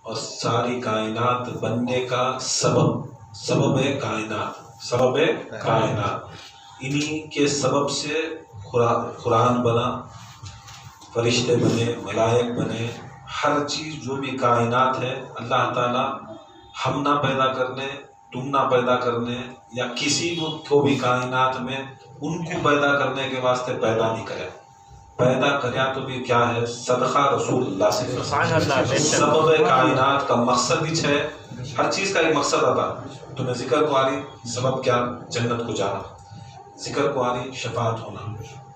और सारी कायनात बनने का सबब है कायनात, सबब है कायनात। इन्हीं के सबब से कुरान बना, फरिश्ते बने, मलाइक बने, हर चीज़ जो भी कायनात है अल्लाह ताला हम ना पैदा करने, तुम ना पैदा करने या किसी को भी कायनात में उनको पैदा करने के वास्ते पैदा नहीं करे। पैदा करया तो भी क्या है, सदका रसूलुल्लाह से। सबब कायनात का मकसद ही है, हर चीज़ का एक मकसद आता है। तुम्हें जिक्र को आ रही सबब क्या, जन्नत को जाना, जिक्र को आ रही शफात होना,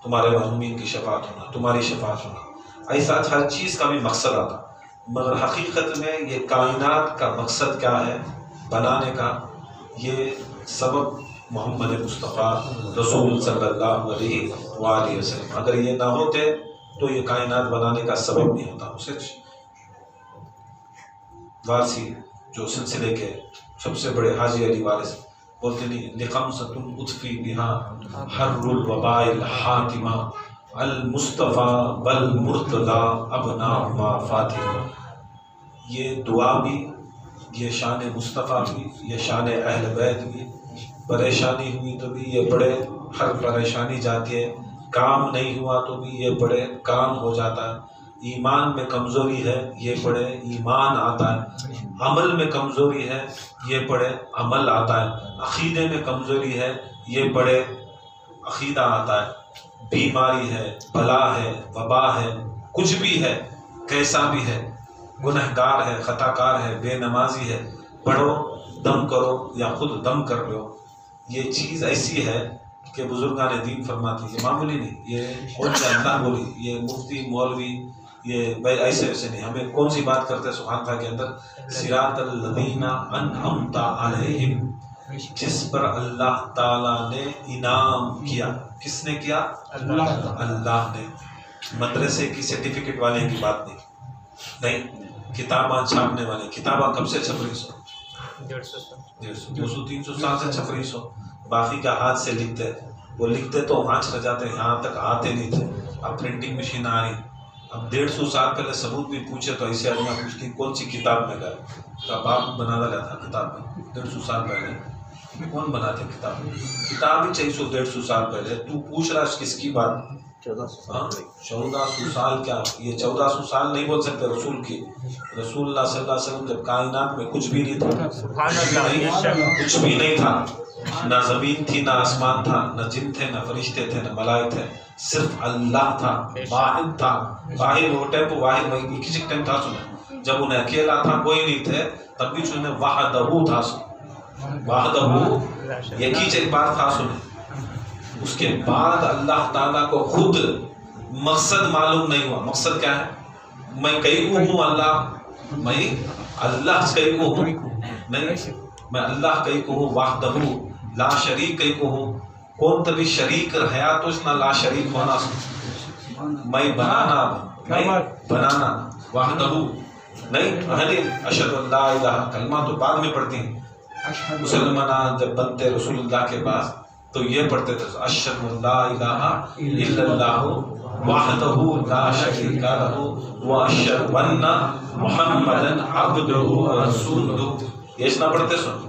तुम्हारे मज़लूमीन की शफात होना, तुम्हारी शफात होना, ऐसा हर चीज़ का भी मकसद आता। मगर हकीकत में ये कायनात का मकसद क्या है बनाने का, ये सबब मोहम्मद मुस्तफ़ा रसूल सल्लल्लाहु अलैहि वसल्लम। अगर ये ना होते तो ये कायनात बनाने का सबब नहीं होता। उसे वारसी जो सिलसिले के सबसे बड़े हाजी अली वारिस बोलते नहीं, लिखमसतुन उतफी बिहा हर्रुल वबाइल हातिमा अल मुस्तफ़ा बल मुर्तदा अबनाहुमा फातिमा। ये दुआ भी, ये शान मुस्तफ़ा भी, ये शान अहल बैत भी। परेशानी हुई तो भी ये पढ़े, हर परेशानी जाती है। काम नहीं हुआ तो भी ये पढ़े, काम हो जाता है। ईमान में कमज़ोरी है, ये पढ़े, ईमान आता है। अमल में कमज़ोरी है, ये पढ़े, अमल आता है। अक़ीदे में कमज़ोरी है, ये पढ़े, अक़ीदा आता है। बीमारी है, बला है, वबा है, कुछ भी है, कैसा भी है, गुनहगार है, ख़ताकार है, बेनमाजी है, पढ़ो, दम करो या खुद दम कर लो। ये चीज़ ऐसी है कि बुजुर्गान दीन फरमाती, ये मामूली नहीं, ये अल्लाह बोली, ये मुफ्ती मौलवी ये भाई ऐसे वैसे नहीं। हमें कौन सी बात करते हैं सुभान अल्लाह के अंदर, सिरातल लज़ीना अनअमता अलैहिम, जिस पर अल्लाह ताला ने इनाम किया। किसने किया? अल्लाह ने। मदरसे की सर्टिफिकेट वाले की बात नहीं, किताबा छापने वाले, किताबा कब से छप रही सो, 150 200 300 साल से छप रही सो। बाकी का हाथ से लिखते, वो लिखते तो आँच रह जाते, यहाँ तक आते नहीं थे। अब प्रिंटिंग मशीन आ रही। अब 150 साल पहले सबूत भी पूछे तो ऐसे आदमी पूछती कौन सी किताब में गए, तो बाप बना डाला था किताब में 150 साल पहले। कौन बनाते किताब? किताब ही चाहिए 150 साल पहले। तू पूछ रहा है किसकी बात? 1400 साल। क्या ये 1400 साल नहीं बोल सकते रसूल की? रसूलुल्लाह सल्लल्लाहु अलैहि वसल्लम जब कायनात में कुछ भी नहीं था, कुछ भी नहीं था, ना जमीन थी, ना आसमान था, ना जिन थे, ना फरिश्ते थे, ना मलाइक थे, सिर्फ अल्लाह था, वाहिद था। वाहिद वो टाइम वाहिद वही किसी टाइम था सुने, जब उन्हें अकेला था, कोई नहीं थे, तब भी सुने वहदहू था सुने, वहदहू एक ही बार था सुने। उसके बाद अल्लाह ताला को खुद मकसद मालूम नहीं हुआ। मकसद क्या है? मैं कहीं को हूँ अल्लाह, मैं अल्लाह कहीं को हूँ नहीं, मैं अल्लाह कहीं को हूँ, वाहदहू ला शरीक कहीं को हूँ। कौन तभी शरीक है तो ना ला शरीक होना, मैं बनाना, मैं बनाना, वाहदहू नहीं। अहले अशहदु अल्ला इलाहा कलमा तो बाद में पढ़ती हैं। मुसलमान जब बनते रसूलुल्लाह के पास तो ये पढ़ते थे, अशहदु अल्ला इलाहा इल्लल्लाहु वहदहू ला शरीका लहू व अशहदु अन्ना मुहम्मदन अब्दुहु व रसूलुहु। ये ना पढ़ते सुन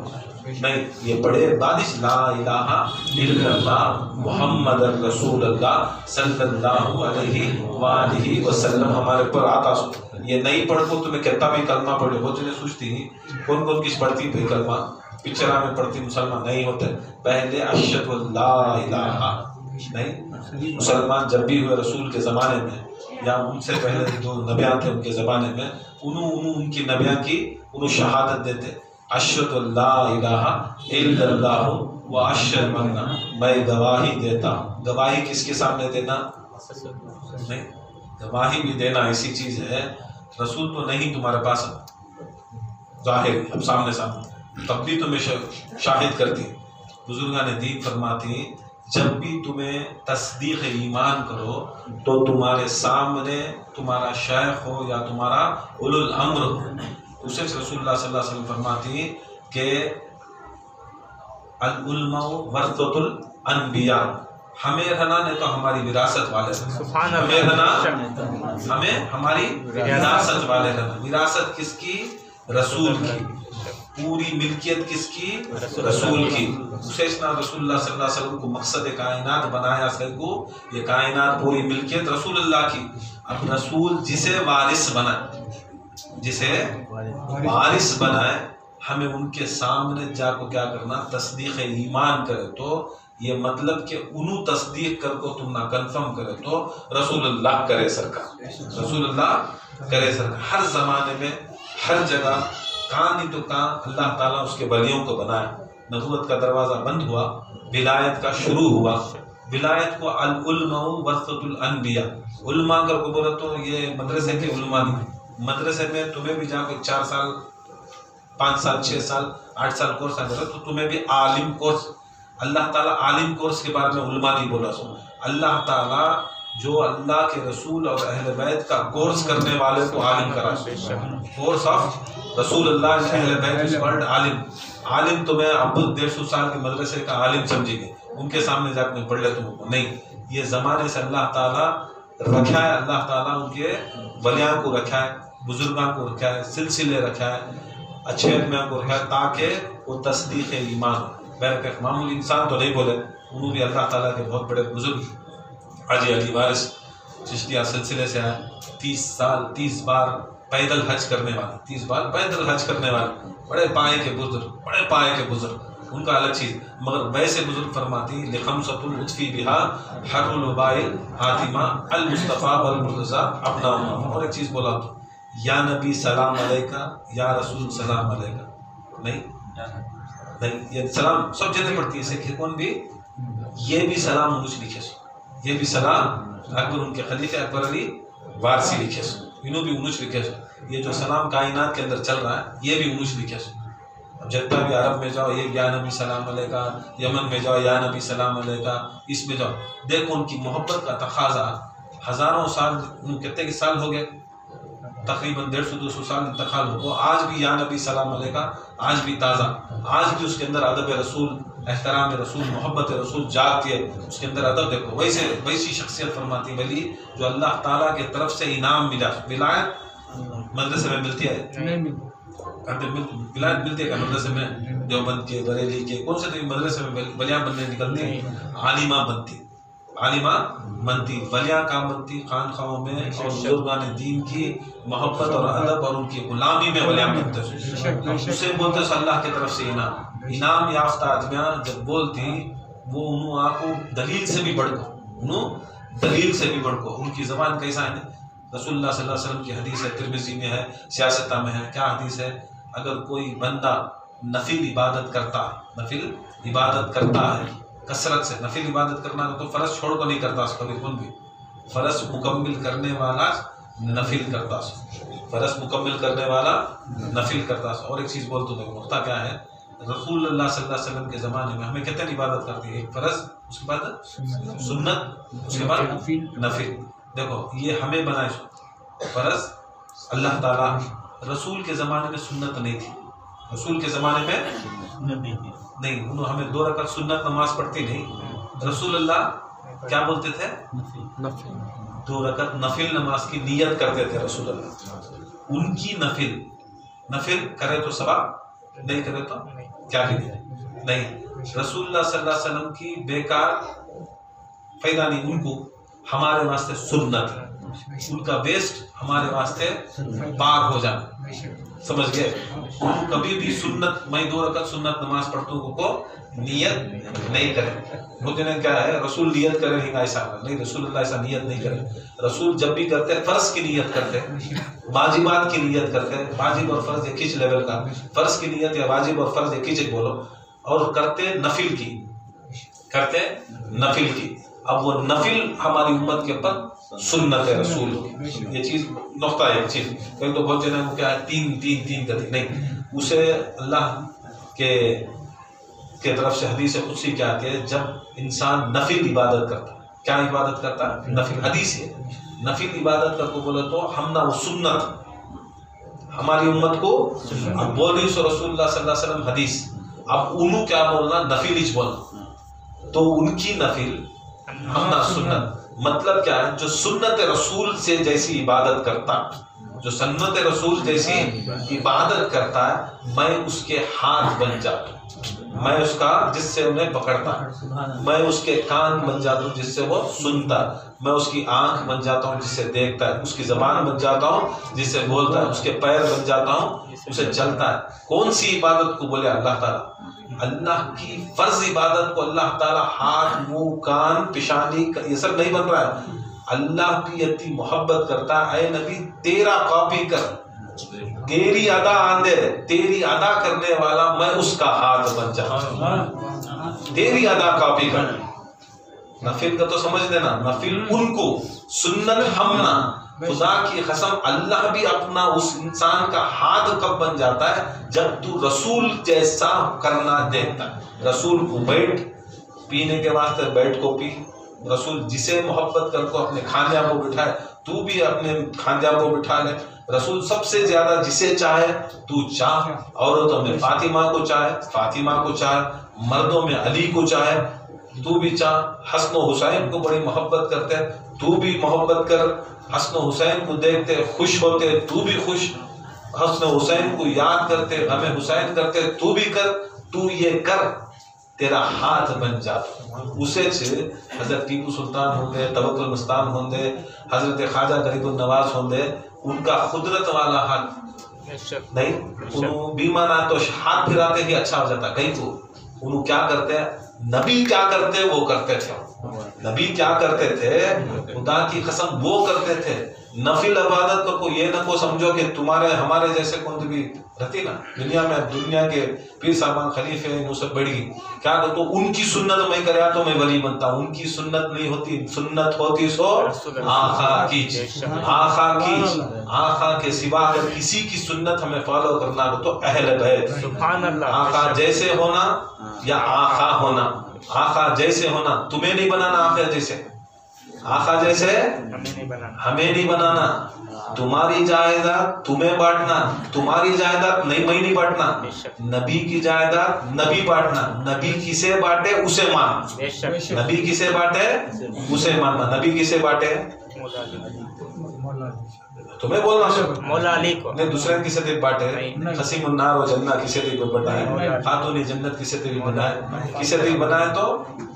नहीं, ये पढ़े बादिश ला इलाहा इल्लल्लाह मुहम्मदन रसूलुल्लाह सल्लल्लाहु अलैहि वसल्लम हमारे पर आता सुन। ये नहीं पढ़ो तुम्हें कहता भी कलमा पढ़े वो तुझे सोचती कौन कौन किस पढ़ती भाई कलमा, पिक्चरा में पढ़ती मुसलमान नहीं होते। पहले अशहदु अल्ला इलाहा नहीं। मुसलमान जब भी हुए रसूल के ज़माने में या उनसे पहले जो नबियाँ थे उनके ज़माने में, उनकी नबियाँ की उन्होंने शहादत देते, अशहदु अल्ला इलाहा इल्लल्लाहु व अशहदु अन्ना, मैं गवाही देता हूँ। गवाही किसके सामने देना? नहीं, गवाही भी देना ऐसी चीज़ है, रसूल तो नहीं तुम्हारे पास जाहिर अब सामने सामने, तब भी तुम्हें शाहिद करती। बुजुर्गान दीन फरमाती जब भी तुम्हें तस्दीक ईमान करो तो तुम्हारे सामने तुम्हारा शेख हो या तुम्हारा उलुल अम्र हो। उसे रसूलुल्लाह सल्लल्लाहु अलैहि वसल्लम फरमाती कि अल उलमा वरसतुल अनबिया, हमें रहना नहीं तो हमारी विरासत वाले रहना, हमें रहना, हमें हमारी विरासत वाले रहना। विरासत किसकी? रसूल की, पूरी मिल्कियत किसकी? रसूल की। उसेशना रसूलुल्लाह सल्लल्लाहु अलैहि वसल्लम को मकसद कायनात बनाया सको, ये कायनात पूरी मिल्कियत रसूलुल्लाह की। अब रसूल जिसे वारिस बनाए, जिसे वारिस बनाए, हमें उनके सामने जाको क्या करना? तस्दीक ईमान करे तो ये मतलब कि उन्हों तस्दीक कर को तुम ना कन्फर्म करे तो रसूलुल्लाह करे सरकार, रसूलुल्लाह करे सरकार। हर जमाने में हर जगह कहाँ नहीं तो कहाँ अल्लाह ताला उसके वलियों को बनाया। नबूवत का दरवाज़ा बंद हुआ, विलायत का शुरू हुआ। विलायत को अल उलमा वरसतुल अनबिया, उलमा कर को बोले तो ये मदरसे के उलमा नहीं। मदरसे में तुम्हें भी जाकर 4 साल 5 साल 6 साल 8 साल कोर्स आ तो तुम्हें भी आलिम कोर्स, अल्लाह ताला आलिम कोर्स के बारे में उलमा नहीं बोला। सो अल्लाह ताला जो अल्लाह के रसूल और अहले बैत का कोर्स करने वाले को आलिम करा। कोर्स ऑफ रसूलुल्लाह अहले बैत इज कॉल्ड आलिम। आलिम तो मैं अब 150 साल के मदरसे का आलिम समझेंगे, उनके सामने जाकर पढ़ ले तुमको नहीं। ये ज़माने से अल्लाह ताला रखा है, अल्लाह ताला उनके वलियाँ को रखा है, बुजुर्गों को रखा है, सिलसिले रखा है, अच्छे आदमियों को रखा है, ताकि वो तस्दीक ईमान। मेरे मामूली इंसान तो नहीं बोले, उन्होंने भी अल्लाह ताला के बहुत बड़े बुजुर्ग हाजी अली वारिस चिश्तिया सिलसिले से आए। 30 बार पैदल हज करने वाले, 30 बार पैदल हज करने वाले, बड़े पाए के बुजुर्ग, बड़े पाए के बुजुर्ग, उनका अलग चीज़। मगर वैसे बुजुर्ग फरमाती लिखमसतुल लुत्फी बिहा हरुल वबाइल हातिमा अल मुस्तफ़ा वल मुर्तज़ा अपना। और एक चीज़ बोला तो या नबी सलाम अलैका, या रसूल सलाम अलैका, नहीं ये सलाम सब जगह पढ़ती है। सिख कौन भी ये भी सलाम उन्होंने लिखे सो, ये भी सलाम अकबर उनके खलीफे अकबर अली वारसी लिखे सो, इन्हों भी उन्होंने लिखे सो। ये जो सलाम कायनात के अंदर चल रहा है ये भी उन्होंने लिखे सो। अब जितना भी अरब में जाओ ये या नबी सलाम अलैका, यमन में जाओ या नबी सलाम अलैका, इसमें जाओ देखो उनकी मोहब्बत का तकाजा हज़ारों साल, कितने के साल हो गए, तकरीबन 150-200 साल इंतकाल हो, आज भी या नबी सलाम अलैका आज भी ताज़ा, आज भी उसके अंदर अदब रसूल, एहतराम रसूल, मोहब्बत रसूल जागती है, उसके अंदर अदब देखो। वैसी शख्सियत फरमाती वली जो अल्लाह ताला के तरफ से इनाम मिला। विलायत मदरसे में मिलती है, विलायत मिलती है क्या मदरसे में? देवबंद के, बरेली के, कौन से मदरसे में वलियाँ बनने निकलती हैं? आलिमा बनती, आलिमा बनती, वलिया का बनती खानखाओं में, और बुजुर्गान दीन की मोहब्बत और अदब और उनकी गुलामी में वलिया बनते। उसे बोलते अल्लाह की तरफ से इनाम याफ्ता आदमियाँ जब बोलती वो उन्होंने आपको दलील से भी बढ़कर, दलील से भी बढ़कर उनकी ज़बान कैसा है? रसूलुल्लाह सल्लल्लाहु अलैहि वसल्लम की हदीस है, तिरमिज़ी में है, सियासता में है। क्या हदीस है? अगर कोई बंदा नफिल इबादत करता है, नफिल इबादत करता है कसरत से, नफिल इबादत करना तो फ़र्ज छोड़ को नहीं करता, कभी कौन भी फ़र्ज मुकम्मिल करने वाला नफिल करता, फ़र्ज मुकम्मिल करने वाला नफिल करता। और एक चीज़ बोल तो देखो नुक्ता क्या है, रसूलुल्लाह सल्लल्लाहु अलैहि वसल्लम के ज़माने में हमें कितनी इबादत करती है? एक फ़र्ज, उसके बाद सुन्नत, उसके बाद नफिल। देखो ये हमें बनाए फ़र्ज, अल्लाह ताला, रसूल के ज़माने में सुन्नत नहीं थी, रसूल के ज़माने में नहीं, उन्होंने हमें 2 रकात सुन्नत नमाज पढ़ती नहीं। रसूलुल्लाह क्या बोलते थे? 2 रकात नफिल नमाज की नियत करते थे रसूलुल्लाह। उनकी नफिल करे तो सवाब, नहीं करे तो क्या भी नहीं। रसूलुल्लाह सल्लल्लाहु अलैहि वसल्लम की बेकार फायदा नहीं, उनको हमारे वास्ते सुन्नत है, उनका वेस्ट हमारे वास्ते पार हो जाए, समझ गए? कभी भी सुन्नत, मैं 2 रकात सुन्नत नमाज पढ़ता हूँ को नियत नहीं करे। मुझे क्या है, रसूल नियत करे ही ऐसा नहीं, रसूलुल्लाह ऐसा नियत नहीं करे। रसूल जब भी करते हैं फर्ज की नियत करते, वाजिबात की नियत करते, वाजिब और फर्ज एक ही लेवल का, फर्ज की नियत या वाजिब और फर्ज एक ही बोलो, और करते नफिल की, करते नफिल की। अब वो नफिल हमारी उम्मत के ऊपर सुन्नत है रसूल, ये चीज़ नुक्ता है। एक चीज़ कहीं तो बहुत जने क्या है, तीन करती नहीं, उसे अल्लाह के तरफ से हदीस कुदसी क्या आती है, जब इंसान नफिल इबादत करता, क्या इबादत करता है? नफिल। हदीस है नफिल इबादत करके बोले तो हम ना वो सुन्नत हमारी उम्मत को, अब बोली सो रसूलुल्लाह सल्लल्लाहु अलैहि वसल्लम हदीस, अब उन्होंने क्या बोलना? नफिल ही बोलना, तो उनकी नफिल हम ना सुन्नत। मतलब क्या है? जो सुन्नत रसूल से जैसी इबादत करता, जो जो सुन्नत रसूल जैसी इबादत करता है, मैं उसके हाथ बन जाता हूँ, मैं उसका जिससे उन्हें पकड़ता, मैं उसके कान बन जाता हूँ जिससे वो सुनता, मैं उसकी आंख बन जाता हूँ जिससे देखता है, उसकी जबान बन जाता हूँ जिससे बोलता है, उसके पैर बन जाता हूँ उसे चलता है। कौन सी इबादत को बोले? अल्लाह ताला, अल्लाह की फर्ज इबादत को अल्लाह ताला हाथ, मुंह, कान, पिशानी ये सब नहीं बन रहा है। अल्लाह की इतनी मोहब्बत करता है, ऐ नबी तेरा कॉपी कर, तेरी अदा आंदे, तेरी अदा करने वाला मैं उसका हाथ बन जाऊं, तेरी अदा कॉपी कर। नफिल का तो समझ देना, नफिल उनको, सुन्नत हम ना। खुदा की कसम अल्लाह भी अपना उस इंसान का हाथ कब बन जाता है? जब तू रसूल जैसा करना देखता है। रसूल को बैठ पीने के वास्ते बैठ को पी, रसूल जिसे मोहब्बत कर को अपने खांजा को बिठाए, तू भी अपने खांजा को बिठा ले। रसूल सबसे ज्यादा जिसे चाहे तू चाह, औरतों में फातिमा को चाहे, फातिमा को चाहे, मर्दों में अली को चाहे, तू भी चाह। हसन हुसैन को बड़ी मोहब्बत करते हैं, तू भी मोहब्बत कर। हसन हुसैन को देखते खुश होते, तू भी खुश। हसन हुसैन को याद करते, हमें हुसैन करते, तू भी कर। तू ये कर, तेरा हाथ बन जाता। उसे हजरत टीपू सुल्तान होंगे, तवक्कुल मस्तान होंगे, हजरत ख्वाजा गरीबुल नवाज होंगे, उनका खुदरत वाला हाथ नहीं, उन्होंने बीमाना तो हाथ फिराते ही अच्छा हो जाता। कहीं को उन्होंने क्या करते हैं, नबी क्या करते वो करते थे। नबी क्या करते थे? खुदा की कसम वो करते थे। नफिल इबादत को ये ना को समझो कि तुम्हारे हमारे जैसे कौन भी रहती ना दुनिया में, दुनिया के पीर साहबान खलीफे वो सब बढ़ी क्या कर, तो उनकी सुन्नत मैं कराया तो मैं वली बनता। उनकी सुन्नत नहीं होती, सुन्नत होती सो आखा कीज, आखा कीज। आखा के सिवा अगर किसी की सुन्नत हमें फॉलो करना हो तो अहले बैत, सुभान अल्लाह, आखा जैसे होना या आखा होना। आखा जैसे होना, तुम्हें नहीं बनाना आखा जैसे, आखा जैसे हमें नहीं बनाना। तुम्हारी जायदाद तुम्हें बांटना, तुम्हारी जायदाद नहीं मैं नहीं बांटना। नबी की जायदाद नबी बांटना, नबी किसे बांटे उसे मान, नबी किसे बांटे उसे मानना। नबी किसे बांटे? तुम्हें बोलना मौला अली को नहीं, दूसरे किसे दे बांटे। खसीमुन नार और जन्नत किसे दे बनाए, खातून जन्नत किसे दे बनाए, किसे दे बनाए तो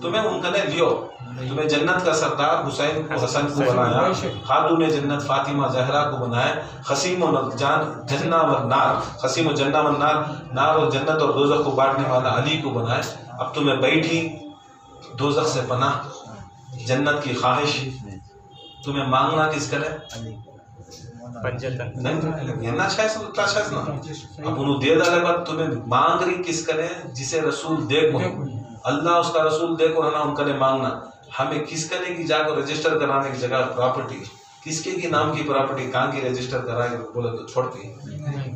तुम्हें उनका ने लियो। तुम्हें जन्नत का सरदार हुसैन को, हसन को बनाया, खातून जन्नत फातिमा जहरा को बनाया, खसीम जन्ना व नार, खसीम जन्ना व नार, नार और जन्नत और दोज़ख को बांटने वाला अली को बनाया। अब तुम्हें बैठी दोज़ख से पनाह, जन्नत की ख्वाहिश, तुम्हें मांगना किसका है? नहीं ना अब उन्होंने दे डाले बात, तुम्हें मांग रही किस करे? जिसे रसूल देखो, अल्लाह उसका रसूल देखो है ना, उनका ने मांगना। हमें किस करने की जाकर रजिस्टर कराने की जगह प्रॉपर्टी किसके की नाम की प्रॉपर्टी कहाँ की रजिस्टर कराए बोले तो छोड़ती।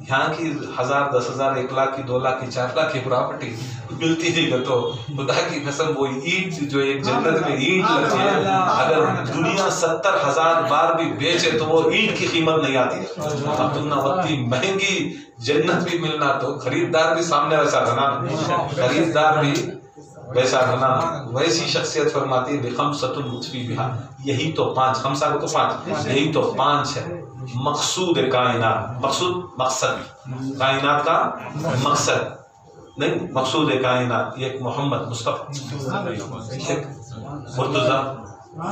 यहाँ की 1000, 10,000, 1 लाख की, 2 लाख की, 4 लाख की प्रॉपर्टी मिलती थी तो खुदा की कसम वो ईंट जो एक जन्नत में ईंट लगती है, अगर दुनिया 70,000 बार भी बेचे तो वो ईंट की कीमत नहीं आती। अब तुमने उतनी महंगी जन्नत भी मिलना तो खरीदार भी सामने वैसा बना, खरीदार भी वैसा बना। वैसी शख्सियत फरमाती बिखमसतुन मुत्फी बिहा, यही तो 5, खमसा को तो 5, यही तो 5 है मकसूद कायनात। मकसूद मकसद, कायनात का मकसद नहीं, मकसूद कायनात। एक मोहम्मद मुस्तफा, एक मुर्तजा,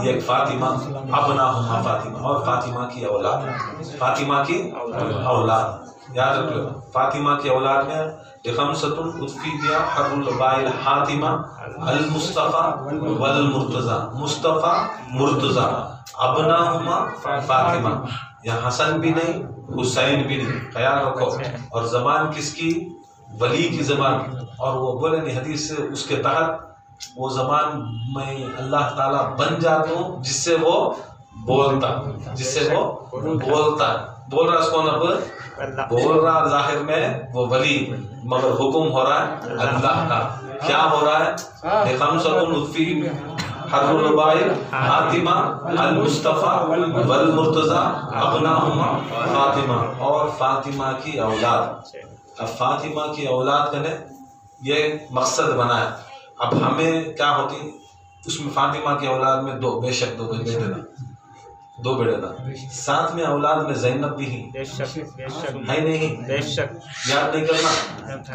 एक फातिमा, अपना हुमा फातिमा, और फातिमा की औलाद, फातिमा की औलाद याद रख लो। फातिमा की औलाद में खमसतुन उत्फिया हरुल बाइल हातिमा अल मुस्तफा वल मुर्तजा, मुस्तफा मुर्तजा, अपना हुमा फातिमा। यहाँ हसन भी नहीं, हुसैन भी नहीं, ख्याल रखो। और जबान किसकी? वली की जबान। और वो बोले नहीं हदीस से, उसके तहत वो जबान में अल्लाह ताला बन जाता हूँ जिससे वो बोलता, जिससे वो बोलता। बोल रहा कौन? अब बोल रहा जाहिर में वो वली, मगर हुक्म हो रहा है अल्लाह का। क्या हो रहा है? खमसतुन उत्फी हरुल बाइल हातिमा अल मुस्तफा वल मुर्तजा अपनाहुमा फातिमा, और फातिमा की औलाद। अब फातिमा की औलाद का ने ये मकसद बनाया। अब हमें क्या होती उसमें? फातिमा की औलाद में 2, बेशक 2 बेटे ना, 2 बेटे था, साथ में औलाद में ज़ैनब भी ही है नहीं, याद नहीं करना।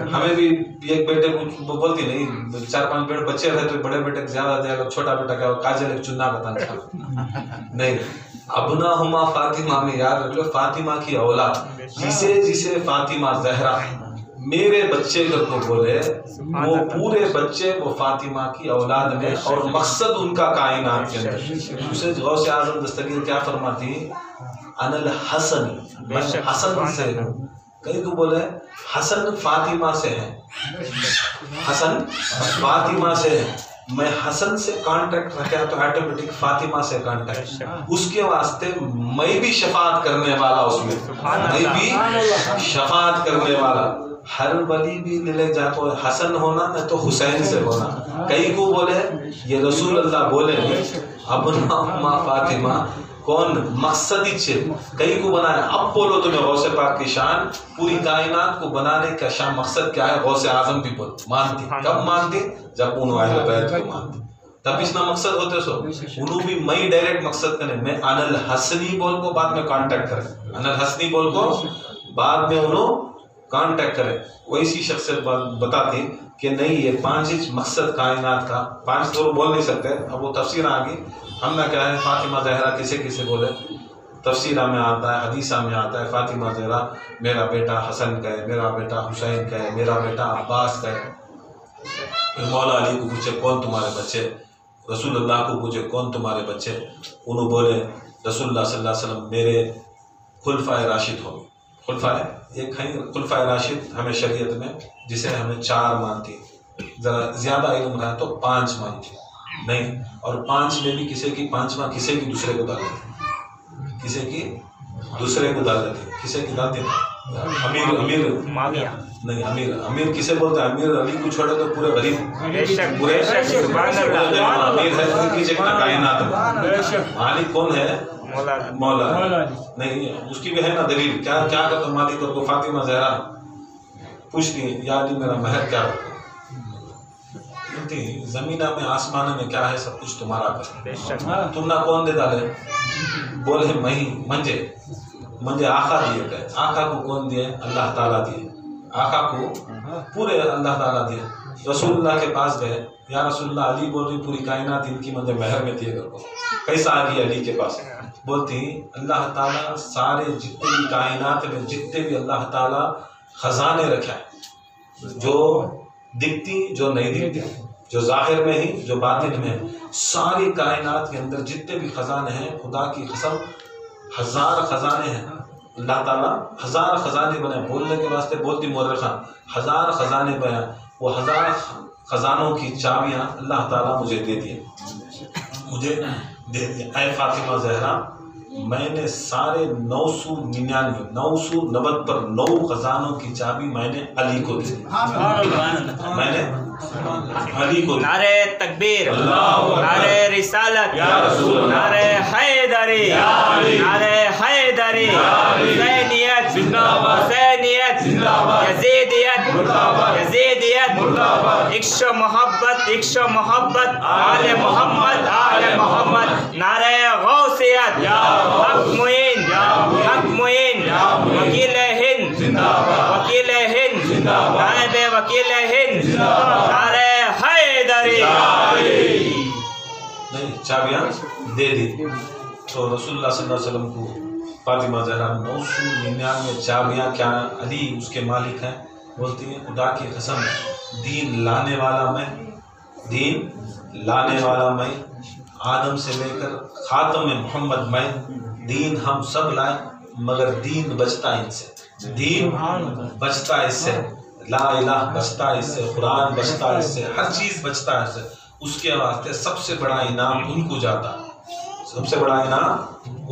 हमें भी एक बेटे को बोलती नहीं, 4-5 बेटे बच्चे रहे तो बड़े बेटे ज्यादा दिया, छोटा बेटा क्या काजल एक चुन्ना बताना नहीं। अबना हुमा फातिमा में याद रख लो, फातिमा की औलाद, जिसे जिसे फातिमा जहरा मेरे बच्चे को बोले, वो पूरे बच्चे वो फातिमा की औलाद में, और मकसद उनका कायनात के अंदर। उसे गौसे आजम दस्तगीर क्या फरमाती, अनल हसन, मैं हसन से हूँ। कहीं तो बोले हसन फातिमा से है, हसन फातिमा से है, मैं हसन से कांटेक्ट रखा तो ऑटोमेटिक फातिमा से कांटेक्ट, उसके वास्ते मैं भी शफात करने वाला, उसमें मैं भी शफात करने वाला। हर वली भी ले जाको हसन होना न तो हुसैन से होना। कई को बोले ये रसूल अल्लाह बोले अबना फातिमा कौन मकसद ही छे, कई को बनाया। अब बोलो तुम्हें गौसे पाक की शान, पूरी कायनात को बनाने का शान मकसद क्या है, गौसे आजम भी बोल मानती। कब मानती, जब उन बैत को मानती, तब इसना मकसद होते सो उन्हों भी मई डायरेक्ट मकसद करे। मैं अनल हसनी बोल को बाद में कांटेक्ट करे, अनल हसनी बोल को बाद में उन्हों कांटेक्ट करे। वैसी शख्सियत बताती कि नहीं ये 5 ही मकसद कायनात का, 5 तो बोल नहीं सकते, अब वो तफसीर आ गई। हमने क्या है फातिमा जहरा किसे किसे बोले, तफसीरा में आता है, हदीसा में आता है, फातिमा जहरा मेरा बेटा हसन कहे, मेरा बेटा हुसैन कहे, मेरा बेटा अब्बास कहे। फिर मौला अली को पूछे कौन तुम्हारे बच्चे, रसूल अल्लाह को पूछे कौन तुम्हारे बच्चे, उन्होंने बोले रसूलुल्लाह सल्लल्लाहु अलैहि वसल्लम मेरे खुलफाए राशिद हो। खुलफाए एक है खुलफाए राशिद हमें शरीयत में, जिसे हमें 4 मानती, ज़रा ज़्यादा इल्म रहा तो 5 मानती नहीं, और 5 में भी किसी की 5वां किसी की दूसरे को डाल देती, किसी की दूसरे को डाल देती, किसी की डालती अमीर अमीर नहीं, अमीर अमीर किसे बोलते हैं, अमीर अली को छोड़े तो पूरे गरीब पूरे अमीर है, उनकी जगह कायनात मालिक कौन है, मौला नहीं, उसकी भी है ना दलील। क्या क्या करता मालिक को, फातिमा जहरा पूछती या अली मेरा महर क्या होता, जमीना में आसमान में क्या है, सब कुछ तुम्हारा कर, तुम ना कौन दे डाले, बोले मही मंजे मंजे आका दिए गए। आका को कौन दिए, अल्लाह ताला दिए, आका को पूरे अल्लाह ताला दिए। रसूलुल्लाह के पास गए, या रसूलुल्लाह अली बोल रही पूरी कायनात इनकी मंजे महर में दिए कर को, कैसा आ गई अली के पास, बोलती अल्लाह ताला सारे जितने भी कायनात में जितने भी अल्लाह ताला खजाने रखे हैं, जो दिखती जो नहीं दिखती, जो जाहिर में ही जो बातिन में, सारी कायनात के अंदर जितने भी खजाने हैं, खुदा की कसम 1000 खजाने हैं। अल्लाह ताला 1000 खजाने बनाए, बोलने के वास्ते बोलती मोर्रखा 1000 खजाने बनाए, वो 1000 खजानों की चाबियां अल्लाह ताला मुझे दे दिए, मुझे दे दिए। ऐ फातिमा जहरा मैंने सारे 990 पर 9 खजानों की चाबी मैंने अली को दी, मैंने अली को। नारे तकबीर, नारे रिसालत, नारे हैदरी, नारे हैदरी, हुसैनियत हुसैनियत, यजीदियत यजीदियत, इश्क मोहब्बत इश्क मोहब्बत, आले मोहम्मद आले मोहम्मद, नारे गौसियत, हक मुइन हक मुइन, वकील हिंद वकील हिंद, नायब वकील हिंद, नारे हैदरी। नहीं चाबियां दे दी तो रसूलुल्लाह सल्लल्लाहु अलैहि वसल्लम को फातिमा जहरा 999 चाबियां, क्या अली उसके मालिक हैं। बोलती है खुदा की कसम दीन लाने वाला मैं, दीन लाने वाला मैं, आदम से लेकर खातम मोहम्मद मैं, दीन हम सब लाए मगर दीन बचता इनसे, दीन बचता इससे, ला इलाह बचता इससे, कुरान बचता इससे, हर चीज़ बचता है इससे। उसके वास्ते सबसे बड़ा इनाम उनको जाता है, सबसे बड़ा इनाम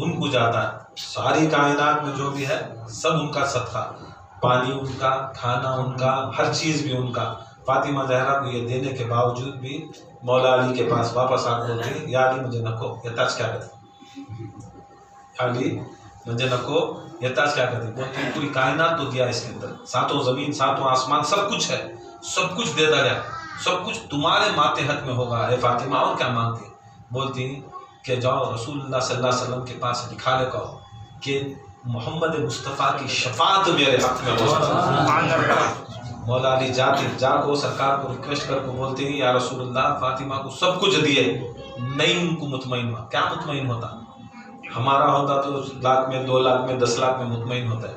उनको जाता है। सारी कायनात में जो भी है सब उनका सदका, पानी उनका, खाना उनका, हर चीज़ भी उनका। फातिमा जहरा को ये देने के बावजूद भी मौला अली के पास वापस आकर बोलती या अली मुझे नको ये ताज क्या करती, अली मुझे नको ये ताज क्या करती। बोलती पूरी कायनात तो दिया इसके अंदर, 7 ज़मीन 7 आसमान सब कुछ है, सब कुछ दे दिया, सब कुछ तुम्हारे मातहत में होगा ए फातिमा, और क्या मांगती। बोलती कि जाओ रसूलुल्लाह सल्लल्लाहु अलैहि वसल्लम के पास लिखा ले कहो कि मोहम्मद मुस्तफ़ा की शफात मेरे हक में हो। मौला अली जाको सरकार को रिक्वेस्ट करके बोलते हैं या रसूलुल्लाह फातिमा को सब कुछ दिए, नहीं उनको मुतमईन हुआ। क्या मुतमईन होता? हमारा होता तो लाख में 2 लाख में 10 लाख में मुतमईन होता है,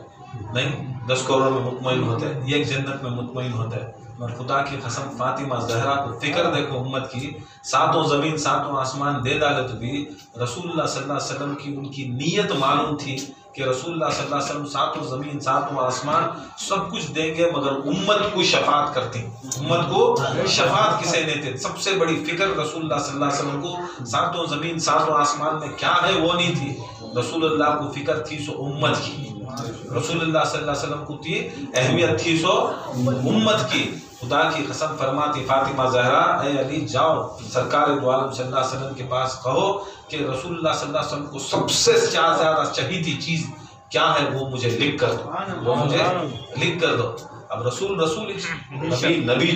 नहीं 10 करोड़ में मुतमईन होता है, एक जन्नत में मुतमईन होता है। और खुदा की कसम फातिमा जहरा को फिक्र देखो उम्मत की, 7 ज़मीन 7 आसमान दे डाले तो भी रसूलुल्लाह सल्लल्लाहु अलैहि वसल्लम की उनकी नीयत मालूम थी कि रसूलुल्लाह सल्लल्लाहु अलैहि वसल्लम 7 ज़मीन 7 आसमान सब कुछ देंगे मगर उम्मत को शफात करती। उम्मत को शफात किसे देते? सबसे बड़ी फिक्र रसूलुल्लाह सल्लल्लाहु अलैहि वसल्लम को 7 ज़मीन 7 आसमान में क्या है वो नहीं थी, रसूलुल्लाह को फिक्र थी सो उम्मत की। रसूलुल्लाह सल्लल्लाहु अलैहि वसल्लम को थी अहमियत थी सो उम्मत की। खुदा की कसम फरमाती फातिमा जहरा, ए अली जाओ सरकार दो आलम सल्लल्लाहु अलैहि वसल्लम के पास कहो कि रसूलुल्लाह सल्लल्लाहु अलैहि वसल्लम को सबसे ज्यादा चाहिए चीज क्या है वो मुझे लिख कर दो, वो मुझे लिख कर दो। अब रसूल नबी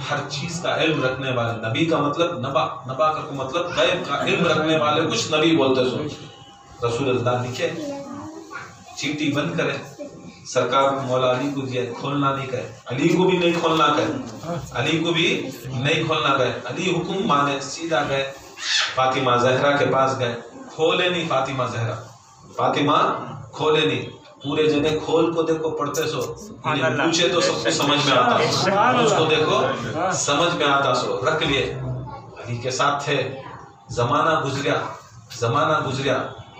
हर चीज का इल्म रखने वाले, नबी का मतलब नबा का मतलब गैब का इल्म रखने वाले कुछ नबी बोलते सो। रसूलुल्लाह लिखे चीटी बंद करे, सरकार मौला अली को दिया, खोलना नहीं कहे, अली को भी नहीं खोलना कहे, अली को भी नहीं खोलना कहे। अली हुक्म माने, सीधा गए फातिमा जहरा के पास गए, खोले नहीं फातिमा जहरा, फातिमा खोले नहीं, पूरे जगह खोल को देखो पढ़ते सो, पूछे तो सबको समझ में आता, उसको देखो समझ में आता सो रख लिए। अली के साथ थे, जमाना गुजरिया,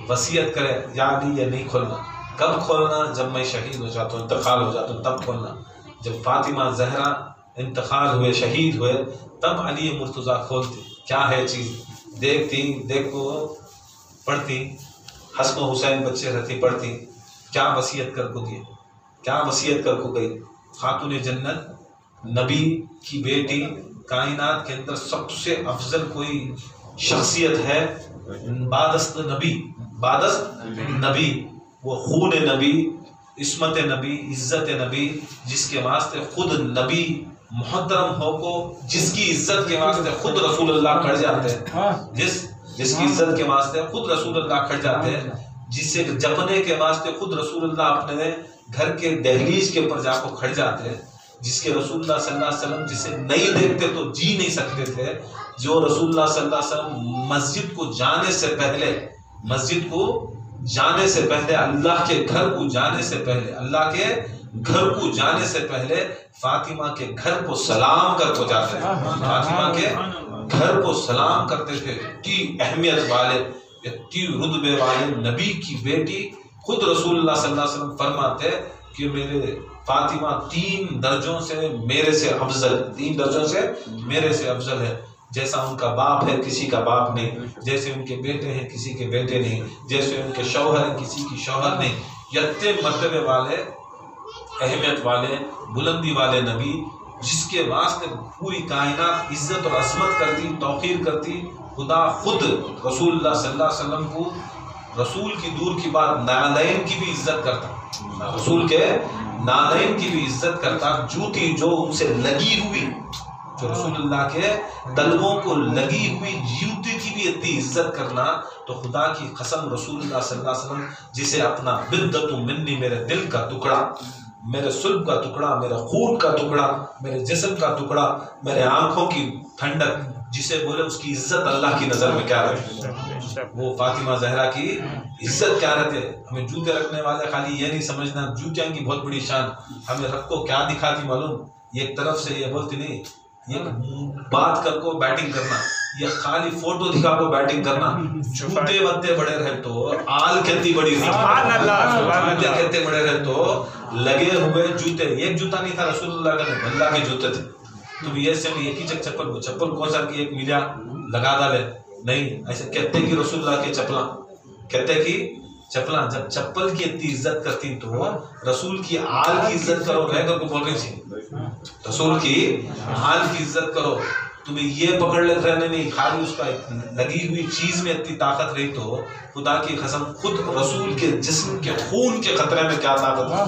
वसीयत करे या अली ये नहीं खोलना। कब खोलना? जब मैं शहीद हो जाता हूँ, इंतकाल हो जाता हूँ, तब खोलना। जब फातिमा जहरा इंतकाल हुए, शहीद हुए, तब अली मुर्तज़ा खोलती। क्या है चीज़? देखती, देखो पढ़ती, हसन हुसैन बच्चे रहती, पढ़ती, क्या वसीयत कर को दिए, क्या वसीयत कर को गई। खातून जन्नत, नबी की बेटी, कायनात के अंदर सबसे अफजल कोई शख्सियत है बादस्त नबी, वो खून नबी, इस्मत नबी, इज्जत नबी, जिसके वास्ते खुद नबी मुहतरम हो को, जिसकी इज्जत के वास्ते खुद रसूलुल्लाह खड़ जाते हैं, जिसकी इज्जत के वास्ते खुद रसूलुल्लाह खड़ जाते हैं, जिसे जपने के वास्ते खुद रसूलुल्लाह अपने घर के दहलीज के ऊपर जाकर खड़ जाते हैं, जिसके रसूलुल्लाह सल्लल्लाहु अलैहि वसल्लम जिसे नहीं देखते तो जी नहीं सकते थे, जो रसूलुल्लाह सल्लल्लाहु अलैहि वसल्लम मस्जिद को जाने से पहले अल्लाह के घर को जाने से पहले फातिमा के घर को सलाम कर को जाते थे, फातिमा के घर को सलाम करते थे। इतनी अहमियत वाले, इतनी रुतबे वाले नबी की बेटी खुद रसूलुल्लाह सल्लल्लाहु अलैहि वसल्लम फरमाते कि मेरे फातिमा 3 दर्जों से मेरे से अफजल है। जैसा उनका बाप है किसी का बाप नहीं, जैसे उनके बेटे हैं किसी के बेटे नहीं, जैसे उनके शौहर हैं किसी की शौहर नहीं। इतने मर्तबे वाले, अहमियत वाले, बुलंदी वाले नबी, जिसके वास्ते पूरी कायनात इज्जत और असमत करती, तौकीर करती। खुदा खुद रसूलुल्लाह सल्लल्लाहु अलैहि वसल्लम को, रसूल की दूर की बात, नालैन की भी इज्जत करता, रसूल के नालैन की भी इज्जत करता। जूती जो उनसे लगी हुई, जो रसूलुल्लाह के तलवों को लगी हुई जूती की भी इतनी इज्जत करना, तो खुदा की कसम रसूलुल्लाह सल्लल्लाहु अलैहि वसल्लम जिसे अपना बिद्दतु मिन्नी, मेरे दिल का टुकड़ा, मेरे सुल्ब का टुकड़ा, मेरे खून का टुकड़ा, मेरे जिस्म का टुकड़ा, मेरे आंखों की ठंडक, जिसे बोले उसकी इज्जत अल्लाह की नज़र में क्या रहती, वो फातिमा जहरा की इज्जत क्या रहती है। हमें जूते रखने वाले खाली ये नहीं समझना जूतियाँ की बहुत बड़ी शान, हमें रखो क्या दिखाती मालूम, एक तरफ से ये बोलती नहीं, ये बात कर को बैटिंग करना, ये खाली फोटो दिखा को बैटिंग करना। जूते बत्ते बड़े रहे तो आल खेती बड़ी रही, जूते कहते बड़े रहे तो लगे हुए जूते, एक जूता नहीं था रसूलुल्लाह का, अल्लाह के जूते थे। तुम ये से एक ही चप्पल कौन सा की एक मिला लगा डाले, नहीं ऐसे कहते कि रसूलुल्लाह के चप्पला, कहते कि चप्पला, जब चप्पल की इतनी इज्जत करती तो रसूल की आल की इज्जत करो, रह कर को बोल रही थी, रसूल की आल की इज्जत करो। तुम्हें ये पकड़ ले रहने नहीं, खाली उसका लगी हुई चीज में इतनी ताकत रही तो खुदा की कसम खुद रसूल के जिस्म के खून के खतरे में क्या ताकत है।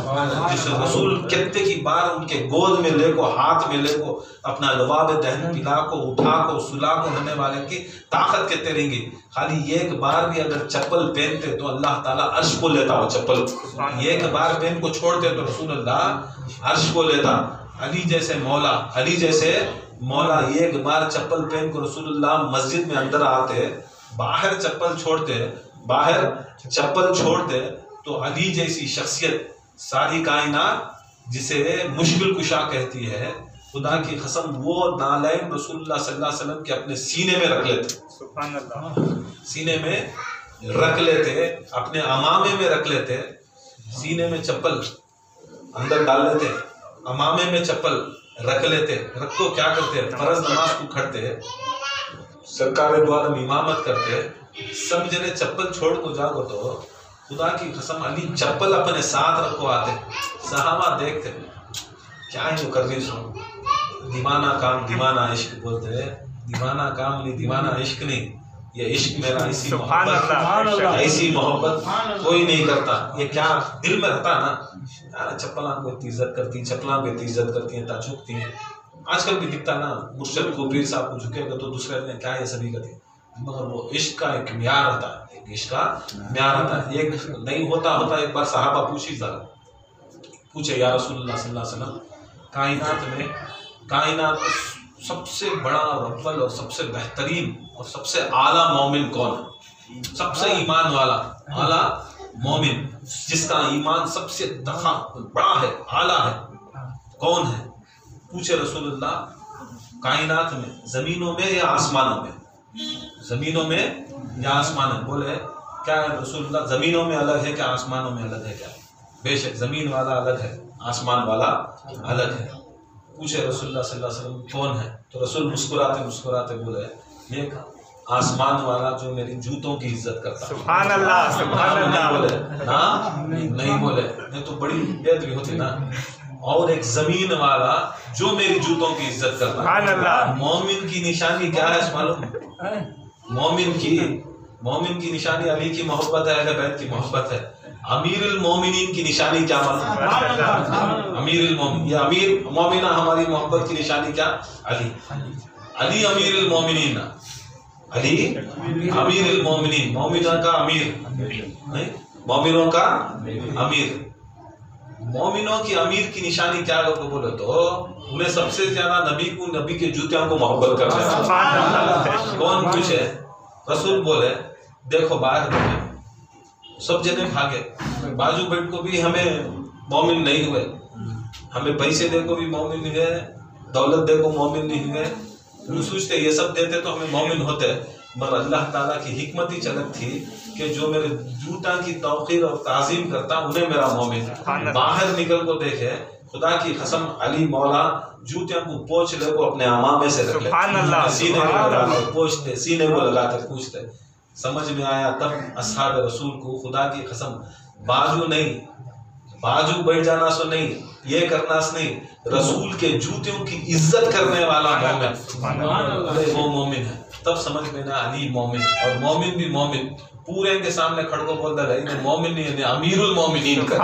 जिस रसूल कितने की बार उनके गोद में ले को, हाथ में ले को, अपना लबाब दहन पिला को, उठा को, सुला को होने वाले की ताकत कितने रहेंगी। खाली एक बार भी अगर चप्पल पहनते तो अल्लाह ताला अर्श को लेता वो चप्पल। एक बार पहन को छोड़ते तो रसूल अल्लाह अर्श को लेता। अली जैसे मौला, अली जैसे मौला एक बार चप्पल पहन को रसूलुल्लाह मस्जिद में अंदर आते, बाहर चप्पल छोड़ते तो अली जैसी शख्सियत सारी कायनात जिसे मुश्किल कुशा कहती है, खुदा की कसम वो नालैन रसूलुल्लाह सल्लल्लाहु अलैहि वसल्लम के अपने सीने में रख लेते, सुभान अल्लाह, सीने में रख लेते, अपने अमामे में रख लेते, सीने में चप्पल अंदर डाल लेते, अमामे में चप्पल रख लेते, रख को क्या करते, फर्ज नमाज को खड़ते, सरकार द्वारा इमामत करते, सब जने चप्पल छोड़ को जागो तो खुदा की कसम अली चप्पल अपने साथ रखो आते, सहाबा देखते क्या है जो कर रही सो, दीवाना काम दीवाना इश्क बोलते हैं, दीवाना काम नहीं, दीवाना इश्क नहीं, ये इश्क मेरा ऐसी मोहब्बत कोई नहीं करता। ये क्या दिल में रहता है ना यार, चप्पलां को इतनी इज्जत करती, चप्पलां को इतनी इज्जत करती है, झुकती है। आजकल भी दिखता ना, मुर्शद को पीर साहब को झुकेगा तो दूसरे ने क्या ये सभी करती, मगर वो इश्क का एक म्यार रहता है, एक इश्क का म्यार रहता है। एक नहीं होता एक बार सहाबा पूछे या रसूलुल्लाह सल्लल्लाहु अलैहि वसल्लम, कायनात में सबसे बड़ा और अव्वल और सबसे बेहतरीन और सबसे आला मोमिन कौन है? सबसे ईमान वाला आला मोमिन, जिसका ईमान सबसे दखा बड़ा है, आला है, कौन है? पूछे रसूलुल्लाह, कायनात में, जमीनों में या आसमानों में? जमीनों में या आसमान में? बोले क्या है रसूलुल्लाह, जमीनों में अलग है क्या, आसमानों में अलग है क्या? बेशक जमीन वाला अलग है, आसमान वाला अलग है। पूछे रसूलुल्लाह सल्लल्लाहु अलैहि वसल्लम कौन है? तो रसूल मुस्कुराते बोले एक आसमान वाला जो मेरी जूतों की इज्जत करता है। सुभान अल्लाह, सुभान अल्लाह। बोले ना, नहीं बोले, नहीं तो बड़ी बेअदबी होती ना। और एक जमीन वाला जो मेरी जूतों की इज्जत करता है। सुभान अल्लाह। मोमिन की निशानी क्या है मालूम? मोमिन की निशानी अली की मोहब्बत है, अहले बैत की मोहब्बत है। अमीरुल मोमिनीन की निशानी क्या मालूम? अमीरुल मोमिन, ये अमीर मोमिना हमारी मोहब्बत की निशानी क्या? अली। अली अमीरुल मोमिनीन, अली अमीरुल मोमिनीन, मोमिना का अमीर नहीं, मोमिनों का अमीर। मोमिनों की अमीर की निशानी क्या लोग बोले तो उन्हें सबसे ज्यादा नबी के जूतियों को मोहब्बत करते हैं। कौन पूछे? रसूल बोले देखो बाहर बैठे, सब जने भागे, बाजू बैठ को भी हमें मोमिन नहीं हुए, हमें पैसे दे को भी मोमिन नहीं हुए, दौलत दे को मोमिन नहीं हुए, हम सोचते ये सब देते तो हमें मोमिन होते। मगर अल्लाह ताला की हिकमत ही चलत थी कि जो मेरे जूता की तौकीर और ताजीम करता उन्हें मेरा मोमिन। बाहर निकल को देखे, खुदा की कसम अली मौला जूतियों को पोंछ ले को अपने अमामे से रख ले, सीने को लगाते पोंछते, सीने को लगाते पूछते। समझ में आया तब असहाब रसूल को, खुदा की कसम बाजू नहीं, बाजू बैठ जाना सो नहीं, ये करना से नहीं, रसूल के जूतियों की इज्जत करने वाला मोमिन, वो मोमिन है। तब समझ में ना अली मोमिन, और मोमिन भी मोमिन पूरे के सामने खड़को बोलता रहे, मोमिन नहीं, अमीरुल मोमिनीन कर,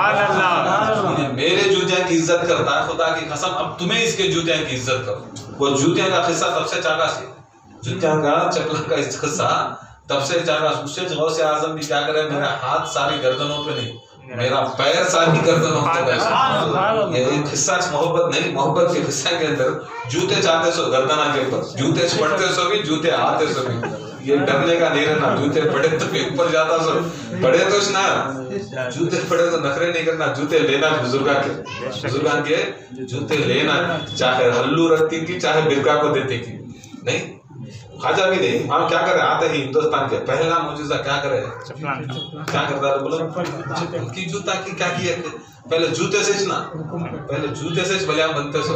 मेरे जूतियां की इज्जत करता है, खुदा की कसम अब तुम्हें इसके जूतियां की इज्जत करो। वो जूतियां का किस्सा तब से चाका से, जूतियां का चपला का किस्सा तब से चाका, उससे गौसे आजम भी क्या करे, मेरा हाथ सारी गर्दनों पे नहीं, मेरा पैर सारी गर्दनों पे। ये किस्सा मोहब्बत नहीं, मोहब्बत के किस्से के अंदर जूते चाहते सो गर्दना के ऊपर, जूते पड़ते सो भी, जूते आते सो भी, ये डरने का नहीं रहना, जूते पड़े तो ऊपर जाता सो पड़े तो ना, जूते पड़े तो नखरे नहीं करना, जूते लेना बुजुर्गा के जूते लेना, चाहे हल्लू रखती थी चाहे बिरका को देती थी, नहीं खाजा भी नहीं। हम क्या करे, आते ही हिंदुस्तान के पहला मौजूदा क्या करे, क्या करता है बोलो, उनकी जूता की क्या किया, पहले जूते से ना, पहले जूते से भले बनते सो,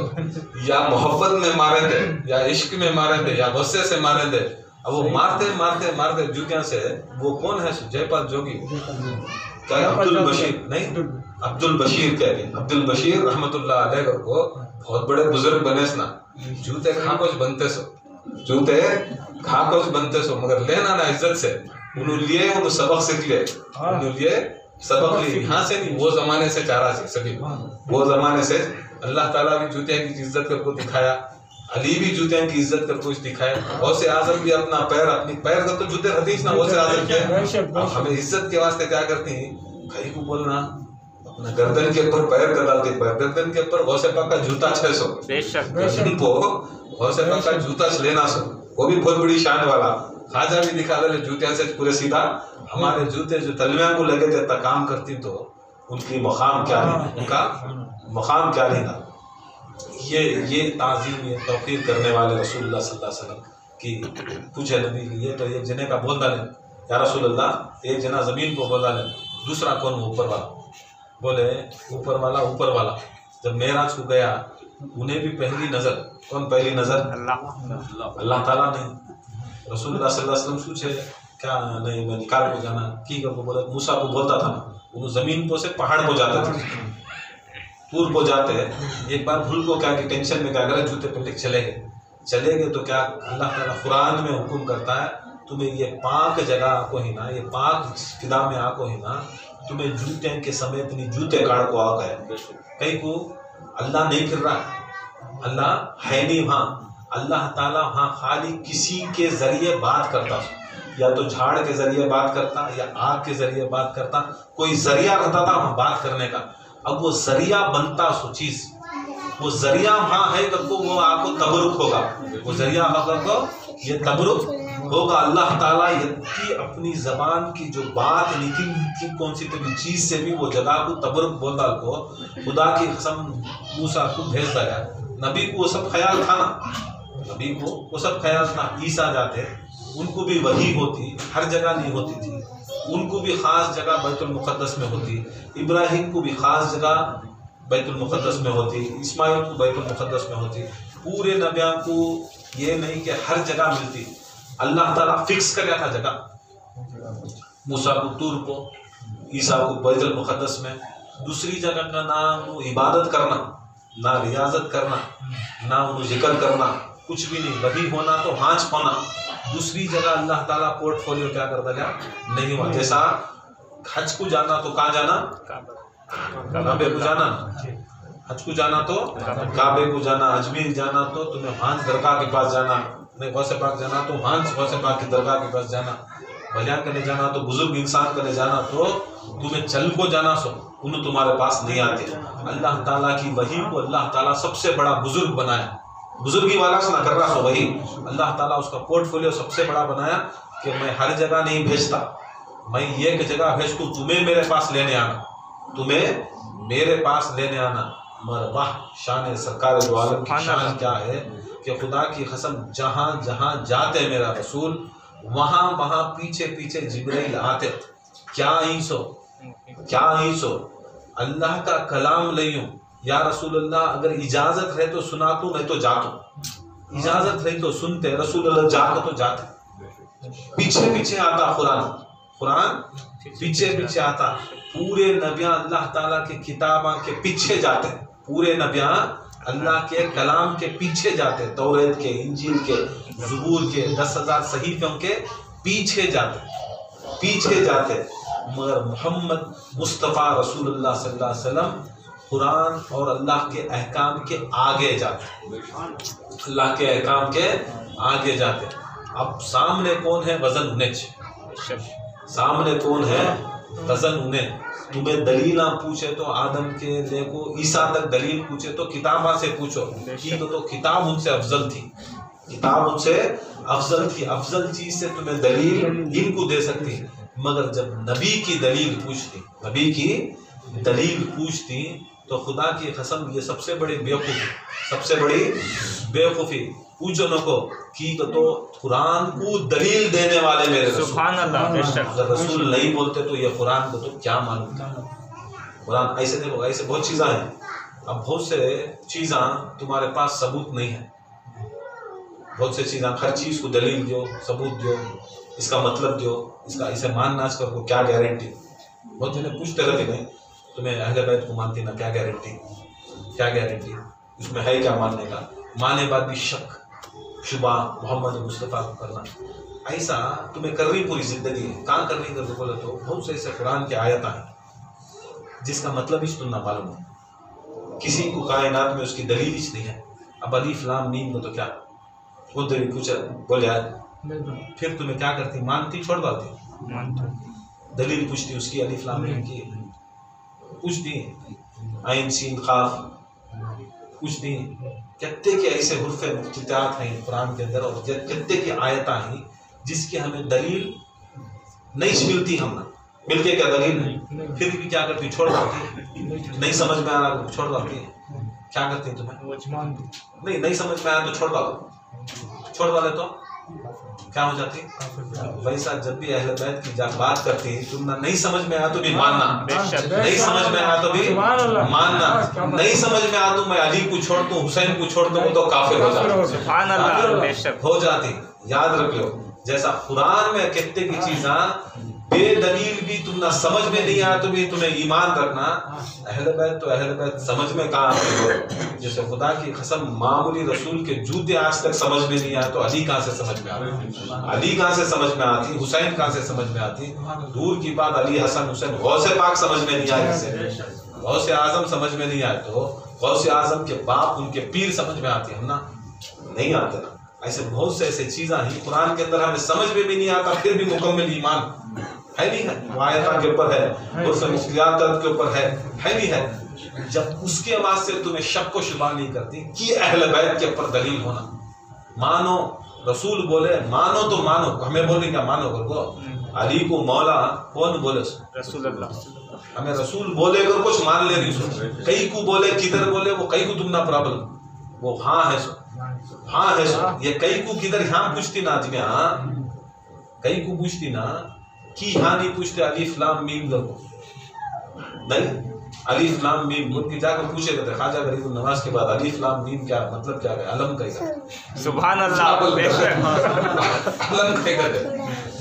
या मोहब्बत में मारे थे, या इश्क में मारे थे, या गुस्से से मारे थे। अब वो मारते जूतियां से, वो कौन है? जयपाल जोगी, क्या अब्दुल बशीर नहीं, अब्दुल बशीर कह रही, अब्दुल बशीर रहमतुल्लाह अलैह को बहुत बड़े बुजुर्ग बने ना, जूते खामोश बनते सो, जूते खाकोच बनते सो मगर लेना ना इज्जत से। उन्होंने लिए उन्होंने सबक सीख लिए, उन्होंने लिए सबक लिए यहाँ से नहीं, वो जमाने से चारा से सभी वो जमाने से अल्लाह ताला भी जूतिया की इज्जत करको दिखाया, अली भी जूतिया की इज्जत करको दिखाया, गौसे आजम भी अपना पैर अपनी पैर का तो जूते हदीस ना गौसे आजम के हमें इज्जत के वास्ते क्या करते हैं, कहीं को बोलना अपना गर्दन के ऊपर पैर का डालते, पैर गर्दन के ऊपर गौसे पाक का जूता 600 गर्दन को गौसे पाक का जूता लेना सो, वो भी बहुत बड़ी शान वाला। खाजा भी दिखा रहे जूतिया से पूरे सीधा, हमारे जूते जो तलवियां को लगे थे काम करती तो उनकी मकाम क्या नहीं, उनका मकाम क्या नहीं था। ये ताज़ीम ये तौक़ीर करने वाले रसूलुल्लाह सल्लल्लाहु अलैहि वसल्लम की पूछे नबी ये तो एक जने का बोल डाले, या रसूलुल्लाह एक जना ज़मीन को बोल डाले, दूसरा कौन ऊपर वाला? बोले ऊपर वाला। जब मेराज को गया उन्हें भी पहली नज़र कौन पहली नज़र? अल्लाह ताला ने। रसूलुल्लाह सल्लल्लाहु अलैहि वसल्लम पूछे क्या नहीं मैं निकाल को जाना की करको बोले, मूसा को बोलता था उन्हें ज़मीन को से पहाड़ को जाते थे, टूर को जाते हैं। एक बार भूल को क्या कि टेंशन में क्या करे जूते पहले चले गए तो क्या अल्लाह ताला कुरान में हुक्म करता है तुम्हें ये पाक जगह को ही ना, ये पाक फिदा में आको ही ना, तुम्हें जूते के समेत नहीं जूते काट को आ गए। कहीं को अल्लाह नहीं फिर रहा, अल्लाह है नहीं वहाँ, अल्लाह ताला वहाँ खाली किसी के जरिए बात करता, या तो झाड़ के जरिए बात करता या आग के जरिए बात करता, कोई जरिया रहता था वहाँ बात करने का। अब वो जरिया बनता सो चीज, वो जरिया वहाँ है तो वो आपको तबरुक होगा, वो जरिया को ये तबरुक होगा। अल्लाह ताला यदि अपनी जबान की जो बात निकली कौन सी तो चीज से भी वो जगह को तबरुक बोलता को खुदा की कसम मूसा को भेज दिया। नबी को वो सब ख्याल था ना, नबी को वो सब ख्याल था। ईसा जाते उनको भी वही होती, हर जगह नहीं होती थी, उनको भी खास जगह बैतुल मुक़द्दस में होती, इब्राहिम को भी खास जगह बैतुल मुक़द्दस में होती, इस्माइल को बैतुल मुक़द्दस में होती। पूरे नबियां को ये नहीं कि हर जगह मिलती, अल्लाह ताला फिक्स कर था जगह। मूसा को तूर को, ईसा को बैतुल मुक़द्दस में। दूसरी जगह का ना वो इबादत करना, ना रियाजत करना, ना वो जिक्र करना, कुछ भी नहीं, वही होना तो हांच होना। दूसरी जगह अल्लाह ताला पोर्टफोलियो क्या करता गया नहीं हुआ। जैसा हज को जाना तो कहाँ जाना, काबे को जाना, हज को जाना तो काबे को जाना, अजमेर जाना तो तुम्हें हांस दरगाह के पास जाना, नहीं गौसे पाक जाना तो हांस गौसे पाक की दरगाह के पास जाना, भलिया करने जाना तो बुजुर्ग इंसान करने जाना तो तुम्हें चल को जाना सो उन्हें तुम्हारे पास नहीं आते। अल्लाह ताला की वही को अल्लाह ताला सबसे बड़ा बुजुर्ग बनाया, बुजुर्गी वाला से ना कर रहा सो वही अल्लाह ताला उसका पोर्टफोलियो सबसे बड़ा बनाया कि मैं हर जगह नहीं भेजता, मैं एक जगह भेजता हूँ, तुम्हें मेरे पास लेने आना, तुम्हें मेरे पास लेने आना। मगर वाह शान सरकार दो आलम की शान क्या है कि खुदा की कसम जहाँ जहाँ जाते मेरा रसूल वहाँ वहाँ पीछे पीछे जिब्राइल आते। क्या ही सो अल्लाह का कलाम ले यूं या रसूलुल्लाह अगर इजाजत है तो सुना तू, नहीं तो जा तो, इजाजत है तो सुनते, रसूलुल्लाह जा तो जाते। पीछे पीछे आता कुरान पीछे पीछे आता। पूरे नबियां अल्लाह ताला के किताबा के पीछे जाते, पूरे नबियां अल्लाह के कलाम के पीछे जाते, तौरेत के, इंजील के, ज़बूर के 10,000 सहीफों के पीछे जाते। मगर मोहम्मद मुस्तफ़ा रसूलुल्लाह सल्लल्लाहु अलैहि वसल्लम कुरान और अल्लाह के अहकाम के आगे जाते, अल्लाह के अहकाम के आगे जाते। अब सामने कौन है? वजन उन्हें, सामने कौन है? वजन उन्हें। तुम्हें दलील पूछे तो आदम के लेको ईसा तक दलील पूछे तो किताबा से पूछो, तो किताब उनसे अफजल थी, किताब उनसे अफजल थी। अफजल चीज से तुम्हें दलील इनको दे सकती, मगर जब नबी की दलील पूछती, नबी की दलील पूछती तो खुदा की कसम ये सबसे बड़ी बेवकूफ़ी, सबसे बड़ी बेवकूफ़ी। पूछो नको कि तो कुरान को दलील देने वाले मेरे रसूल, सुभान अल्लाह। अगर रसूल नहीं बोलते तो ये कुरान को तो क्या मालूम था। कुरान ऐसे देखो, ऐसे बहुत चीज़ें हैं। अब बहुत से चीज़ें तुम्हारे पास सबूत नहीं है, बहुत से चीज़ें, हर चीज़ को दलील दो, सबूत दो, इसका मतलब दो, इसका इसे मानना करो, क्या गारंटी। बहुत जने पूछते रहते नहीं तुम्हें अहले बैत को मानती ना, क्या गारंटी, क्या गारंटी, उसमें है क्या मानने का। माने बाद भी शक, शुबा मोहम्मद मुस्तफ़ा को करना, ऐसा तुम्हें करनी पूरी जिंदगी है। कहाँ करनी करके बोले तो बहुत से ऐसे कुरान की आयत हैं जिसका मतलब ही तुम ना मालूम है, किसी को कायनात में उसकी दलील ही नहीं है। अब अलीफ लाम मीम को तो क्या वो दलील कुछ बोले यार, फिर तुम्हें क्या करती, मानती छोड़ पाती, दलील पूछती उसकी अलीफ लाम मीम की पूछती, आइन सीन खाफ पूछती, कितने के ऐसे हुर्फ मुख्तियात हैं कुरान के अंदर और कितने की आयत हैं जिसकी हमें दलील नहीं मिलती, हम ना मिलके क्या दलील नहीं, फिर भी क्या करती, छोड़ पाती, नहीं समझ में आ रहा छोड़ पाती, क्या करती तुम्हें नहीं समझ में आया तो छोड़ डालो, छोड़ डाले तो क्या हो जाती। वैसा जब भी अहले बैत की बात करती है तुम ना नहीं समझ में आया तो भी मानना, नहीं समझ में आया तो भी मानना, नहीं समझ में आया तो मैं अली को छोड़ दूं, हुसैन को छोड़ दूं तो काफिर हो जाती, हो जाती। याद रख लो, जैसा कुरान में कितने की चीज़ें बेदलील भी तुम ना समझ में नहीं आया तो भी तुम्हें ईमान रखना, अहले बैत तो अहले बैत समझ में कहाँ आते हो। जैसे खुदा की कसम मामूली रसूल के जूते आज तक समझ में नहीं आया तो अली कहाँ से समझ में आती, अली कहाँ से समझ में आती, हुसैन कहाँ से समझ में आती, दूर की बात अली हसन हुसैन गौसे पाक समझ में नहीं आए, गौसे आजम समझ में नहीं आए तो गौसे आजम के बाप उनके पीर समझ में आती, हम ना नहीं आते ना। ऐसे बहुत से ऐसे चीज़ें हैं कुरान के अंदर हमें समझ में भी नहीं आता, फिर भी मुकम्मल ईमान है नहीं है, वायता के ऊपर है, मुख्तियात के ऊपर है नहीं है। जब उसके आवाज से तुम्हें शक को शुबा नहीं करती कि अहले बैत के ऊपर दलील होना, मानो रसूल बोले मानो तो मानो, हमें बोलने क्या मानो करको, अली को मौला कौन बोले, रसूल अल्लाह, हमें रसूल बोले कर कुछ मान ले नहीं सो, कई को बोले किधर बोले वो कई को तुम ना प्रॉब्लम, वो हाँ है सो, हाँ है सो, ये कई को किधर यहाँ पूछती ना आज में, हाँ कई को पूछती ना कि यहाँ नहीं पूछते अलीफ लाम मीम को, नहीं अलीफ लाम मीम बोल के जाकर पूछे करते खाजा गरीब नमाज के बाद अलीफ लाम मीम क्या मतलब क्या है, अलम कहेगा, सुभान अल्लाह, अलम कहेगा,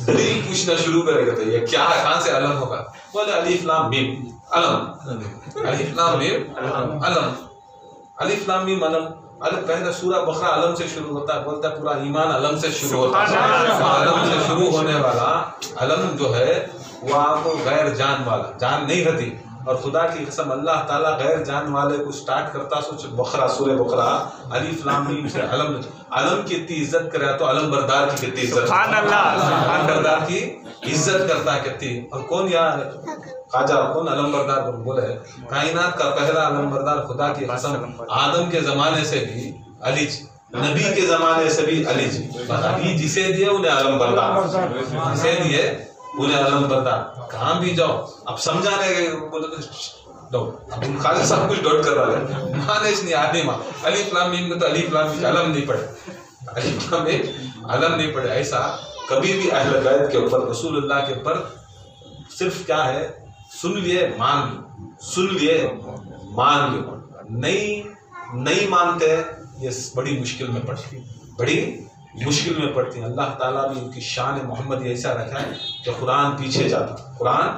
दलील पूछना शुरू करेगा तो ये क्या है, कहाँ से अलम होगा, बोले अलीफ लाम मीम अलम, अलीफ लाम मीम अलम, अलीफ लाम मीम अलम। अरे पहले सूरा बकरा अलम से शुरू होता है, बोलता है पूरा ईमान अलम से शुरू होता है, अलम से शुरू होने वाला अलम जो है वो आपको गैर जान वाला, जान नहीं रहती, और खुदा की कसम अल्लाह ताला गैर जान वाले को स्टार्ट करता सोच बकरा, सूरे बकरा अलीफ लाम मीम से अलम, अलम की इतनी इज्जत करे तो अलम बरदार की कितनी इज्जत, अलम बरदार की इज्जत करता है कितनी, और कौन यार खाजा कौन अलम बरदार बोले, कायनात का पहला अलम बरदार खुदा की कसम आदम के जमाने से भी अली, नबी के जमाने से भी अली, अली जिसे दिए उन्हें अलम बरदार, जिसे दिए उन्हें अलम बरदार। कहाँ भी जाओ अब समझाने बोले खाजा सब कुछ डॉट कर रहा है, माने नहीं आदमी माँ अलीफ लाम मीम में तो अलीफ लाम मीम अलम नहीं पड़े, अलीफ लाम मीम अलम नहीं पड़े। ऐसा कभी भी अहले बैत के ऊपर रसूलुल्लाह के ऊपर सिर्फ क्या है, सुन लिए मान लो, सुन लिए मान लो, नहीं मानते ये बड़ी मुश्किल में पड़ती, बड़ी मुश्किल में पड़ती है। अल्लाह ताला भी उनकी शान मोहम्मद ऐसा रखा है कि कुरान पीछे जाता, कुरान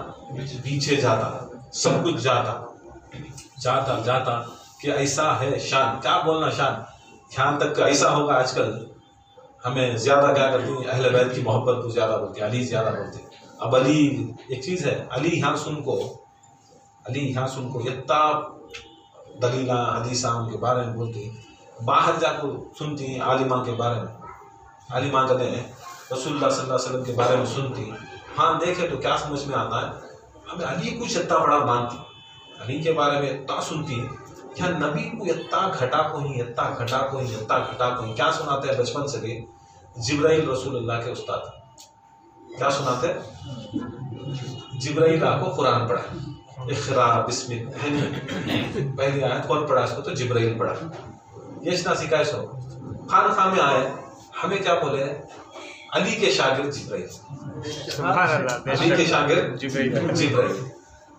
पीछे जाता, सब कुछ जाता जाता कि ऐसा है शान, क्या बोलना शान, यहाँ तक ऐसा होगा आजकल हमें ज़्यादा क्या करती है, अहले बैत की मोहब्बत को ज़्यादा बोलते, अली ज़्यादा बोलते। अब अली एक चीज़ है, अली यहाँ सुन को इतना दलीला हदीसा के बारे में बोलती, बाहर जाकर सुनती आलिमा के बारे में, आलिमा कदे रसूलुल्लाह सल्लल्लाहु अलैहि वसल्लम के बारे में सुनती, हाँ देखे तो क्या समझ में आता है, हमें अली कुछ इतना बड़ा मानती, अली के बारे में इतना सुनती, यहाँ नबी को इतना घटा को ही क्या सुनाते हैं बचपन से भी, जिब्राइल रसूलुल्लाह के उस्ताद क्या सुनाते हैं, जिब्राइल आपको कुरान पढ़ा, इक़रा बिस्मिक पहली आयत कौन पढ़ा इसको, तो जिब्राइल पढ़ा, ये इतना सिखाए सो खाना में आए, हमें क्या बोले, अली के शागिर्द जिब्राइल, अली के शागिर्द जिब्राइल।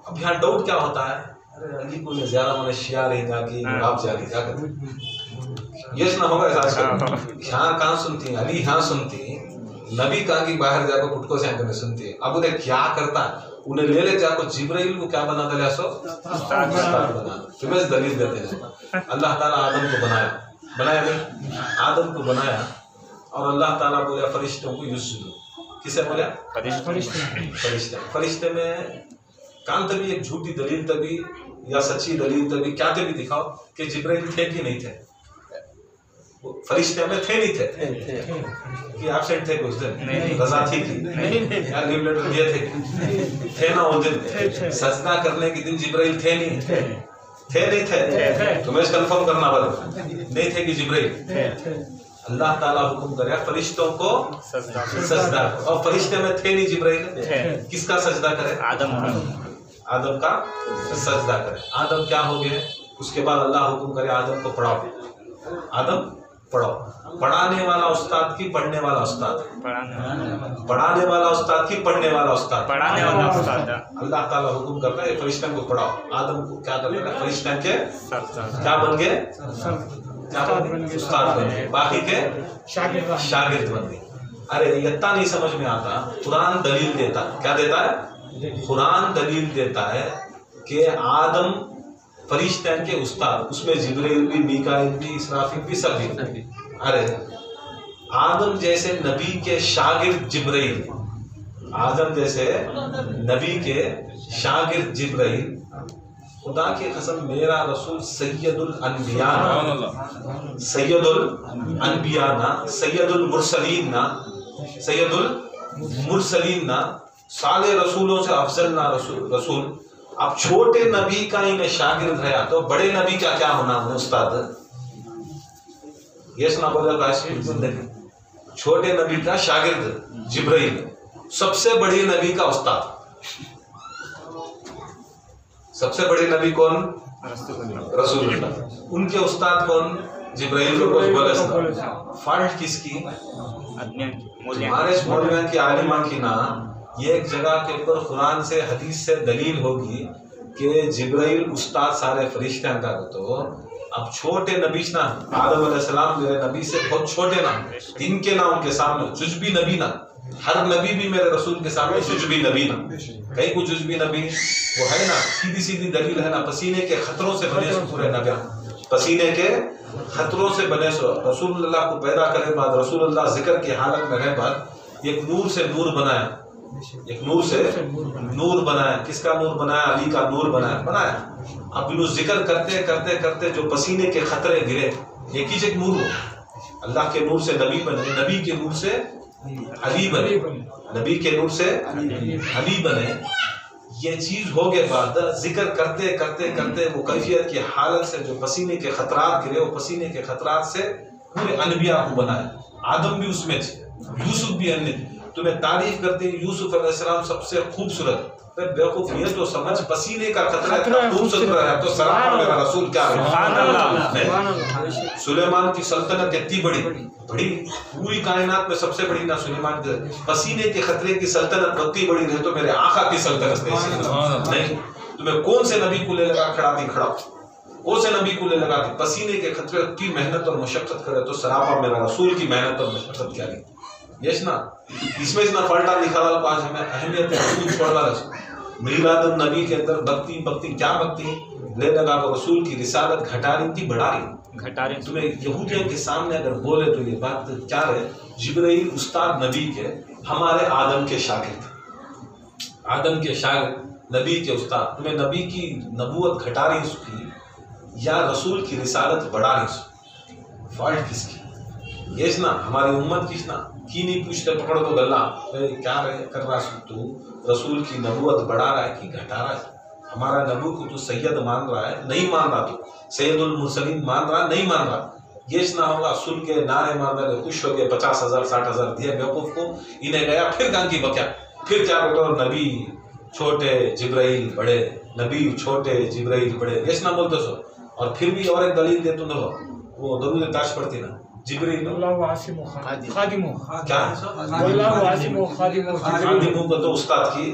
अब यहाँ डाउट क्या होता है, अरे अली को ज्यादा मैंने शिया रहेगा कि आप जा रही क्या करते, ये ना होगा आजकल, यहाँ कहाँ सुनती अली, यहाँ सुनती नबी कहाँ की बाहर जाकर कुटको से आंखें में सुनती है। अब उन्हें क्या करता है, उन्हें ले जाकर जिब्राइल को क्या बना दिया, सो बना, तुम्हें दलील देते हैं। अल्लाह ताला आदम को बनाया नहीं, आदम को बनाया और अल्लाह ताला बोला फरिश्तों को युस्जुदू। किसे बोला? फरिश्ते में कान तभी एक झूठी दलील तभी या सच्ची दलील तभी क्या तभी दिखाओ कि जिब्राइल थे कि नहीं थे। फरिश्ते में थे नहीं थे कि एब्सेंट थे कुछ दिन, रजा थी कि या लीव लेटर दिए थे ना उस दिन। सजदा करने के दिन जिब्राइल थे नहीं थे। तुम्हें कंफर्म करना पड़ेगा, नहीं थे कि जिब्राइल। अल्लाह ताला हुक्म करे फरिश्तों को सजदा, और फरिश्ते में थे नहीं जिब्राइल। किसका सजदा करे? आदम का सजदा करे। आदम क्या हो गए? उसके बाद अल्लाह हुक्म करे आदम को पढ़ाओ, आदम पढ़ाओ। पढ़ाने वाला उस्ताद की पढ़ने वाला उस्ताद, पढ़ाने वाला उस्ताद की पढ़ने वाला उस्ताद, पढ़ाने वाला उस्ताद। अल्लाह ताला हुक्म करता है फरिश्तों को पढ़ाओ। आदम को क्या करना है? फरिश्तों के क्या बन गए? उस्ताद बन गए, बाकी के शागिर्द बन गए। अरे इतना नहीं समझ में आता। कुरान दलील देता है, क्या देता है? कुरान दलील देता है कि आदम फरिश्ते के उस्ताद, उसमें जिब्राइल भी, मीकाईल भी, इसराफील भी, सब भी। अरे आदम जैसे नबी के शागिर्द जिब्राइल, आदम जैसे नबी के शागिर्द जिब्राइल, खुदा की कसम मेरा रसूल सैयदुल अनबिया ना, सैयदुल अनबिया ना, सैयदुल मुरसलीन ना, सैयदुल मुरसलीन ना, साले रसूलों से अफजल ना रसूल। अब छोटे नबी का ही शागिर्द है तो बड़े नबी का क्या होना है उस्ताद? ये सुना बोला जिंदगी। छोटे नबी का शागिर्द जिब्राइल, सबसे बड़े नबी का उस्ताद। सबसे बड़े नबी कौन? रसूलुल्लाह। उनके उस्ताद कौन? जिब्राइल को कुछ बोले। फॉल्ट किसकी? हमारे मौलवियों की आलिमा की ना। ये एक जगह के ऊपर कुरान से हदीस से दलील होगी कि जिब्राइल उस्ताद सारे फरिश्तों का। तो अब छोटे नबी ना, आदम अलैहिस्सलाम मेरे नबी से बहुत छोटे ना, इनके ना उनके सामने जुज़बी नबी ना, हर नबी भी मेरे रसूल के सामने जुज़बी नबी ना। कहीं को जुज़बी नबी वो है ना, सीधी सीधी दलील है ना, पसीने के खतरों से बने सो पूरे नबी, पसीने के खतरों से बने सो। रसूलुल्लाह को पैदा करे बाद, रसूलुल्लाह जिक्र की हालत में रहे बाद, एक नूर से नूर बनाया, एक नूर से नूर बनाया। किसका नूर बनाया? अली का नूर बनाया। अब इन्हों जिक्र करते करते करते जो पसीने के खतरे गिरे, एक ही एक नूर हो। अल्लाह के नूर से नबी बने, नबी के नूर से अली बने, नबी के नूर से अली बने। ये चीज हो गए बाद जिक्र करते करते करते वो कैफियत की हालत से जो पसीने के खतरात गिरे, वो पसीने के खतरात से पूरे अनबिया को बनाया। आदम भी उसमें थे, यूसुफ भी अन्य। तुम्हें तारीफ करते हैं यूसुफ अलैहिस्सलाम सबसे खूबसूरत। बेवकूफ ये तो समझ पसीने का खतरा इतना खूबसूरत है तो सलाम मेरा रसूल क्या है। सुलेमान की सल्तनत इतनी बड़ी पूरी कायनात में सबसे बड़ी ना सुलेमान की, पसीने के खतरे की सल्तनत इतनी बड़ी है तो मेरे आका की सल्तनत नहीं। तुम्हें कौन से नबी को ले लगा खड़ा कौन से नबी को ले लगा पसीने के खतरे की मेहनत और मुशक्कत करे तो सरापा मेरा रसूल की मेहनत और मुशक्कत क्या नहीं। यस ना, इसमें इतना फल्टा लिखा था। आज हमें अहमियत रसूल छोड़वा मीलाद नबी के अंदर भक्ति क्या भक्ति ले लगा वो रसूल की रिसालत घटा रही थी बढ़ा रही। तुम्हें यहूदियों के सामने अगर बोले तो ये बात क्या है? जिब्राइल उस्ताद नबी के, हमारे आदम के शागिर्द नबी के उस्ताद। तुम्हें नबी की नबूवत घटा रही उसकी या रसूल की रिसालत बढ़ा रही? फॉल्ट किसकी? ये ना हमारी उम्मत की ना की नहीं पूछते, पकड़ दो गल्ला क्या कर रहा है तू? रसूल की नबूवत बढ़ा रहा है कि घटा रहा है? हमारा नबू को तू सैयद मान रहा है, नहीं मान रहा। तू सैयदुल मुरसलीन मान रहा, नहीं मान रहा। ये ना होगा सुन के नारे मार रहे, खुश हो गए, 50,000 60,000 दिए बेवकूफ को, इन्हें गया फिर गांधी बक्या, फिर क्या बेटो नबी छोटे जिब्राइल बड़े, नबी छोटे जिब्राइल बड़े, ये ना बोलते सो। और फिर भी और एक दलील दे तुम वो दरूद ताश पढ़ती ना जिब्रील खादिमो को तो उस्ताद की,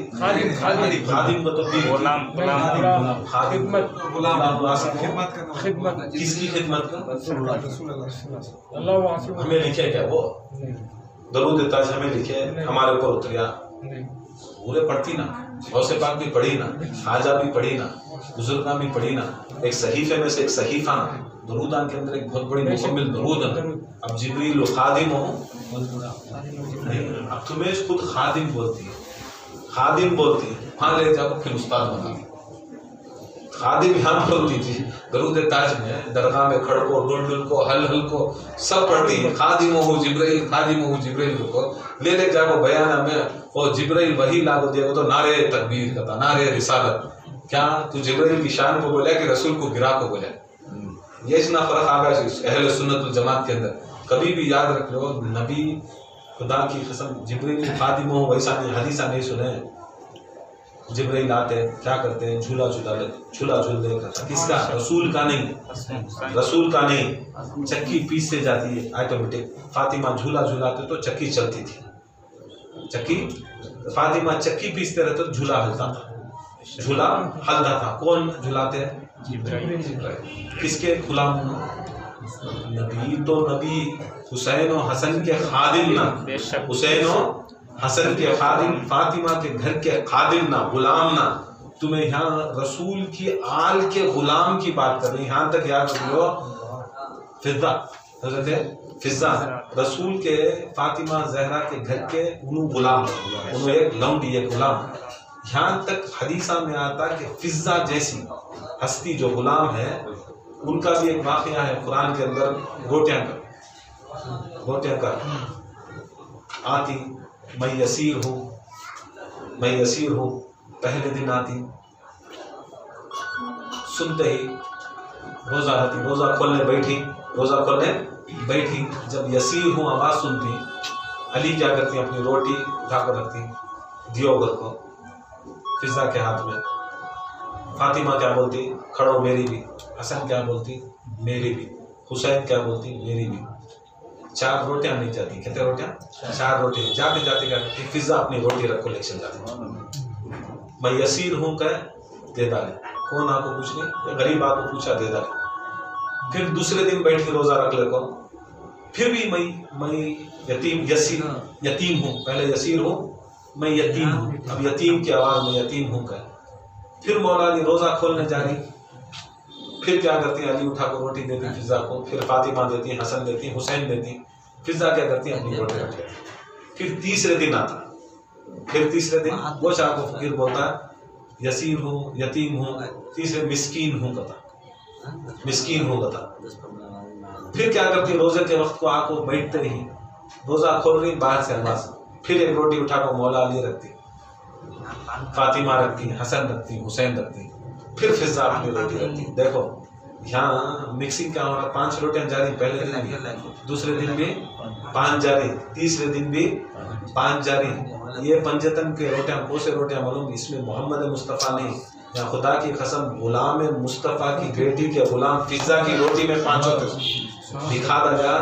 खादिम को तो किसकी खिदमत का? हमें लिखे क्या वो दरूद ताज हमें लिखे, हमारे ऊपर उतरिया पूरे पढ़ती ना, गौसे पाक भी पढ़ी ना, हाजा भी पढ़ी ना, बुजुर्गा भी पढ़ी ना, एक सहीफे में से एक सहीफा ना दरूदान के अंदर एक बहुत बड़ी मुकम्मिल दरूद है। अब जिब्रील खादिम हो नहीं, अब तुम्हें खुद खादिम बोलती है, खादिम बोलती है, वहाँ ले जाओ फिर उस्ताद बना दी। खादिम यहाँ बोलती थी, दरूद ताज में दरगाह में खड़को डुल को हल को सब पढ़ती है, खादिम हो जिब्रील को ले जाओ बयाना में वो जिब्रील वही लागू दिया तो नारे तकबीर का था, नारे रिसालत। क्या तू जिब्रील की शान को बोला कि रसूल को गिरा को बोला? ये इतना फर्क आ गया अहले सुन्नत वल जमात के अंदर। कभी भी याद रख लो, नबी खुदा की कसम जिब्रील खादिम हो वैसा नहीं, हदीसा नहीं सुने। जिब्रील आते क्या करते हैं, झूला झूल देकर, किसका? रसूल का नहीं, रसूल का नहीं। चक्की पीस से जाती है ऑटोमेटिक। फातिमा झूला झूलाते तो चक्की चलती थी, चक्की फातिमा चक्की पीसते रहते तो झूला हलता था। कौन झूलाते हैं? जिब्रील। किसके गुलाम? नबी तो नबी हुसैन और हसन के खादिम ना, हुसैन और हसन के खादिम, फातिमा के घर के खादिम ना, गुलाम ना। तुम्हें यहाँ रसूल की आल के गुलाम की बात कर रही। यहाँ तक याद रख लो, फिजा हज़रत फिजा रसूल के फातिमा जहरा के घर के उन्होंने गुलाम, उन्होंने एक लौंडी एक गुलाम। यहाँ तक हदीसा में आता कि फिजा जैसी हस्ती जो गुलाम है उनका भी एक वाक़या है कुरान के अंदर। गोटियां का आती, मैं यसीर हूँ, पहले दिन आती, सुनते ही रोज़ा रहती, रोज़ा खोलने बैठी, जब यसीर हूँ आवाज़ सुनती, अली क्या करती, अपनी रोटी उठा कर रखती दियोगर को फिजा के हाथ में। फातिमा क्या बोलती, खड़ो मेरी भी। हसन क्या बोलती, मेरी भी। हुसैन क्या बोलती, मेरी भी। 4 रोटियां नहीं जाती, कितने रोटियां? 4 रोटी। जाते जाते क्या करती, फिजा अपनी रोटी रख को लेकर जाती। मैं यसीर हूँ कह दे डाले, कौन आपको कुछ नहीं, गरीब आपको पूछा दे डाले। फिर दूसरे दिन बैठ के रोजा रख ले को, फिर भी मैं यतीम हूँ, पहले यसीर हूँ, मैं यतीम हूँ, अब यतीम की आवाज़ में यतीम हूँ कह। फिर मौला अली रोज़ा खोलने जा रही, फिर क्या करती है, अली उठा कर रोटी देती फिजा को, फिर फातिमा देती, हसन देती, हुसैन देती, फिजा क्या करती है, अपनी रोटी रख लेती। फिर तीसरे दिन आता, फिर तीसरे दिन वो चाह को फकीर बोलता है यसीर हूँ, यतीम हूँ, तीसरे मिस्कीन हूँ कता। फिर क्या करती है, रोजे के वक्त को आको बैठते रही, रोजा खोल रही, बाहर से आवाज, फिर एक रोटी उठा कर मौला अली रखती, फातिमा रखती, हसन रखती, हुसैन रखती, फिर फिजा अपनी रोटी रखती। देखो यहाँ मिक्सिंग क्या हो रहा है, 5 रोटियां जारी, पहले दिन भी, दूसरे दिन भी 5 जारी, तीसरे दिन भी 5 जारी। ये पंजतन के रोटियां कौन से रोटियां मालूम, इसमें मोहम्मद मुस्तफ़ा नहीं, या खुदा की कसम गुलाम मुस्तफ़ा की बेटी के गुलाम फिजा की रोटी में 5 होते दिखा दगा।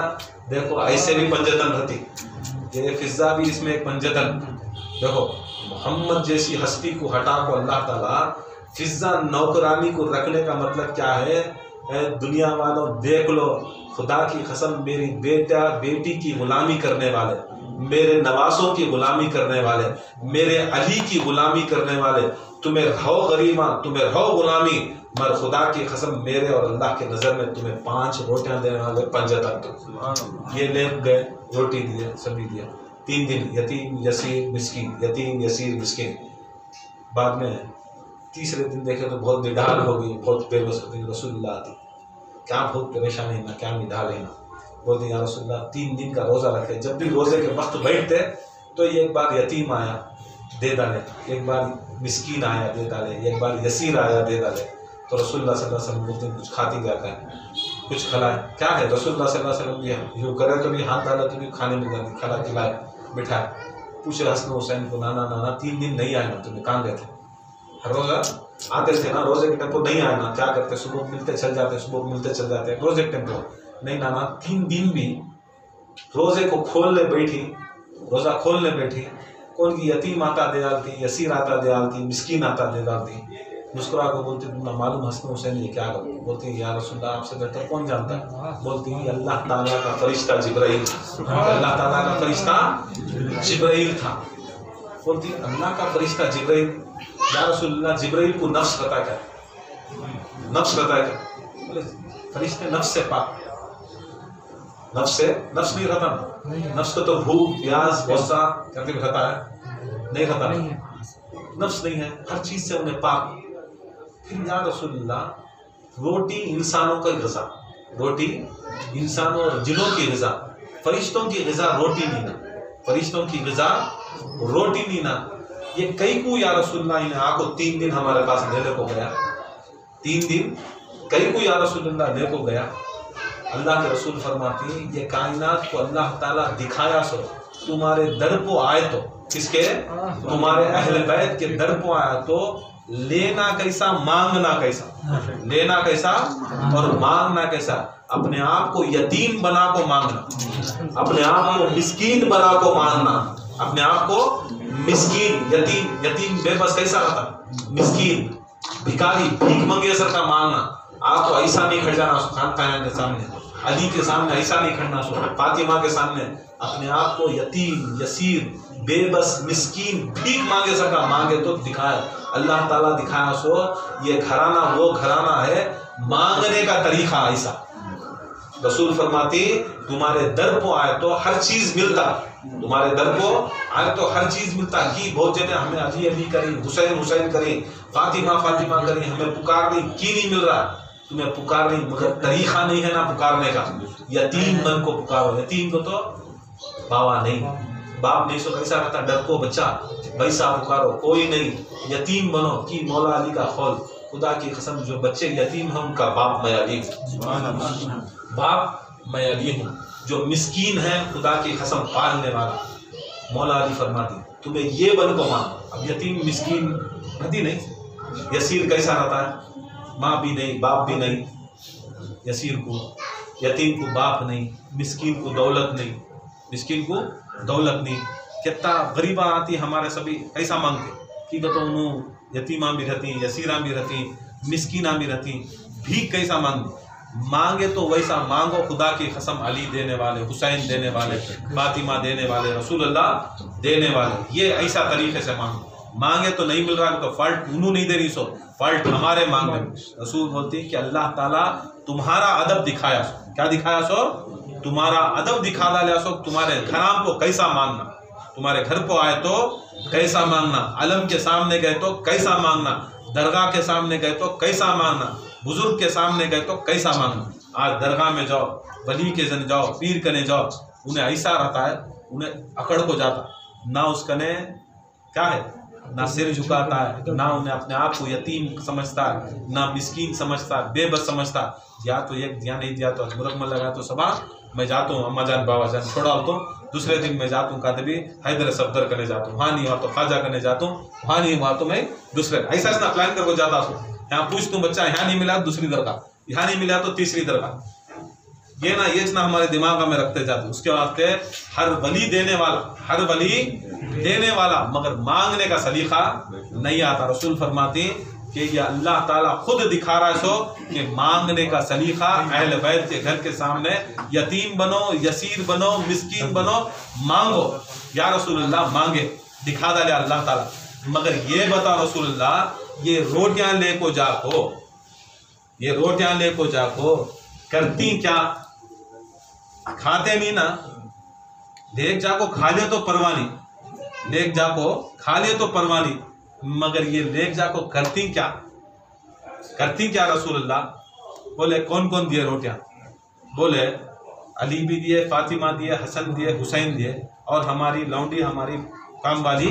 देखो ऐसे भी पंजतन रहती, ये फिजा भी इसमें एक पंजतन। देखो मोहम्मद जैसी हस्ती को हटा को अल्लाह ताला फिजा नौकरानी को रखने का मतलब क्या है, दुनिया वालों देख लो, खुदा की कसम मेरी बेटी की गुलामी करने वाले, मेरे नवासों की गुलामी करने वाले, मेरे अली की गुलामी करने वाले, तुम्हें रहो गरीबा, तुम्हें रहो गुलामी, मगर खुदा की कसम मेरे और अल्लाह के नज़र में तुम्हें 5 रोटियां देने वाले पंजतन। तो ये ले गए, रोटी दिए, सभी दिया, 3 दिन यतीम यसीर मिस्कीन, यतीम यसीर मिस्कीन। बाद में तीसरे दिन देखे तो बहुत निढाल हो गई, बहुत बेबस हो गई। रसूलुल्लाह आती, क्या बहुत परेशानी ना, क्या निढाल है ना, बोलते या रसूलुल्लाह 3 दिन का रोज़ा रखे। जब भी रोज़े के वक्त बैठते तो एक बार यतीम आया दे डाले, एक बार मिस्कीन आया दे डाले, एक बार यसीर आया दे डाले। तो रसूलुल्लाह सल्लल्लाहु अलैहि वसल्लम बोलते कुछ खाती जाता है, कुछ खिलाए, क्या है रसूलुल्लाह सल्लल्लाहु अलैहि वसल्लम यूँ करे तो भी हाथ डाला तो भी खाने में जाती, खिला खिलाए बिठाए। पूछे हसन हुसैन को, नाना 3 दिन नहीं आए ना, तुम्हें कहाँ गए थे? हर रोज़ा आते थे ना, रोज़े के टेम्पो नहीं आए ना, क्या करते, सुबह मिलते चल जाते, सुबह मिलते चल जाते, रोज़े के टेम्पो नहीं नाना। 3 दिन भी रोज़े को खोलने बैठी, रोज़ा खोलने बैठी, कौन की यतीम आता दे डालती, यसीर आता दे डालती, मिस्कीन आता दे डालती। मुस्कुरा को बोलती तुम ना मालूम हसन हुसैन ये क्या करती? बोलती या रसूलुल्लाह आपसे बेहतर कौन जानता है? बोलती अल्लाह ताला का फरिश्ता जिब्राइल, अल्लाह ताला का फरिश्ता जिब्राइल था। बोलती अल्लाह का फरिश्ता जिब्राइल, या रसूलुल्लाह जिब्राइल को नफ्स पता क्या? नफ्स पता क्या? बोले फरिश्ते नफ्स से पाक, नफ्स नहीं रहता ना, नफ्स को तो भूख प्यास गुस्सा करके रहता है, नहीं रहता, नफ्स नहीं है, हर चीज से उन्हें पाक। फिर या रसूलल्लाह, रोटी इंसानों का ग़िज़ा, रोटी इंसानों और जिनों की ग़िज़ा, फरिश्तों की ग़िज़ा रोटी नहीं ना, फरिश्तों की ग़िज़ा रोटी नहीं ना। ये कई को या रसूलल्लाह इन्हें आको 3 दिन हमारे पास लेने को गया, 3 दिन कई को या रसूलल्लाह ले को गया। अल्लाह के रसूल फरमाती है ये कायनात को अल्लाह ताला दिखाया सो तुम्हारे दर को आए तो, किसके, तुम्हारे अहले बैत के दर को आया तो लेना कैसा मांगना कैसा, लेना कैसा और मांगना कैसा। अपने आप को यतीम बना को मांगना, अपने आप को मिस्कीन बना को मांगना, अपने आप को मिस्कीन यतीम, यतीम बेबस कैसा रहता, मिस्कीन भिखारी भीख मंगे सर का मांगना। आपको ऐसा नहीं खड़ जाना खान के सामने, अली के सामने ऐसा नहीं खड़ना, सो फातिमा के सामने अपने आप को यतीम यसीर बेबस मिस्कीन भीख मांगे सका मांगे तो दिखाया अल्लाह ताला दिखाया। सो ये घराना वो घराना है मांगने का तरीका ऐसा। रसूल फरमाती तुम्हारे दर को आए तो हर चीज मिलता, तुम्हारे दर को आए तो हर चीज मिलता। की बहुत जने हमें अली अली करी, हुसैन हुसैन करी, फातिमा फातिमा करी, हमें पुकार नहीं की नहीं मिल रहा, तुम्हें पुकार नहीं, मगर तरीका नहीं है ना पुकारने का। यतीम मन को पुकारो, यतीम को तो बाबा नहीं, बाप नहीं, सो कैसा रहता डर को बच्चा वैसा पुकारो, कोई नहीं, यतीम बनो। कि मौला अली का कौल, खुदा की कसम जो बच्चे यतीम हैं उनका बाप मैं अली हूँ, बाप मैं अली हूँ। जो मिस्कीन है खुदा की कसम पालने वाला, मौला अली फरमाती तुम्हें ये बन को मांगो। अब यतीम मिस्कीन रहती नहीं, यसीर कैसा रहता है, माँ भी नहीं बाप भी नहीं, यसीर को यतीम को बाप नहीं, मिस्कीन को दौलत नहीं, मिस्कीन को दौलत नहीं। कितना गरीबा आती हमारे सभी ऐसा मांगते कि तो उन्होंने यतीमा भी रहती, यसीरा भी रहती, मिस्कीना भी रहती, भीख कैसा मांगे तो वैसा मांगो। खुदा की कसम अली देने वाले, हुसैन देने वाले, फातिमा देने वाले, रसूलुल्लाह देने वाले, ये ऐसा तरीके से मांगो। मांगे तो नहीं मिल रहा तो फल्ट उन्होंने नहीं दे रही, सो फल्ट हमारे मांगने में। रसूल बोलती कि अल्लाह ताला तुम्हारा अदब दिखाया, क्या दिखाया सो, तुम्हारा अदब दिखा डाला सो। तुम्हारे घराम को कैसा मांगना, तुम्हारे घर को आए तो कैसा मांगना, अलम के सामने गए तो कैसा मांगना, दरगाह के सामने गए तो कैसा मांगना, बुजुर्ग के सामने गए तो कैसा मांगना। आज दरगाह में जाओ, वली के जन जाओ, पीर कने जाओ, उन्हें ऐसा रहता है, उन्हें अकड़ को जाता ना, उसकने क्या है ना सिर झुकाता है, ना उन्हें अपने आप को यतीम समझता है, ना मिस्कीन समझता, बेबस समझता। या तो एक दिया नहीं दिया तो मुरक में लगा तो सबा मैं जाता हूँ, अम्मा जान बाबा जान छोड़ा होता हूँ, दूसरे दिन मैं जाता हूँ कादबी हैदर सफदर करने जाता हूँ, वहाँ नहीं हुआ तो ख्वाजा करने जाता हूँ, वहाँ नहीं हुआ तो मैं दूसरे ऐसा ऐसा प्लान करके जाता हूँ। यहाँ पूछ तू बच्चा, यहाँ नहीं मिला दूसरी दरगाह, यहाँ नहीं मिला तो तीसरी दरगाह, ये ना हमारे दिमाग में रखते जाते। उसके वास्ते हर वली देने वाला, हर वली देने वाला, मगर मांगने का सलीका नहीं आता। रसूल फरमाती कि ये अल्लाह ताला खुद दिखा रहा है सो कि मांगने का सलीका अहले बैत के घर के सामने, यतीम बनो, यसीर बनो, मिस्कीन बनो, मांगो। या रसूलुल्लाह मांगे दिखा डाले अल्लाह ताला। मगर ये बता रसूलुल्लाह, ये रोटियां लेको जाको, ये रोटियां लेको जाको करती क्या, खाते नहीं ना, देख जाको खा ले तो परवानी, लेक जाको खा ले तो परवानी, मगर ये लेक जाको करती क्या, करती क्या रसूलुल्लाह। बोले कौन कौन दिए रोटियां, बोले अली भी दिए, फातिमा दिए, हसन दिए, हुसैन दिए, और हमारी लौंडी हमारी काम वाली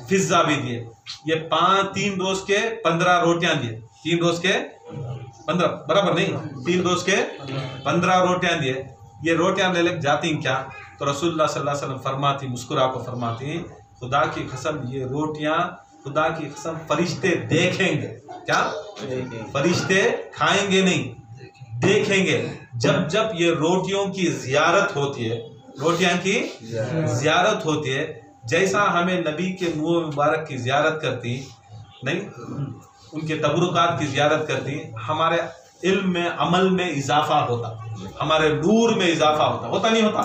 फिजा भी दिए। ये 3 रोज के 15 रोटियां दिए, 3 रोज के 15 बराबर नहीं, 3 रोज के 15 रोटियां दिए। ये रोटियां ले जाती क्या, तो रसूलुल्लाह सल्लल्लाहु अलैहि वसल्लम फरमाती, मुस्कुरा को फरमाती, खुदा की कसम ये रोटियां, खुदा की कसम फरिश्ते देखेंगे, क्या फरिश्ते खाएंगे नहीं, देखेंगे। जब जब ये रोटियों की जियारत होती है, रोटियां की जियारत होती है, जैसा हमें नबी के मुँह मुबारक की जियारत करती नहीं, उनके तबरुकात की जियारत करती, हमारे इल्म में अमल में इजाफा होता, हमारे नूर में इजाफा होता नहीं होता।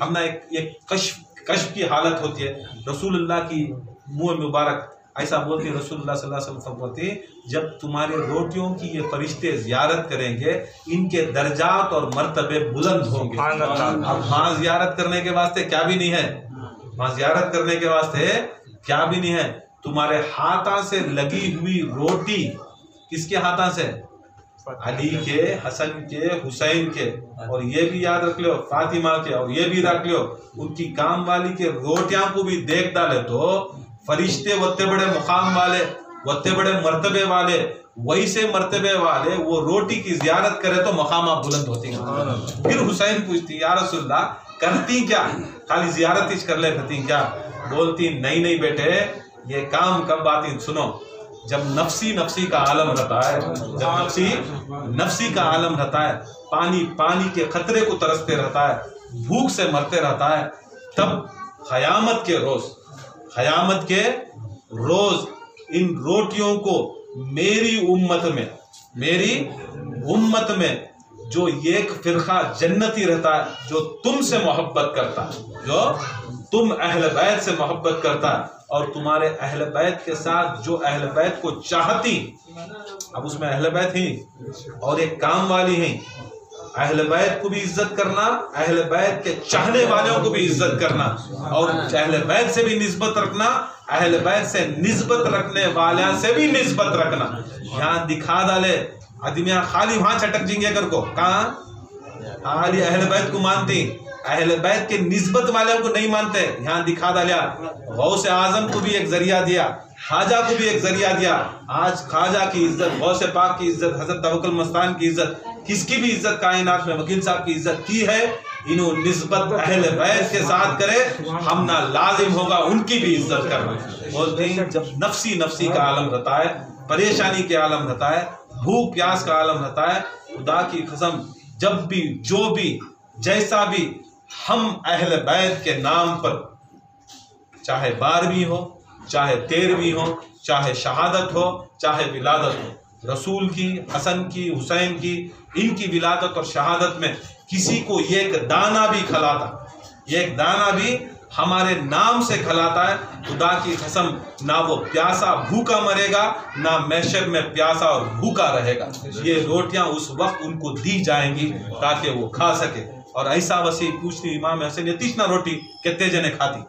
हम ना एक कश्फ की हालत होती है। रसूलुल्लाह की मुँह मुबारक ऐसा बोलती रसूलुल्लाह सल्लल्लाहु अलैहि वसल्लम बोलती, जब तुम्हारे रोटियों की ये फरिश्ते जियारत करेंगे इनके दर्जात और मर्तबे बुलंद होंगे। अब वहाँ जियारत करने के वास्ते क्या भी नहीं है, वहाँ जियारत करने के वास्ते क्या भी नहीं है, तुम्हारे हाथा से लगी हुई रोटी, किसके हाथा से? अली के, हसन के, हुसैन के, और ये भी याद रख लो फातिमा के, और ये भी रख लो उनकी काम वाली के रोटियां को भी देख डाले तो फरिश्ते वत्ते बड़े मुकाम वाले, वत्ते बड़े मर्तबे वाले, वैसे मर्तबे वाले वो रोटी की जियारत करे तो मकामा बुलंद होती है। फिर हुसैन पूछती, या रसूलल्लाह करती क्या, खाली जियारत ही कर ले करती क्या? बोलती नहीं बेटे, ये काम कब आती सुनो, जब नफ्सी का आलम रहता है, जब नफ्सी का आलम रहता है, पानी के खतरे को तरसते रहता है, भूख से मरते रहता है, तब क़यामत के रोज इन रोटियों को मेरी उम्मत में जो एक फिरका जन्नती रहता है, जो तुमसे मोहब्बत करता है, जो तुम अहले बैत से मोहब्बत करता है, और तुम्हारे अहले बैत के साथ जो अहले बैत को चाहती, अब उसमें अहले बैत ही और एक काम वाली है, अहले बैत को भी इज्जत करना, अहले बैत के चाहने वालों को भी इज्जत करना, और अहले बैत से भी निस्बत रखना, अहले बैत से निस्बत रखने वाले से भी निस्बत रखना। यहाँ दिखा डाले आदमिया खाली वहां चटक जिंगे कर को, कहाँ खाली अहले बैत को मानती, अहले बैत के निस्बत वालों को नहीं मानते। यहाँ दिखा डालिया गौसे आजम को भी एक जरिया दिया, ख्वाजा को भी एक जरिया दिया। आज ख्वाजा की इज्जत, गौसे पाक की इज्जत, हजरत तवक्कुल मस्तान की इज्जत, किसकी भी इज्जत कायनात में वकील साहब की इज्जत की है, इन्हों निस्बत अहले बैत के साथ करे, हम ना लाजिम होगा उनकी भी इज्जत करना। बोलते हैं जब नफ्सी का आलम रहता है, परेशानी के आलम रहता है, भूख प्यास का आलम रहता है, खुदा की कसम जब भी जो भी जैसा भी हम अहले बैत के नाम पर, चाहे 12वीं हो, चाहे 13वीं हो, चाहे शहादत हो, चाहे विलादत हो, रसूल की, हसन की, हुसैन की, इनकी विलादत और शहादत में किसी को एक दाना भी खिलाता, एक दाना भी हमारे नाम से खिलाता है, खुदा की कसम ना वो प्यासा भूखा मरेगा, ना महशर में प्यासा और भूखा रहेगा। ये रोटियां उस वक्त उनको दी जाएंगी ताकि वो खा सके। और ऐसा वसी पूछती इमाम हसन, ये तीसना रोटी कितने जने खाती,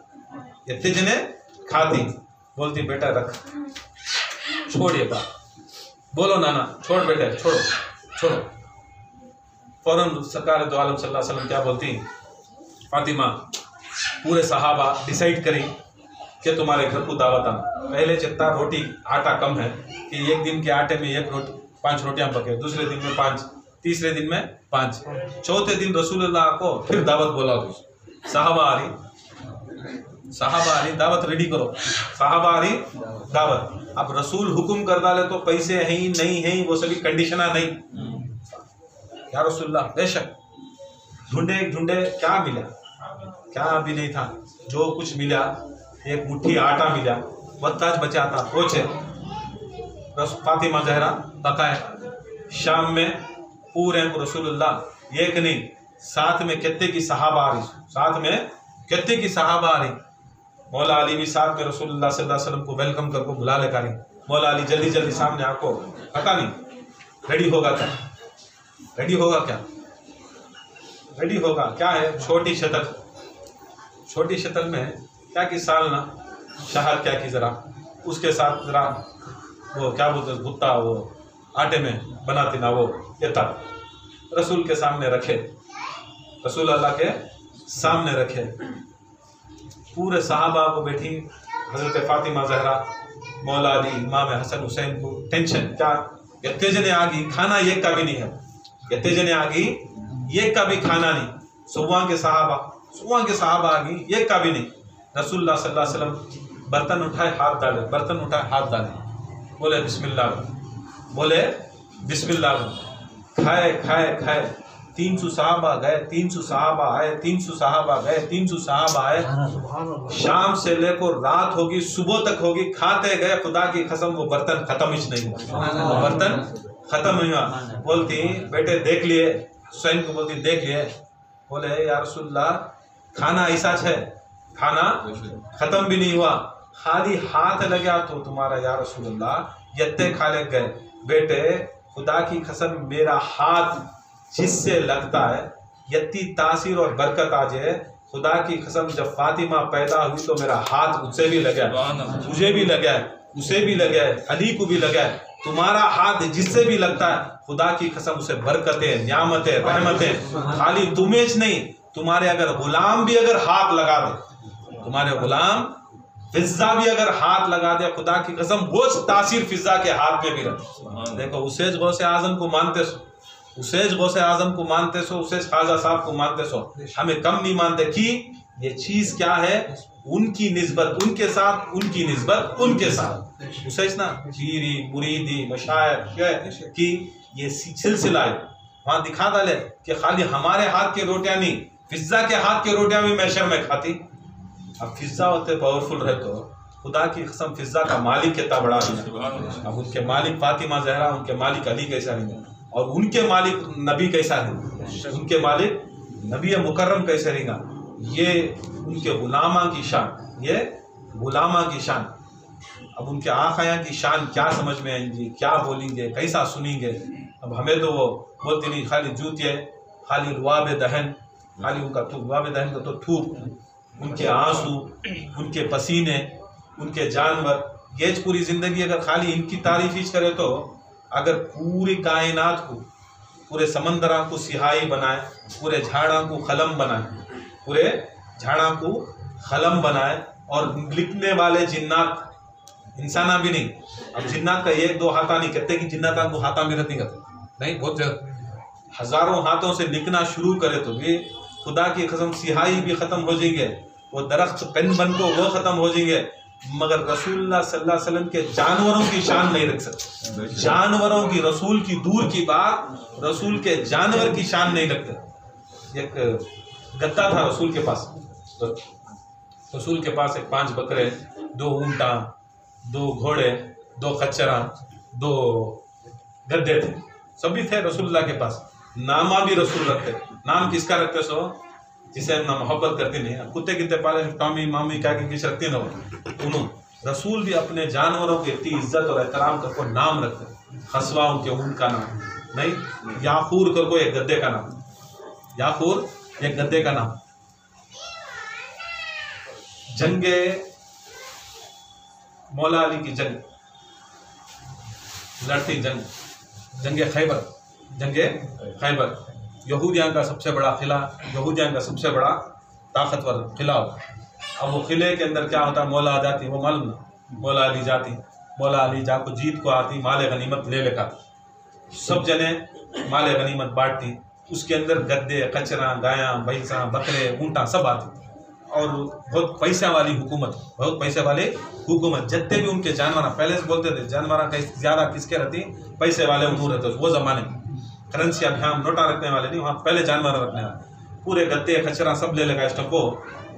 कितने जने खाती? बोलती बेटा रख, छोड़िए बात, बोलो नाना छोड़ बेटे, छोड़ो। फौरन सरकार दो आलम सल्लल्लाहु अलैहि वसल्लम क्या बोलती, फातिमा पूरे सहाबा डिसाइड करी कि तुम्हारे घर को दावत आना। पहले जितना रोटी आटा कम है कि एक दिन के आटे में 5 रोटियां पके, दूसरे दिन में 5, तीसरे दिन में 5, चौथे दिन रसूलुल्लाह को फिर दावत बोला, साहबा आ रही दावत रेडी करो, साहबा आ रही दावत। अब रसूल हुक्म कर डाले तो पैसे हैं ही नहीं है, वो सभी कंडीशना नहीं, या रसूलुल्लाह बेशक ढूंढे क्या मिला, क्या भी नहीं था, जो कुछ मिला एक मुट्ठी आटा मिला, बत्ताज बचा था, पहुंचे फातिमा जहरा पकाए, शाम में पूरे को रसूलुल्लाह एक नहीं, साथ में कितने की सहाबा आ रही, साथ में कितने की सहाबा आ रही, मौला अली भी साथ में रसूलुल्लाह सल्लल्लाहु अलैहि वसल्लम को वेलकम करके बुला ले करी। मौला अली जल्दी सामने आपको पता नहीं रेडी होगा क्या है, छोटी शतल में क्या की सालना शहद, क्या की जरा उसके साथ जरा वो क्या बोलते भुट्टा, वो आटे में बनाती ना, वो ये तक रसूल के सामने रखे, रसूल अल्लाह के सामने रखे, पूरे सहाबा को बैठी, हजरत फातिमा जहरा, मौला अली, इमाम हसन हुसैन को टेंशन, क्या इतने जने आ गई, खाना एक का भी नहीं है, इतने जने आ गई एक का भी खाना नहीं, सुबह के सहाबा आ गई एक का भी नहीं। रसूलुल्लाह सल्लल्लाहु अलैहि वसल्लम बर्तन उठाए हाथ डाले, बोले बिस्मिल्लाह, खाए 300 सहाबा गए, 300 सहाबा आए, 300 सहाबा गए, 300 सहाबा आए, शाम से लेकर रात होगी, सुबह तक होगी, खाते गए, खुदा की कसम वो बर्तन खत्म ही नहीं हुआ। बोलती बेटे देख लिए, हुसैन को बोलती देख लिए, बोले या रसूलल्लाह खाना ऐसा है, खाना खत्म भी नहीं हुआ, खाली हाथ लगा तो तुम्हारा या रसूलल्लाह यत्ते खाले गए। बेटे खुदा की कसम मेरा हाथ जिससे लगता है यत्ती तासीर और बरकत आ जाए। खुदा की कसम जब फातिमा पैदा हुई तो मेरा हाथ उससे भी लगा, मुझे भी लगा, उसे भी लगा, अली को भी लगा। तुम्हारा हाथ जिससे भी लगता है खुदा की कसम उसे बरकतें, न्यामतें, रहमतें खाली तुम्हें नहीं, तुम्हारे अगर गुलाम भी अगर हाथ लगा दे, तुम्हारे गुलाम फिजा भी अगर हाथ लगा दे, खुदा की कसम वो तासीर फिजा के हाथ में भी रहती। देखो उसेज गौसे आजम को मानते सो, उसेज गौसे आजम को मानते सो, उसेज खाजा साहब को मानते सो, हमें कम नहीं मानते कि ये चीज क्या है, उनकी निस्बत उनके साथ, उनकी निस्बत उनके साथ। उसेज ना पीरी मुरीदी मशाइख की ये सिलसिला है। वहां दिखा डाले कि खाली हमारे हाथ के रोटियां नहीं, फिजा के हाथ के रोटियां भी मैशर में खाती। अब फिजा होते पावरफुल रहे तो खुदा की कसम फिजा का मालिक कितना बड़ा है। अब उनके मालिक फातिमा जहरा, उनके मालिक अली कैसा रहेंगे, और उनके मालिक नबी कैसा है, उनके मालिक नबी मुकर्रम कैसे रहेगा। ये उनके गुलामा की शान, ये गुलामा की शान। अब उनके आखाया की शान क्या समझ में आएंगी, क्या बोलेंगे, कैसा सुनेंगे। अब हमें तो वो बोलती नहीं, खाली जूतिया, खाली रुआब दहन, खाली उनका रुआब दहन का तो थूक, उनके आंसू, उनके पसीने, उनके जानवर, ये पूरी जिंदगी अगर खाली इनकी तारीफ ही करे तो अगर पूरी कायनात को, पूरे समंदरा को सिहाई बनाए, पूरे झाड़ा को कलम बनाए, पूरे झाड़ा को कलम बनाए, और लिखने वाले जिन्नात, इंसाना भी नहीं। अब जिन्नात का एक दो हाथा नहीं कहते कि जिन्नात को हाथा मेहनत नहीं करते, नहीं, बहुत ज्यादा हजारों हाथों से लिखना शुरू करे तो ये खुदा की कसम सिहाई भी खत्म हो जाएंगे, वो दरख्त पेन बन को वो खत्म हो जाएंगे, मगर रसूलुल्लाह सल्लल्लाहु अलैहि वसल्लम के जानवरों की शान नहीं रख सकते। जानवरों की, रसूल की दूर की बात, रसूल के जानवर की शान नहीं रखते। एक गद्दा था रसूल के पास, रसूल के पास एक 5 बकरे, 2 ऊंटा, 2 घोड़े, 2 खच्चरा, 2 गद्दे थे, सभी थे रसूलुल्लाह के पास। नामा भी रसूल रखते। नाम किसका रखते सो, जिसे हम ना मोहब्बत करते नहीं, कुत्ते कितने पाले, टॉमी मामी क्या किस रखते ना, उन्होंने रसूल भी अपने जानवरों की इतनी इज्जत और एहतराम करको नाम रखते। खसवा उनके ऊंट का नाम नहीं, याखूर करको एक गद्दे का नाम, याखूर एक गद्दे का नाम। जंगे मौला अली की जंग लड़ती, जंगे खैबर, जंगे खैबर यहूदियाँ का सबसे बड़ा किला, यहूदियाँ का सबसे बड़ा ताकतवर किला होता। अब वो किले के अंदर क्या होता है, मौला आ जाती, वो मालूम ना, मौला अली जाती, मौला अली जाको जीत को आती, माले गनीमत ले लेकर, सब जने माले गनीमत बांटती। उसके अंदर गद्दे, कचरा, गायां, भैंसा, बकरे, ऊंटा सब आती, और बहुत पैसा वाली हुकूमत, बहुत पैसे वाली हुकूमत। जितने भी उनके जानवर, पहले से बोलते थे जानवर ज्यादा किसके रहती, पैसे वाले उन्होंने रहते वो जमाने में। करेंसी अब यहाँ नोटा रखने वाले नहीं, वहाँ पहले जानवर रखने वाले, पूरे गद्दे खचरा सब ले लेगा, स्टम्पो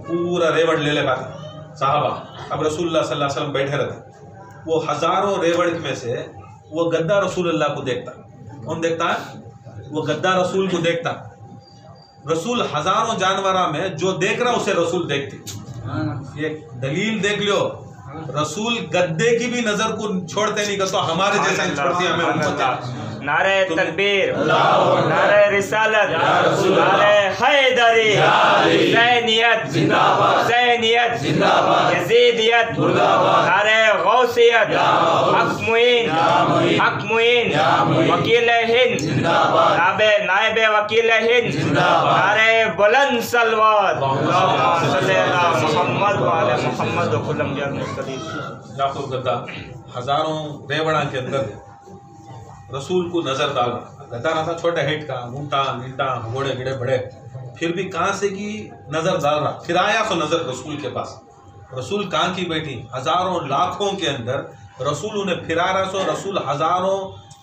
पूरा रेवड़ ले लेगा साहबा। अब रसूलुल्लाह सल्लल्लाहु अलैहि वसल्लम बैठे रहते, वो हजारों रेवड़ में से वो गद्दा रसूलुल्लाह को देखता। कौन देखता है, वो गद्दा रसूल को देखता। रसूल हजारों जानवरा में जो देख रहा उसे रसूल देखते। ये दलील देख लो, रसूल गद्दे की भी नजर को छोड़ते नहीं, तो हमारे जैसा ही छोड़ती है हमें। नारे तकबीर, नारे रिसालत, नारे हैदरी, हुसैनियत जिंदाबाद, हुसैनियत जिंदाबाद, यजीदियत मुर्दाबाद, नारे गौसियत, हक मुइन, हक मुइन, वकील हिंद जिंदाबाद, नायब वकील हिंद जिंदाबाद, नारे बुलंद सलवात, मोहम्मद वाले मोहम्मद वकुलम याकूब गद्दा हजारों रेवड़ा के अंदर रसूल को नजर डाल रहा। गद्दा ना था छोटे हेट का, ऊंटा नीटा, घोड़े गिड़े बड़े, फिर भी कहाँ से की नजर डाल रहा, फिर आया तो नजर रसूल के पास। रसूल कहाँ की बैठी, हजारों लाखों के अंदर रसूल उन्हें फिरा रहा। सो रसूल हजारों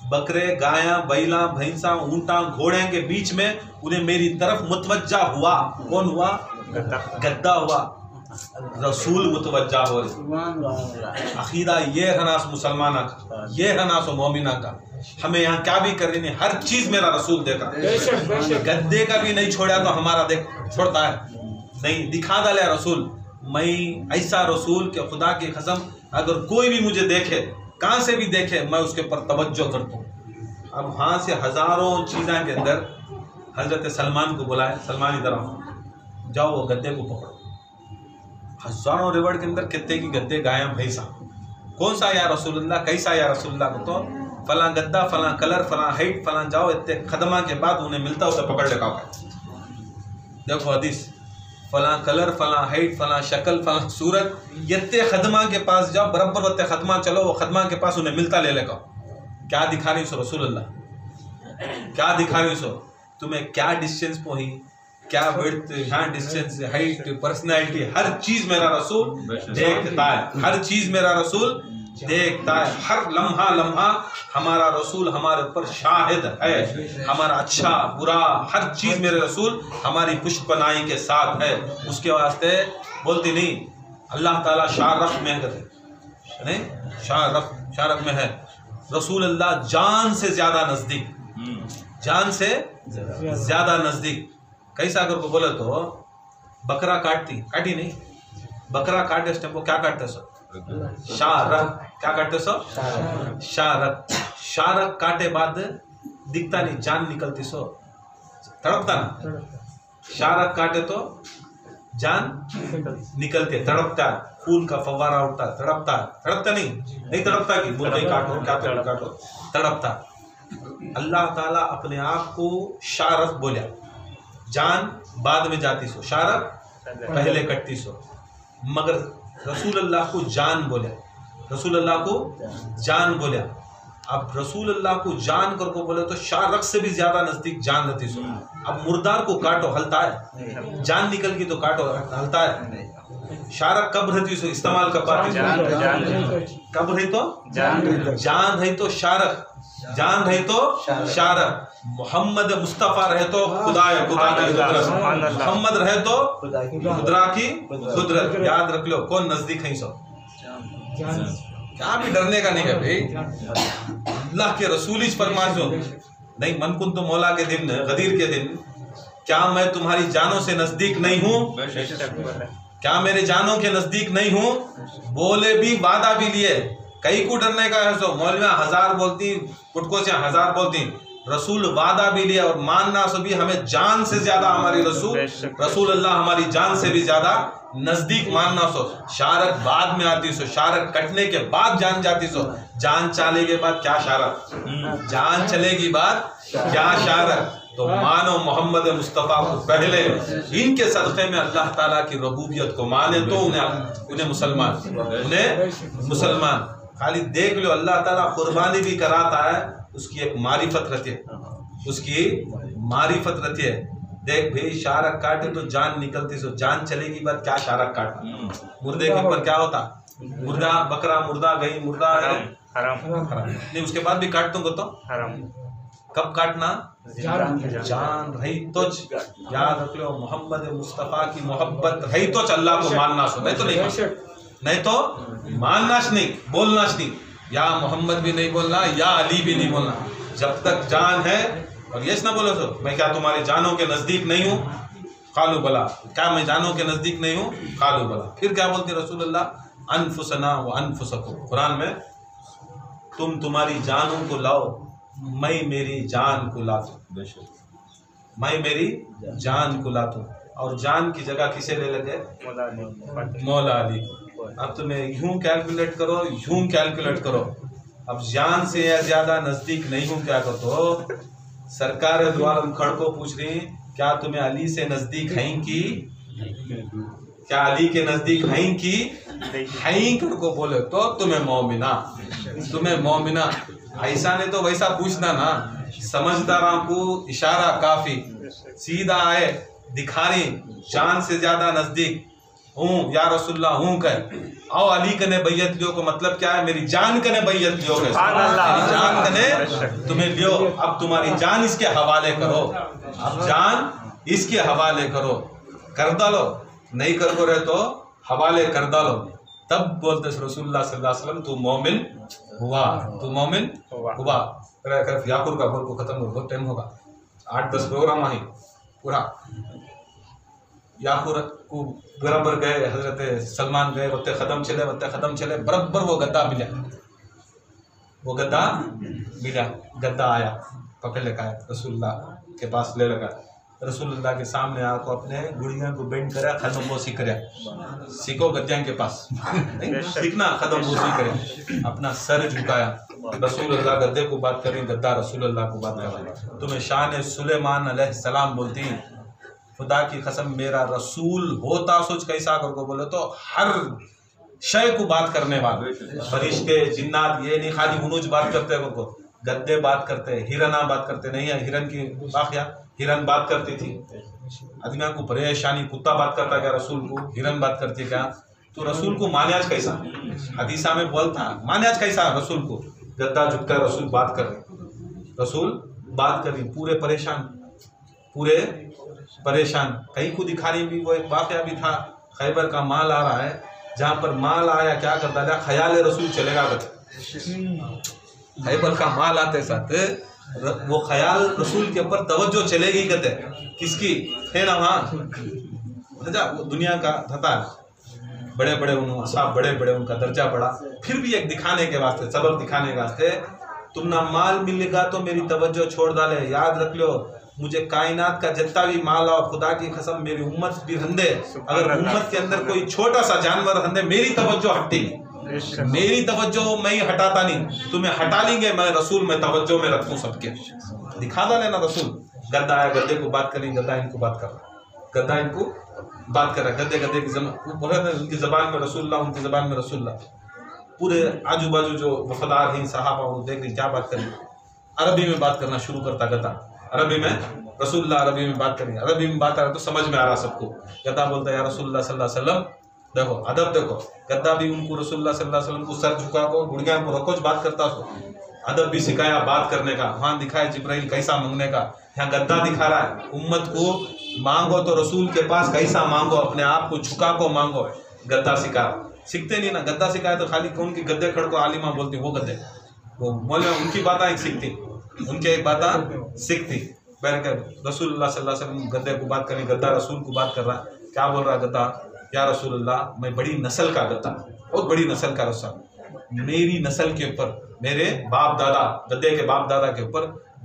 बकरे, गायां, बैला, भैंसा, ऊंटा, घोड़े के बीच में उन्हें मेरी तरफ मुतवज्जा हुआ। कौन हुआ, गद्दा हुआ। रसूल मुतवज्जा हो रहे। अकीदा ये हनास मुसलमाना का, ये हनास मोमिना का। हमें यहाँ क्या भी करनी नहीं, हर चीज मेरा रसूल देखा। गद्दे का भी नहीं छोड़ा तो हमारा देख छोड़ता है नहीं, दिखा डाले रसूल। मैं ऐसा रसूल के खुदा की कसम अगर कोई भी मुझे देखे, कहाँ से भी देखे, मैं उसके पर तवज्जो करता हूँ। अब वहाँ से हज़ारों चीज़ों के अंदर हज़रत सलमान को बुलाए, सलमान इधर आओ, जाओ वो गद्दे को पकड़ो। हज़ारों रिवड़ के अंदर कितने की गद्दे गायब भैसा, कौन सा या रसूलुल्लाह, कैसा या रसूलुल्लाह को, तो फला गद्दा, फला कलर, फला हाइट, फला, जाओ इतने खदमा के बाद उन्हें मिलता उसे पकड़ ले। देखो हदीस, फला कलर, फला हाइट, फला शक्ल, फला सूरत, इतने खदमा के पास जाओ, बराबर इतने खदमा चलो, वो खदमा के पास उन्हें मिलता ले लेगा। क्या दिखा रही सो रसूलुल्लाह, क्या दिखा रही सो तुम्हें, क्या डिस्टेंस पे ही, क्या विड्थ, हाँ डिस्टेंस, हाइट, पर्सनैलिटी, हर चीज मेरा रसूल देखता है, हर चीज मेरा रसूल देखता है। हर लम्हा लम्हा हमारा रसूल हमारे ऊपर शाहिद है, हमारा अच्छा बुरा हर चीज मेरे रसूल हमारी पुष्पनाई के साथ है। उसके वास्ते बोलती नहीं, अल्लाह ताला शारफ में है, नहीं शारफ में है रसूल अल्लाह जान से ज्यादा नजदीक, जान से ज्यादा नजदीक। कैसा अगर को बोले तो बकरा काटी नहीं, बकरा काटे उस टाइम को क्या काटते सो, शारक, क्या काटते सो, शारक। शारक काटे बाद दिखता नहीं, जान निकलती सो, तड़पता ना, शारक काटे तो जान निकलती है, तड़पता, खून का फव्वारा उठता, तड़पता नहीं तड़पता कि मुर्गे काटो, क्या काटो, तड़पता। अल्लाह ताला अपने आप को शारक बोला, जान बाद में जाती सो, शारक पहले कटती सो, मगर रसूल अल्लाह को जान बोले, रसूल अल्लाह को जान बोले। अब रसूल अल्लाह को जान कर को बोले तो शारक से भी ज्यादा नजदीक जान रहती सो। अब मुर्दार को काटो हलता है, जान निकल गई तो काटो हलता है। शारक कब रहती सो, इस्तेमाल कब पाती, कब रही तो जान रही तो शारक, जान रहे तो शारक। मोहम्मद मुस्तफ़ा रहे तो खुदा की कुदरत, मोहम्मद रहे तो खुदा की कुदरत। याद रख लो, कौन नजदीक है सो, क्या भी डरने का नहीं है भाई। अल्लाह के रसूल ही फरमाते हो नहीं, मन कुन तो मौला के दिन, गदीर के दिन, क्या मैं तुम्हारी जानों से नजदीक नहीं हूँ, क्या मेरे जानों के नजदीक नहीं हूँ। बोले भी, वादा भी लिए, कई को डरने का है सो, मौलविया 1000 बोलती, पुटको से 1000 बोलती, रसूल वादा भी लिया और मानना सो भी हमें जान से ज्यादा हमारी रसूल अल्लाह हमारी जान से भी ज्यादा नजदीक मानना सो। शारक बाद में आती सो, शारक कटने के बाद जान जाती सो, जान चले के बाद क्या शारक, जान चलेगी बाद क्या शारक। तो मानो मोहम्मद मुस्तफ़ा को पहले इनके सदक़े में अल्लाह ताला की रबूबियत को माने तो उन्हें मुसलमान। खाली देख लो, अल्लाह ताला कुर्बानी भी कराता है, उसकी एक मारिफत रहती है, उसकी मारिफत रहती है। देख भाई, शारक काटे तो जान निकलती, सो जान चलेगी बाद क्या शारक काटना। मुर्दे के ऊपर क्या होता, मुर्दा बकरा, मुर्दा गई, मुर्दा है हराम नहीं, उसके बाद भी काट दूंगा तो हराम। कब काटना, जान रही तो। याद रख लो, मोहम्मद मुस्तफ़ा की मोहब्बत रही तो अल्लाह को मानना सो, नहीं तो नहीं तो मानना नहीं, बोलना नहीं, या मोहम्मद भी नहीं बोलना, या अली भी नहीं बोलना, जब तक जान है। और ये ना बोलो सो मैं क्या तुम्हारे जानों के नजदीक नहीं हूँ, खालू बला, क्या मैं जानों के नजदीक नहीं हूँ, खालू बला। फिर क्या बोलते रसूल अल्लाह, अनफुसना व अनफुसकुम, कुरान में तुम तुम्हारी जानों को लाओ, मैं मेरी जान को लाता, मैं मेरी जान को लाता हूँ। और जान की जगह किसे ले लगे, मौला अली। अब तुम्हें यूं कैलकुलेट करो, यूं कैलकुलेट करो, अब जान से ज्यादा नजदीक नहीं हूँ, क्या करो, सरकार द्वारा खड़को पूछ रही, क्या तुम्हें अली से नजदीक हैं कि, क्या अली के नजदीक हैं कि हैं करको बोले तो तुम्हें मोमिना। ऐसा नहीं तो वैसा पूछना ना, समझदारों को इशारा काफी, सीधा आए दिखाने, जान से ज्यादा नजदीक हूँ या रसूलुल्लाह हूँ कह आओ, अली कने बैयत लियो को मतलब क्या है, मेरी जान कने बैयत लियो, मेरी जान कने तुम्हें लियो। अब तुम्हारी जान इसके हवाले करो, अब जान इसके हवाले करो, कर डालो, नहीं कर को रहे तो हवाले कर डालो। तब बोलते रसूलुल्लाह सल्लल्लाहु अलैहि वसल्लम, तू मोमिन हुआ, तू मोमिन हुआ। याकुर का बोल को खत्म हो, बहुत टाइम होगा, 8-10 प्रोग्राम आई पूरा। याफूर को बराबर गए, हजरत सलमान गए, वत्ते कदम चले बराबर वो गद्दा मिला, गद्दा आया, पकड़ लेकर आया रसूलुल्लाह के पास ले लगा, रसूलुल्लाह के सामने आको अपने गुड़िया को बेंड करा, खदम बोसी करे, सीखो गद्दियां के पास सीखना, खदम बोसी करे, अपना सर झुकाया, रसूलुल्लाह गद्दे को बात कर रही, गद्दा रसूलुल्लाह को बात कर रहा। तुम्हें शान सुलेमान अलैहिस्सलाम बोलती, खुदा की कसम मेरा रसूल होता सोच कैसा करको बोले तो हर शय को बात करने वाले, फरिश्ते जिन्नात ये नहीं खाली हुनूज बात करते, को गद्दे बात करते, हिरना बात करते नहीं है, हिरन की वाक़या, हिरन बात करती थी, आदमियों को परेशानी, कुत्ता बात करता क्या रसूल को, हिरन बात करती क्या, तो रसूल को मान्याज कैसा, हदीसा में बोलता मान्याज कैसा रसूल को, गद्दा झुकता रसूल बात कर रहे, रसूल बात कर रही, पूरे परेशान, कहीं को दिखा रही भी, वो एक वाक़या भी था, खैबर का माल आ रहा है, जहाँ पर माल आया क्या करता था, ख्याल रसूल चलेगा, खैबर का माल आते साथ वो ख्याल रसूल के ऊपर तवज्जो चलेगी, कहते किसकी है ना, वहाँ दुनिया का था, बड़े बड़े उनका दर्जा बढ़ा, फिर भी एक दिखाने के वास्ते, सबक दिखाने के वास्ते, तुम ना माल मिलेगा तो मेरी तवज्जो छोड़ डाले, याद रख लो मुझे कायनात का जितना भी माल आओ, खुदा की कसम मेरी उम्मत भी हंदे, अगर उम्मत के अंदर कोई छोटा सा जानवर हंदे, मेरी तवज्जो हटेगी, मेरी तवज्जो मैं ही हटाता नहीं, तुम्हें हटा लेंगे, मैं रसूल में तवज्जो में रखूं सबके, दिखा दो लेना रसूल। गद्दा आया, गद्दे को बात करी, गद्दा इनको बात कर रहा, गद्दे की उनकी जबान में रसूलुल्लाह, उनकी जबान में रसूलुल्लाह, पूरे आजू बाजू जो वफादार हैं सहाबा वो देख रहे क्या बात करें, अरबी में बात करना शुरू करता गद्दा, अरबी में रसूलुल्लाह अरबी में बात करेंगे, अरबी में बात आ रहा तो समझ में आ रहा सबको, गद्दा बोलता है या रसूलुल्लाह सल्लल्लाहु अलैहि वसल्लम, देखो अदब देखो, गद्दा भी उनको रसूलुल्लाह सल्लल्लाहु अलैहि वसल्लम को सर झुका को गुड़िया को रखोज बात करता, अदब भी सिखाया बात करने का, वहाँ दिखाया जिब्राइल कैसा मांगने का, यहाँ गद्दा दिखा रहा है उम्मत को, मांगो तो रसूल के पास कैसा मांगो, अपने आप को झुका को मांगो, गद्दा सीखते नहीं ना, गद्दा सिखाया तो खाली कौन की गद्दे खड़ को आलिमा बोलती, वो गद्दे वो मौलवी उनकी बातें सीखती, उनके एक बात सीखती, रसूलुल्लाह सल्लल्लाहु अलैहि वसल्लम गद्दे को बात करें, गद्दा रसूल को बात कर रहा, क्या बोल रहा गद्दा, या रसूलुल्लाह मैं बड़ी नस्ल का गद्दा, बहुत बड़ी नस्ल का रसूल, मेरी नस्ल के ऊपर मेरे बाप दादा, गद्दे के बाप दादा के ऊपर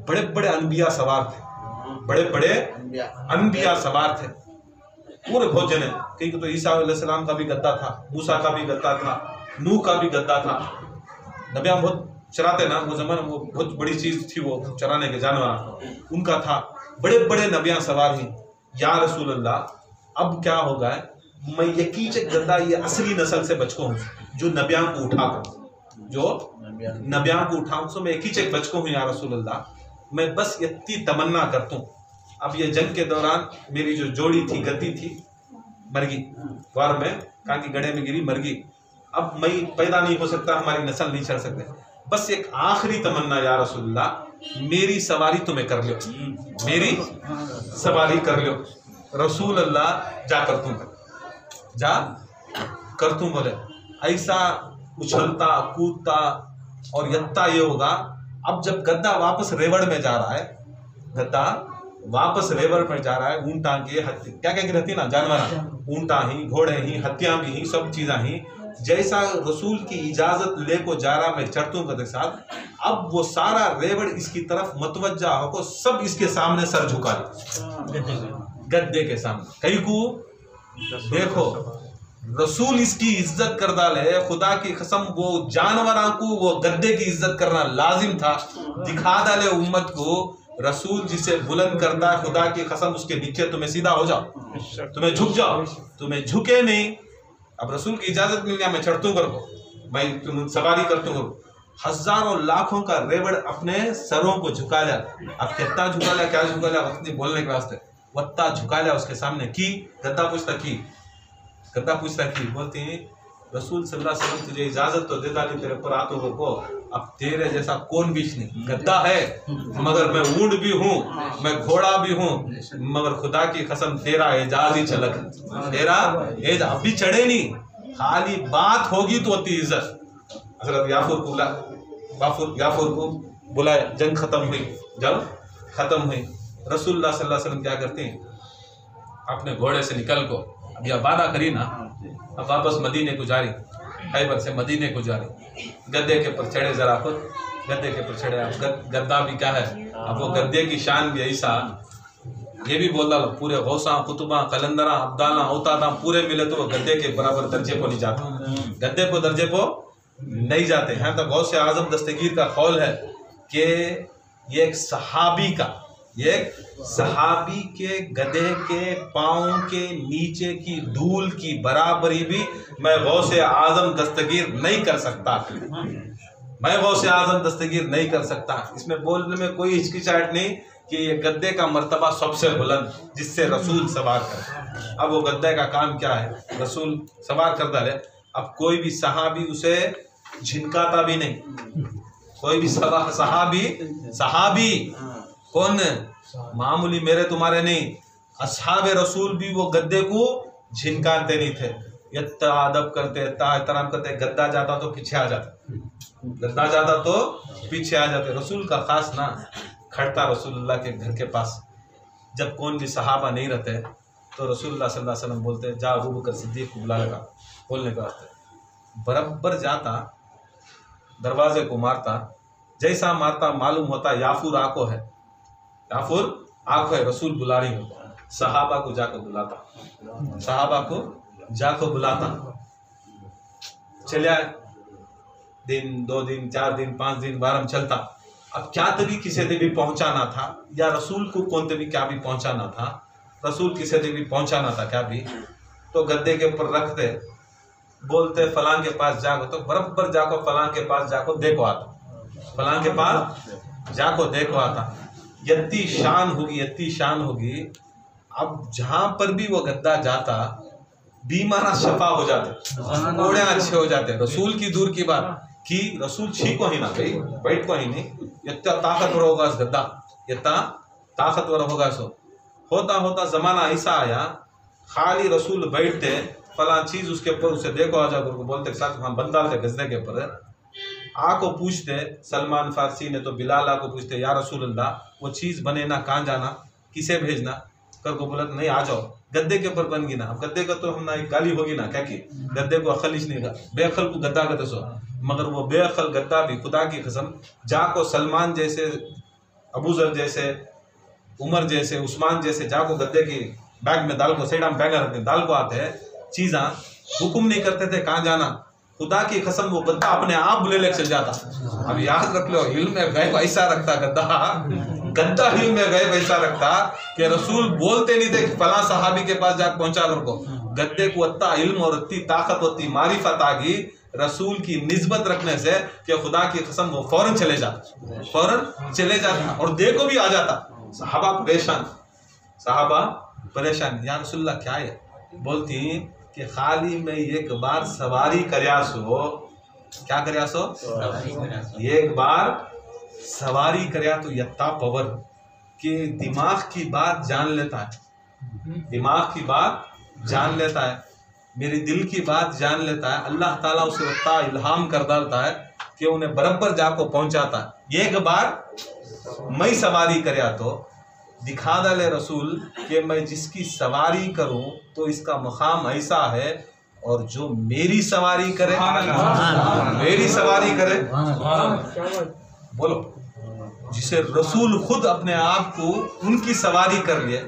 बड़े बड़े अनबिया सवार थे, बड़े बड़े अनबिया सवार थे, पूरे बहुत जने, क्योंकि तो ईसा अलैहिस्सलाम का भी गद्दा था, मूसा का भी गद्दा था, नूह का भी गद्दा था, नबियाँ बहुत चराते ना वो जमाना, वो बहुत बड़ी चीज थी वो चराने के जानवर, उनका था, बड़े बड़े नबियाँ सवार हैं, या रसूलुल्लाह अब क्या होगा, मैं यकीन गद्दा ये असली नस्ल से बचको हूँ, जो नबियाँ को उठाऊं, सो मैं यकीन बचको हूँ या रसूलुल्लाह, मैं बस इतनी तमन्ना करता हूँ, अब ये जंग के दौरान मेरी जो जोड़ी थी, गद्दी थी, मर गई, वार में कहा कि गड्ढे में गिरी, मर गई, अब मैं पैदा नहीं हो सकता, हमारी नस्ल नहीं चढ़ सकते, बस एक आखिरी तमन्ना या रसूलुल्लाह मेरी सवारी तुम्हें कर लो, मेरी सवारी कर लो, रसूलुल्लाह जा कर तुम बोले, ऐसा उछलता कूदता और यत्ता ये होगा, अब जब गद्दा वापस रेवड़ में जा रहा है, गद्दा वापस रेवड़ में जा रहा है, ऊंटा के क्या क्या रहती ना जानवर, ऊंटा ही, घोड़े ही, हत्या भी ही, सब चीज़ा ही, जैसा रसूल की इजाजत लेको जा रहा मैं चढ़तू के साथ, अब वो सारा रेवड़ इसकी तरफ मतवज्जा होको, सब इसके सामने सर झुका गद्दे के सामने, कहीं को देखो रसूल इसकी इज्जत कर डाले, खुदा की कसम वो जानवरों को वो गद्दे की इज्जत करना लाजिम था, दिखा डाले उम्मत को रसूल जिसे बुलंद करता है, खुदा की कसम उसके नीचे तुम्हें सीधा हो जाओ, तुम्हें झुक जाओ, तुम्हें झुके नहीं, अब रसूल की इजाजत मिल गया, मैं चढ़तू करो, मैं तुम सवारी करतू करो, हजारों लाखों का रेवड़ अपने सरों को झुका लिया, अब कितना झुका लिया, क्या झुका लिया, वक्त बोलने के वास्ते वत्ता झुका लिया उसके सामने की, गद्दा पूछता की बोलती रसूल सल्लल्लाहु अलैहि वसल्लम तुझे इजाजत तो दे डाली तेरे पर आतो को, अब तेरे जैसा कौन बीच नहीं, गद्दा है मगर मैं ऊंट भी हूँ, मैं घोड़ा भी हूँ, मगर खुदा की कसम तेरा एजाज ही चलक, तेरा एजाज अभी चढ़े नहीं, खाली बात होगी तो होती इज्जत। हजरत याफूर को बुलाया, जंग खत्म हुई, जब खत्म हुई रसूलुल्लाह सल्लल्लाहु अलैहि वसल्लम क्या करते हैं, अपने घोड़े से निकल को अब यह वादा करी ना, अब वापस मदीने को जा रही, खैबर से मदीने को जा रही, गद्दे के पर चढ़े, जरा खुद गद्दे के पर चढ़े। अब गद्दा भी क्या है, अब वो गद्दे की शान भी ऐसा, ये भी बोल डालो पूरे गौसा कुतुबा कलंदरा अब्दाला औतादा पूरे मिले तो वो गद्दे के बराबर दर्जे को नहीं जाते, गद्दे को दर्जे को नहीं जाते हैं। तो गौसे आजम दस्तगीर का कौल है कि ये एक सहाबी का, ये सहाबी के गधे के पाँव के नीचे की धूल की बराबरी भी मैं गौसे आजम दस्तगीर नहीं कर सकता, मैं गौसे आजम दस्तगीर नहीं कर सकता। इसमें बोलने में कोई हिचकिचाहट नहीं कि ये गद्दे का मर्तबा सबसे बुलंद जिससे रसूल सवार करे। अब वो गद्दे का काम क्या है, रसूल सवार कर डाले। अब कोई भी सहाबी उसे झिनकाता भी नहीं, कोई भी सहाबी कौन मामूली मेरे तुम्हारे नहीं, असहाबे रसूल भी वो गद्दे को झिनकाते नहीं थे, इतना अदब करते, इतना एहतराम करते। गद्दा जाता तो पीछे आ जाता, गद्दा जाता तो पीछे आ जाते। रसूल का खास ना खड़ता रसूलुल्लाह के घर के पास, जब कौन भी सहाबा नहीं रहते तो रसूलुल्लाह सल्लल्लाहु अलैहि वसल्लम बोलते जा अबू बकर सिद्दीक को बुला लगा, बोलने के वास्ते बराबर जाता, दरवाजे को मारता, जैसा मारता मालूम होता याफूर आंखों है, याफूर आंखों है, रसूल बुला रही हो, सहाबा को जाकर बुलाता, सहाबा को जाकर बुलाता। चलिए दिन 2 दिन 4 दिन 5 दिन बारम चलता। अब क्या तभी किसी से भी पहुंचाना था, या रसूल को कौन तभी क्या भी पहुंचाना था, रसूल किसी से भी पहुंचाना था क्या भी, तो गद्दे के ऊपर रखते, बोलते फलां के पास जाको, तो बराबर जाको फलां के पास जाको देखो आता, फलां के पास जाको देखो आता। यत्ती शान होगी, यत्ती शान होगी। अब जहां पर भी वो गद्दा जाता बीमारा शफा हो जाते, घोड़े अच्छे हो जाते। रसूल की दूर की बात कि रसूल छीको ही ना भाई, बैठ को ही नहीं, इतना ताकतवर होगा इस गद्दा, इतना ताकतवर होगा। सो होता होता जमाना ऐसा आया खाली रसूल बैठते, फला चीज उसके ऊपर उसे देखो आ जाकर को बोलते साथ हम बंदा थे गजदे के ऊपर आको पूछते, सलमान फारसी ने तो बिलाल आको पूछते या रसूल अल्लाह वो चीज़ बने ना, कहाँ जाना, किसे भेजना, कर को बोला नहीं आ जाओ गद्दे के ऊपर बन गई ना। अब गद्दे का तो हम ना एक गाली होगी ना, क्या की गद्दे को अकल नहीं था, बेअकल को गद्दा कहते सो, मगर वो बेअकल गद्दा भी खुदा की कसम जाको सलमान जैसे, अबू जर जैसे, उमर जैसे, उस्मान जैसे जाको गद्दे की बैग में डाल को सेडाम बैग रखते डाल को आते हैं चीज़ा, हुक्म नहीं करते थे कहाँ जाना, खुदा की कसम वो गद्दा अपने आप ले लेकर चल जाता। अब याद रख लो इल्म में गैब ऐसा रखता गद्दा, गद्दा इल्म में गैब ऐसा रखता कि रसूल बोलते नहीं थे कि फला सहाबी के पास जाकर पहुंचा को, गद्दे को इतना इल्म और इतनी ताकत होती मारिफत आ गई रसूल की निस्बत रखने से कि खुदा की कसम वो फौरन चले जाता, फौरन चले जाता और देखो भी आ जाता। सहाबा परेशान, सहाबा परेशान, या रसूलुल्लाह क्या है, बोलती कि खाली मैं एक बार सवारी करयास हो, क्या करयास हो, एक बार सवारी करया तो यत्ता पवर कि दिमाग की बात जान लेता है, दिमाग की बात जान लेता है, मेरी दिल की बात जान लेता है। अल्लाह ताला उसे इतना इल्हाम कर डालता है कि उन्हें बराबर जाको पहुंचाता है। एक बार मैं सवारी करया तो दिखा डाले रसूल कि मैं जिसकी सवारी करूं तो इसका मुकाम ऐसा है, और जो मेरी सवारी करे, मेरी सवारी करे, बोलो जिसे रसूल खुद अपने आप को उनकी सवारी कर लिए,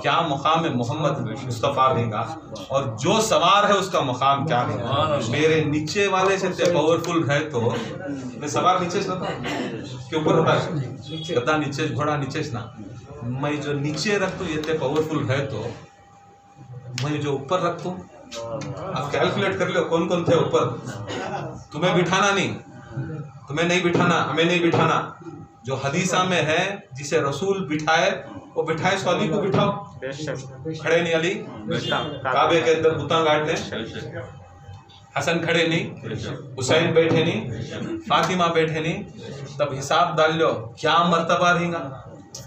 क्या मुकाम है मोहम्मद मुस्तफ़ा देगा, और जो सवार है उसका मुकाम क्या है। मेरे नीचे वाले से पावरफुल है तो मैं सवार नीचे से के ऊपर होता है, गद्दा नीचे, घोड़ा नीचे से ना, मैं जो नीचे रखूँ ये पावरफुल है तो मैं जो ऊपर रखूँ, आप कैलकुलेट कर लो कौन कौन थे ऊपर। तुम्हें बिठाना नहीं, तुम्हें नहीं बिठाना, हमें नहीं बिठाना, जो हदीसा में है जिसे रसूल बिठाए वो बिठाए, सो अली को बिठाओ, खड़े नहीं अली काबे के अंदर बुता गाड़ने, हसन खड़े नहीं, हुसैन बैठे नहीं, फातिमा बैठे नहीं, तब हिसाब डाल लो क्या मर्तबा रहेगा,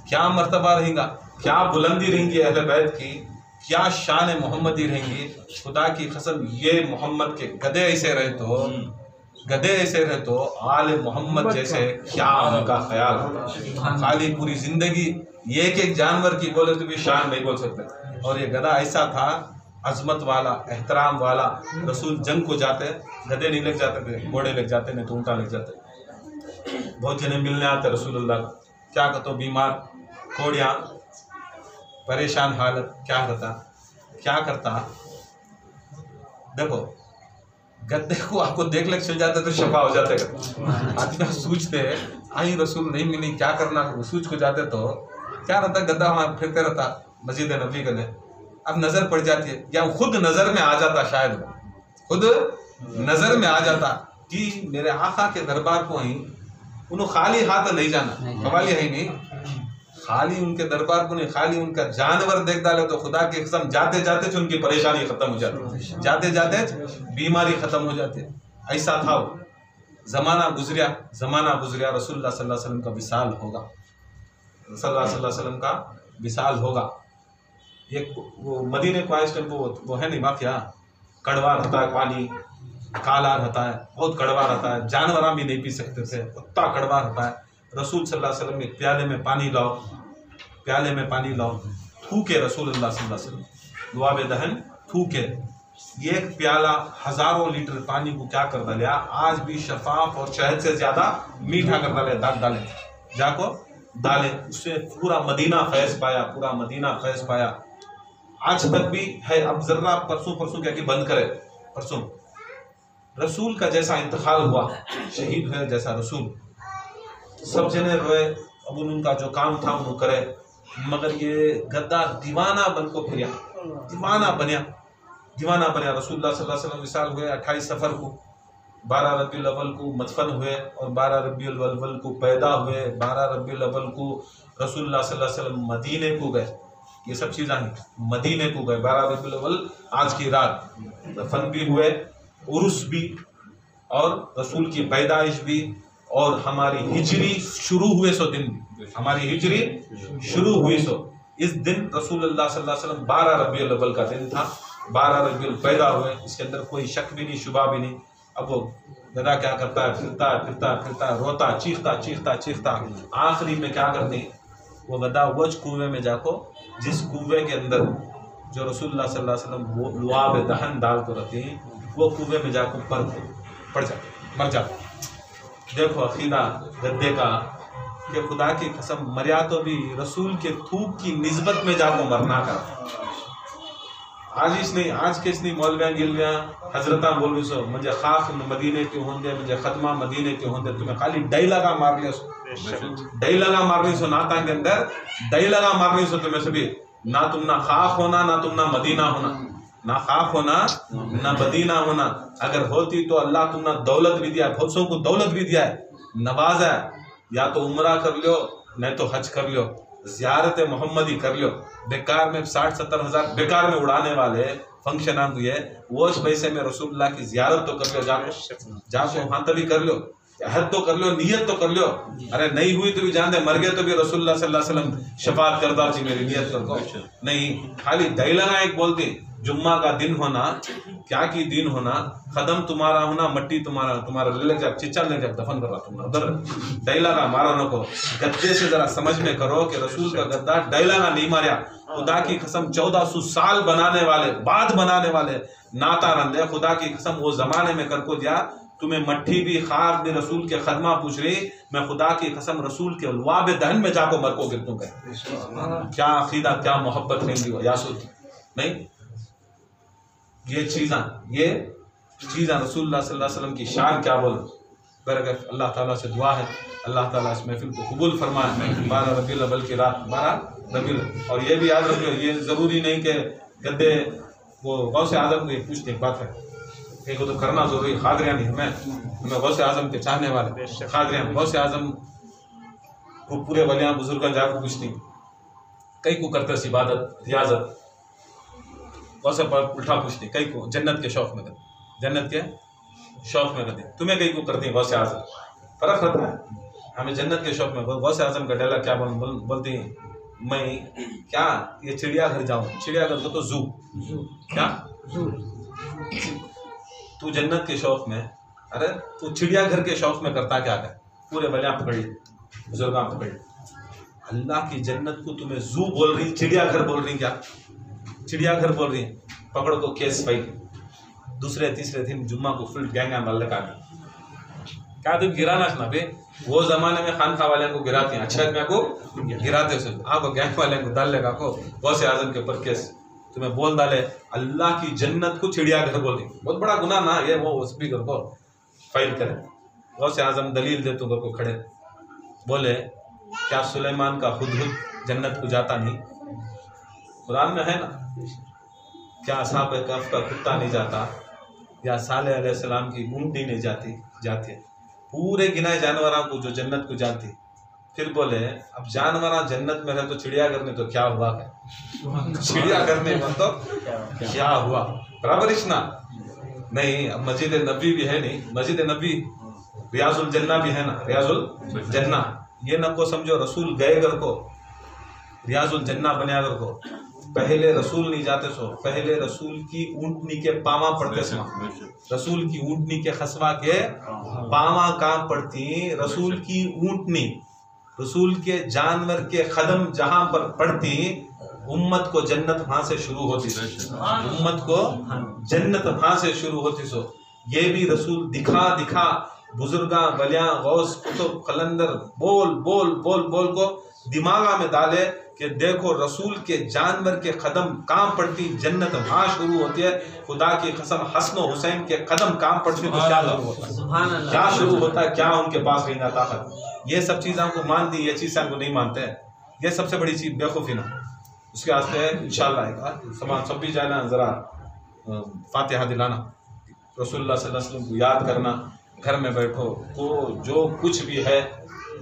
क्या मर्तबा रहेगा, क्या बुलंदी रहेंगी अहले बैत की, क्या शान मोहम्मदी रहेंगी। खुदा की कसम ये मोहम्मद के गधे ऐसे रहे तो, गधे ऐसे रहे तो आले मोहम्मद जैसे क्या उनका ख्याल होता। खाली पूरी जिंदगी एक एक जानवर की बोले तो भी शान नहीं बोल सकते, और ये गधा ऐसा था अजमत वाला, एहतराम वाला। रसूल जंग को जाते गधे नहीं लग जाते थे, घोड़े लग जाते, नहीं तो ऊँटा लग जाते। बहुत जने मिलने आते रसूलुल्लाह, क्या कहते बीमार, कोड़ियाँ, परेशान हालत, क्या करता। देखो गद्दे को आपको देख लग चल जाते तो शफा हो जाते। आदमी सूझते आई रसूल नहीं मिली, क्या करना, सूझ को जाते तो क्या रहता, गद्दा वहाँ फिरते रहता मस्जिद नबी गले। अब नजर पड़ जाती है, या खुद नजर में आ जाता, शायद खुद नजर में आ जाता कि मेरे आका के दरबार को ही उन्होंने खाली हाथ नहीं जाना, कवाली है नहीं, खाली उनके दरबार को नहीं, खाली उनका जानवर देख डाले तो खुदा की कसम जाते जाते उनकी परेशानी खत्म हो जाती, जाते जाते बीमारी खत्म हो जाती। ऐसा था वो। जमाना गुजरिया, रसूलुल्लाह सल्लल्लाहु अलैहि वसल्लम का विसाल होगा, सल्लल्लाहु अलैहि वसल्लम का विसाल होगा। एक वो मदीने को इस टाइम वो है नहीं माफिया, कड़वा रहता है पानी, काला रहता है, बहुत कड़वा रहता है, जानवर भी नहीं पी सकते थे, कुत्ता कड़वा रहता है। रसूल सल्लल्लाहु अलैहि वसल्लम एक प्याले में पानी लाओ, थूके रसूलुल्लाह सल्लल्लाहु अलैहि वसल्लम, दुआबे दहन थूके। एक प्याला हजारों लीटर पानी को क्या कर डाले, आज भी शफाफ और शहद से ज्यादा मीठा कर डाले, डाले जाको डाले, उससे पूरा मदीना फैज पाया, आज तक भी है। अब जर्रा परसों क्या कि बंद करे, परसों रसूल का जैसा इंतकाल हुआ, शहीद हुए जैसा रसूल, सब जने रोए। अब उनका जो काम था वो करे, मगर ये गद्दा दीवाना बन को फिर दीवाना बनिया। रसूलुल्लाह सल्लल्लाहु अलैहि वसल्लम विसाल हुए 28 सफर को, 12 रबीउल अव्वल को मदफन हुए और 12 रबीउल अव्वल को पैदा हुए। 12 रबीउल अव्वल को रसूलुल्लाह सल्लल्लाहु अलैहि वसल्लम मदीने को गए, ये सब चीज़ें हैं, मदीने को गए। 12 रबीउल अव्वल आज की रात दफन भी हुए, उर्स भी, और रसूल की पैदाइश भी, और हमारी हिजरी शुरू हुए सो दिन भी, हमारी हिजरी शुरू हुई सो इस दिन रसूलुल्लाह सल्लल्लाहु अलैहि वसल्लम 12 रबीउल अव्वल का दिन था, 12 रबीउल पैदा हुए, इसके अंदर कोई शक भी नहीं, शुबा भी नहीं। अब वो गधा क्या करता है, फिरता रोता, चीखता, आखिरी में क्या करते हैं, वो गधा वो कुएं में जाको, जिस कुएं के अंदर जो रसूलुल्लाह सल्लल्लाहु अलैहि वसल्लम वो लुआब दहन डाल को रहते हैं, वो कुएं में जाको पड़ जाते, मर जाते। देखो अकीदा गद्दे का कि खुदा की कसम मरिया तो भी रसूल के थूक की निस्बत में जाको मरना का। आज के इसने मौलवियाँ गिलवियाँ हजरता बोल रही सो मुझे खाक मदीने के होंगे, मुझे खत्मा मदीने के होंगे, तुम्हें खाली डई लगा मार लिया सो नाता के अंदर डई लगा मार रही सो तुम्हें सभी, ना तुम ना खाक होना, ना तुम ना मदीना होना, ना खाक होना ना मदीना होना। अगर होती तो अल्लाह तुमने दौलत भी दिया, बहुत सौ को दौलत भी दिया है, नवाजा है, या तो उम्रा कर लियो, नहीं तो हज कर लियो, ज़ियारत मोहम्मदी कर लियो। बेकार में 60-70 हज़ार बेकार में उड़ाने वाले फंक्शन हुए, वो इस पैसे में रसूलुल्लाह की ज़ियारत तो कर लियो, जाको वहाँ तभी कर लियो, हद तो कर लियो, नियत तो कर लियो। अरे नहीं हुई तो भी जान दे, मर गए तो भी रसूलुल्लाह सल्लल्लाहु अलैहि वसल्लम शफाअत करता थी, मेरी नियत कर नहीं, खाली दई लगा एक बोलती। जुम्मा का दिन होना, क्या की दिन होना, कदम तुम्हारा होना, मट्टी तुम्हारा ले जा, चिच्चा ले जा, दफन कर रहा तुमने उधर डैला का मारा नको। गद्दे से जरा समझ में करो कि रसूल का गद्दा डैला का नहीं मारा, खुदा की कसम 1400 साल बनाने वाले नाता रंदे, खुदा की कसम वो जमाने में कर को दिया, तुम्हें मट्टी भी खाक भी रसूल के खदमा पूछ रही, मैं खुदा की कसम रसूल के लुआब दहन में जाको मर को गिरतू गए। क्या अकीदा, क्या मोहब्बत रहेंगी वो यासूद नहीं। ये चीज़ा रसूलुल्लाह सल्लल्लाहु अलैहि वसल्लम की शान क्या बोल। अल्लाह ताला से दुआ है, अल्लाह ताला इस महफिल को कबूल फरमाए। 12 रबीउल अव्वल की रात, 12 रबीउल, और ये भी याद रखियो, ये ज़रूरी नहीं कि गद्दे वो गौसे आज़म को पूछने की बात है, एक को तो करना जरूरी। खादरियाँ नहीं, हमें गौसे आज़म के चाहने वाले खादरियाँ, गौसे आज़म को पूरे वलियाँ बुजुर्ग जाकर पूछती, कई को करते इबादत रियाजत, गौसे पर उल्टा पूछती, कई को जन्नत के शौक में करते, जन्नत के शौक में करते, तुम्हें कई को करती गौसे आज़म, फर्क रहता है। हमें जन्नत के शौक में, गौसे आज़म का डायलॉग क्या बोलती, मैं क्या ये चिड़ियाघर जाऊँ, चिड़ियाघर तो जू, क्या तू जन्नत के शौक में, अरे तू चिड़ियाघर के शौक में करता क्या है, पूरे बलियाँ पकड़ी, बुजुर्गां पकड़ी, अल्लाह की जन्नत को तुम्हें जू बोल रही, चिड़ियाघर बोल रही क्या, चिड़ियाघर बोल रही है, पकड़ो को केस फाइल। दूसरे तीसरे दिन जुम्मा को फुल गैंग वाले का क्या तुम गिराना ना बे, वो जमाने में खानखा वाले को गिराते हैं, अच्छे आदमी को गिराते हैं, आप गैंग वाले को डाल लेगा को गौसे आजम के ऊपर केस तुम्हें बोल डाले अल्लाह की जन्नत को चिड़ियाघर बोल रही, बहुत बड़ा गुनाह ना ये, वो स्पीकर को फाइल करे। गौसे आजम दलील दे तुम को खड़े बोले क्या सुलेमान का हुदहुद जन्नत को जाता नहीं? कुरान में है ना, क्या असहाब कहफ का कुत्ता नहीं जाता, या साले अलैहिस्सलाम की ऊँटनी नहीं जाते पूरे गिनाए जानवरों को जो जन्नत को जाती। फिर बोले अब जानवर जन्नत में रहे तो चिड़ियाघर में तो क्या हुआ है, चिड़ियाघर में तो क्या हुआ बराबर इतना नहीं। अब मस्जिद नबी भी है नहीं, मस्जिद नबी रियाजुल जन्ना भी है ना, रियाजुल जन्ना ये न को समझो रसूल गए घर को रियाजुल जन्ना बने घर को। पहले रसूल नहीं जाते सो, पहले रसूल की ऊँटनी के पावा पड़ते सो, रसूल की ऊँटनी के खसवा के पावा काम पड़ती, रसूल की ऊँटनी रसूल के जानवर के कदम जहां पर पड़ती उम्मत को जन्नत वहां से शुरू होती, उम्मत को जन्नत वहां से शुरू होती। सो ये भी रसूल दिखा बुजुर्गा बलिया गौस कुतुब कलंदर बोल बोल बोल बोल को दिमागा में डाले कि देखो रसूल के जानवर के कदम काम पड़ती जन्नत वहां शुरू होती है। खुदा की कसम हसन हुसैन के कदम काम पड़ती तो क्या शुरू होता है, क्या शुरू होता है, क्या उनके पास रही ना ताकत। ये सब चीज़ों को मान दी, ये चीज़ को नहीं मानते हैं, ये सबसे बड़ी चीज़ बेवकूफ़ी ना। उसके वास्ते इंशाअल्लाह समान सब भी जाना, ज़रा फातिहा दिलाना, रसूलुल्लाह सल्लल्लाहु अलैहि वसल्लम को याद करना, घर में बैठो तो जो कुछ भी है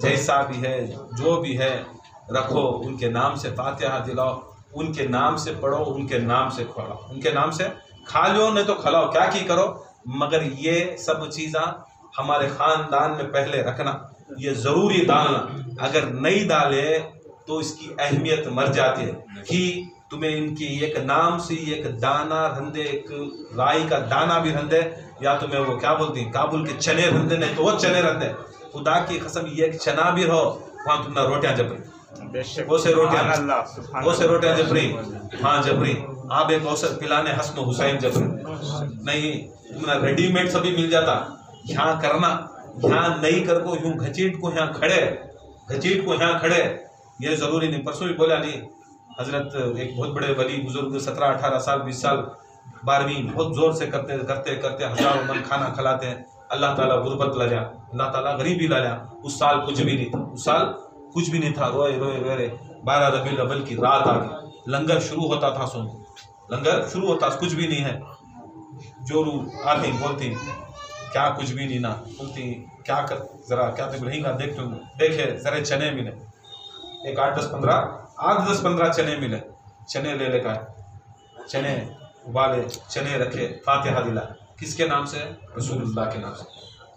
जैसा भी है जो भी है रखो, उनके नाम से फातिहा दिलाओ, उनके नाम से पढ़ो, उनके नाम से खाओ, उनके नाम से खा लो नहीं तो खिलाओ, क्या की करो, मगर ये सब चीज़ा हमारे ख़ानदान में पहले रखना, ये ज़रूरी डालना। अगर नहीं डाले तो इसकी अहमियत मर जाती है कि तुम्हें इनकी एक नाम से एक दाना रंदे, एक राई का दाना भी रंदे, या तुम्हें वो क्या बोलती हैं काबुल के चने रंदे, नहीं तो वो चने रंदे, खुदा की कसम ये एक चना भी रहो वहाँ तुमने रोटियाँ जबरी, वो से रोटियाँ जबरी, हाँ जबरी, आप एक अवसर पिलाने हसन हुसैन जबरी नहीं, तुमने रेडीमेड सभी मिल जाता। यहाँ करना, यहाँ नहीं कर को यूँ घसीट को यहाँ खड़े, ये ज़रूरी नहीं। परसों भी बोला नहीं, हजरत एक बहुत बड़े वली बुजुर्ग 17-18 साल 20 साल 12वीं बहुत जोर से करते हजारों मन खाना खिलाते हैं, अल्लाह ताला गुर्बत ला लिया, अल्लाह ताला गरीबी ला लिया। उस साल कुछ भी नहीं था, उस साल कुछ भी नहीं था, रोए 12 रबीउल अव्वल की रात आ गई, लंगर शुरू होता था, सुन लंगर शुरू होता, कुछ भी नहीं है, जोरू आती बोलती क्या कुछ भी नहीं ना, बोलती क्या कर जरा क्या रहेगा देखे जरा चने मिले, एक 8-10-15 चने मिले, चने ले लेकर चने उबाले, चने रखे, फातिहा दिला, किसके नाम से, रसूलुल्लाह के नाम से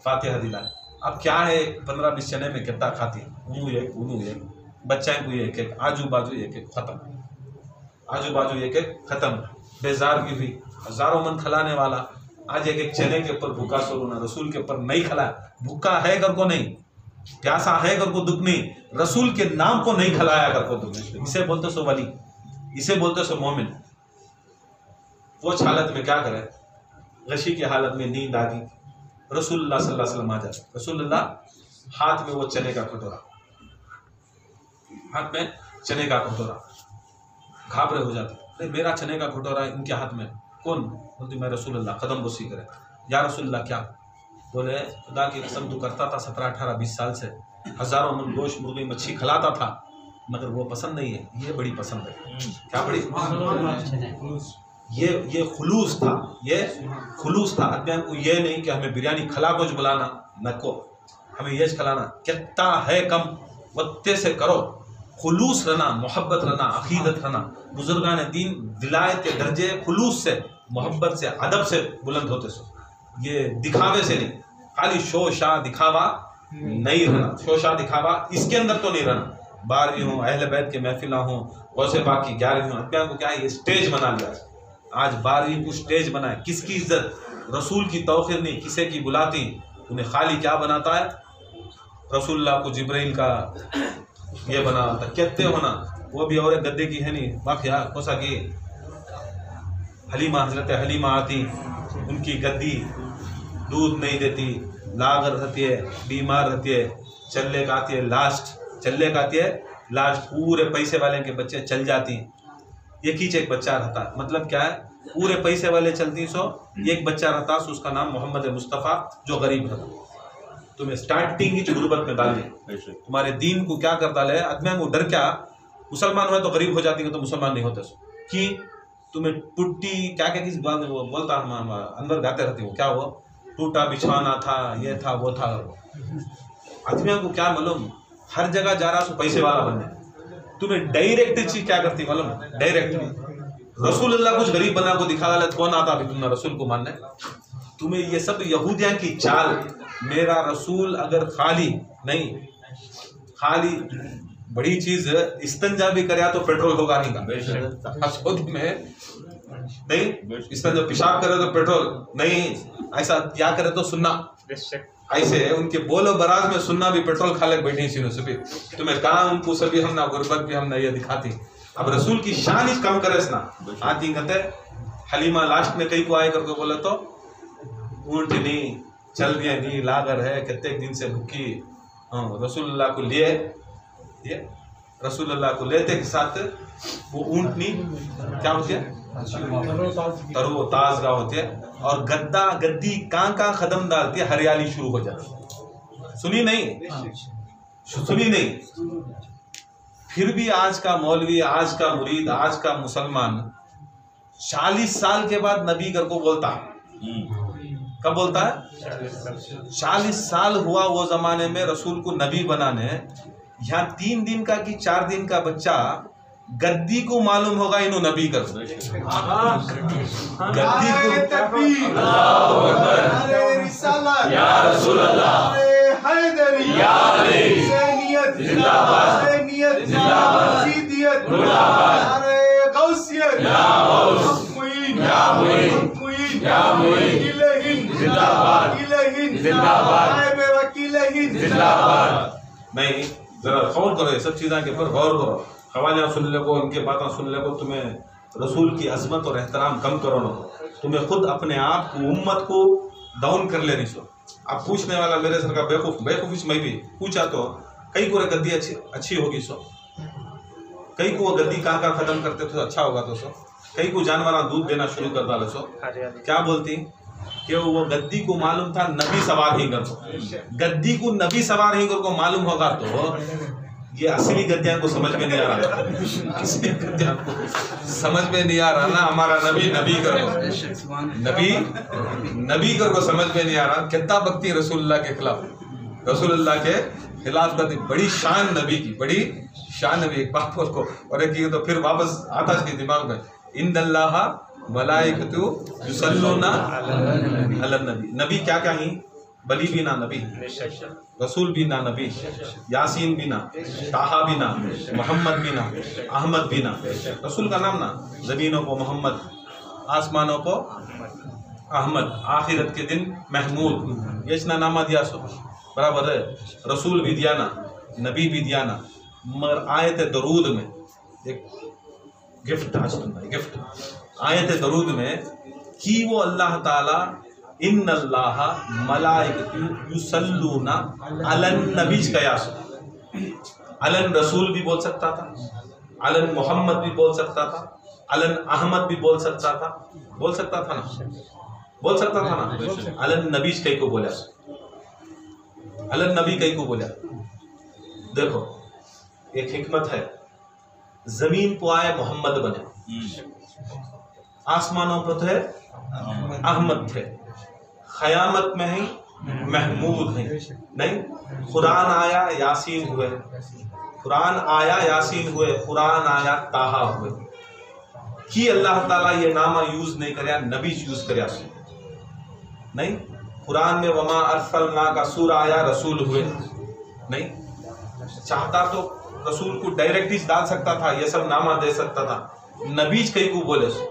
फातिहा दिला। अब क्या है 15-20 चने में कितना खाती है, उनू एक बच्चा को एक आजू बाजू एक खत्म, बेजार की हुई, हजारों मन खिलाने वाला आज एक चने के ऊपर भूखा सो रोना, रसूल के ऊपर नहीं खिलाया, भूखा है घर को नहीं, प्यासा है घर को दुख नहीं, रसूल के नाम को नहीं खिलाया घर को दुख नहीं, इसे बोलते सो वली, इसे बोलते सो मोमिन। वो हालत में क्या करे, गशी की हालत में नींद आ गई, रसूलुल्लाह सल्लल्लाहु अलैहि वसल्लम आ जाए, रसूलुल्लाह हाथ में वो चने का कटोरा, हाथ में चने का कटोरा, घाबरे हो जाते, अरे मेरा चने का कटोरा इनके हाथ में, कौन बोलती मैं रसूलुल्लाह, कदम बोसी करे, या रसूलुल्लाह क्या बोले, खुदा की कसम तू करता था 17-18-20 साल से, हजारों मन गोश्त मुर्गी मच्छी खिलाता था, मगर वो पसंद नहीं है, ये बड़ी पसंद है, क्या बड़ी, ये खुलूस था, ये खुलूस था। अध्ययन को ये नहीं कि हमें बिरयानी खिला कुछ बुलाना नको, हमें ये खिलाना कितना है कम वत्ते से करो, खुलूस रहना, मोहब्बत रहना, अकीदत रहना। बुजुर्गान दीन विलायत के दर्जे खुलूस से, मोहब्बत से, अदब से बुलंद होते सो, ये दिखावे से नहीं, खाली शो शाह दिखावा नहीं रहना, शो शाह दिखावा इसके अंदर तो नहीं रहना। 12वीं हो, अहले बैत के महफिला हो, गौसे पाक की 11वीं हो, अत्यंत को क्या है ये स्टेज बना लिया, आज 12वीं को स्टेज बनाए, किसकी इज्जत, रसूल की तौक़ीर नहीं, किसे की बुलाती, उन्हें खाली क्या बनाता है, रसूलुल्लाह को जिब्राइल का ये बनाता, कहते होना, वो भी और गद्दे की है नहीं, वाक़ यार कोसा की हलीमा, हजरत हलीमा आती, उनकी गद्दी दूध नहीं देती, लागर रहती है, बीमार रहती है, चलने का आती है लास्ट, पूरे पैसे वाले के बच्चे चल जाती हैं, एक ही एक बच्चा रहता है। मतलब क्या है, पूरे पैसे वाले चलती सो एक बच्चा रहता, सो उसका नाम मोहम्मद मुस्तफ़ा, जो गरीब रहता। तुम्हें स्टार्टिंग ही गुर्बत में डाल दिया, तुम्हारे दीन को क्या कर डाले आदमी को। डर क्या, मुसलमान हुआ तो गरीब हो जाती है, तो मुसलमान नहीं होते कि तुम्हें टूटी क्या क्या किस बात वो बोलता अंदर गाते रहती हो, क्या वो टूटा बिछाना था, ये था वो था। आदमियों को क्या मालूम, हर जगह जा रहा सो पैसे वाला बनने। तुम्हें डायरेक्ट चीज क्या करती मालूम, डायरेक्ट रसूल अल्लाह कुछ गरीब बना को दिखा डाले, कौन आता अभी तुमने रसूल को मानने। तुम्हें ये सब यहूदियां की चाल, मेरा रसूल अगर खाली नहीं, खाली बड़ी चीज इस्तंजा भी करे तो पेट्रोल होगा नहीं का में नहीं, इस्तंजा पेशाब करे तो पेट्रोल नहीं, ऐसा क्या करे तो सुनना, ऐसे उनके बोलो बराज में सुनना भी पेट्रोल खा ले बैठी सी सभी। तुम्हें कहा उनको सभी हम ना गुर्बत भी हम ना ये दिखाती। अब रसूल की शान ही कम करे ना आती कहते हलीमा लास्ट में कई को आए करके बोले तो ऊंट नहीं चल रही नहीं, लागर है, कितने दिन से भूखी। रसूलुल्लाह को लिए, ये रसूलुल्लाह को लेते के साथ वो ऊंटनी क्या होती है, तरो ताजगा होती है, और गद्दा गद्दी कहाँ खदम डालती है, हरियाली शुरू हो जाती। सुनी नहीं। फिर भी आज का मौलवी, आज का मुरीद, आज का मुसलमान 40 साल के बाद नबी कर को बोलता है। कब बोलता है? 40 साल हुआ वो जमाने में रसूल को नबी बनाने। यहाँ 3 दिन का कि 4 दिन का बच्चा गद्दी को मालूम होगा इन्हों नबी कर गद्दी नहीं, जरा गौर करो, सब चीज़ों के ऊपर गौर करो, खवालियाँ सुन ले को, उनके बातें सुन ले को, तुम्हें रसूल की अजमत और एहतराम कम करो ना, तुम्हें खुद अपने आप को, उम्मत को डाउन कर लेनी सो। अब पूछने वाला मेरे सर का बेवकूफ़ी मैं भी पूछा तो कई को गद्दी अच्छी होगी सो, कई को वो गद्दी कहाँ खत्म करते तो अच्छा होगा तो सो, कई को जानवर दूध देना शुरू कर डाले सो। क्या बोलती कि वो गद्दी को मालूम था नबी सवार ही कर, गद्दी को नबी सवार ही कर को मालूम होगा तो ये असली गद्दियां को समझ में नहीं आ रहा, असली गद्दियां को समझ में नहीं आ रहा ना। हमारा नबी करो, नबी करो समझ में नहीं आ रहा। कितना भक्ति रसूलुल्लाह के खिलाफ, रसूलुल्लाह के खिलाफ करती, बड़ी शान नबी की, बड़ी शान नबी। एक बात को और एक तो फिर वापस आता इसके दिमाग में, इन्नल्लाह मलाइकतु युसल्लूना अलन नबी। नबी क्या क्या ही, बली भी ना नबी, रसूल भी ना नबी, यासीन भी ना, ताहा भी ना, मोहम्मद भी ना, अहमद भी ना। रसूल का नाम ना, ज़मीनों को मोहम्मद, आसमानों को अहमद, आखिरत के दिन महमूद, ये इतना नामा दिया सो बराबर है। रसूल भी दिया ना, नबी भी दिया ना, मगर आयत दरूद में एक गिफ्ट, आज तुम गिफ्ट आयत दरूद में कि वो अल्लाह ताला इन्नल्लाह मलाइकतु युसल्लूना अलन नबी कयास, अलन रसूल भी बोल सकता था, अलन मोहम्मद भी बोल सकता था, अलन अहमद भी बोल सकता था, बोल सकता था ना, अलन नबी कई को बोला, अलन नबी कई को बोला। देखो एक हिकमत है, जमीन पर आए मोहम्मद बने, आसमानों पर थे अहमद थे, क़यामत में ही महमूद हैं। नहीं, कुरान आया यासीन हुए, कुरान आया यासीन हुए, कुरान आया ताहा हुए कि अल्लाह ताला ये नामा यूज नहीं करया, नबी यूज करया। नहीं, कुरान में वमा अरसलना का सूरा आया, रसूल हुए। नहीं, चाहता तो रसूल को डायरेक्ट ही डाल सकता था, ये सब नामा दे सकता था। नबीज कई को बोले सो,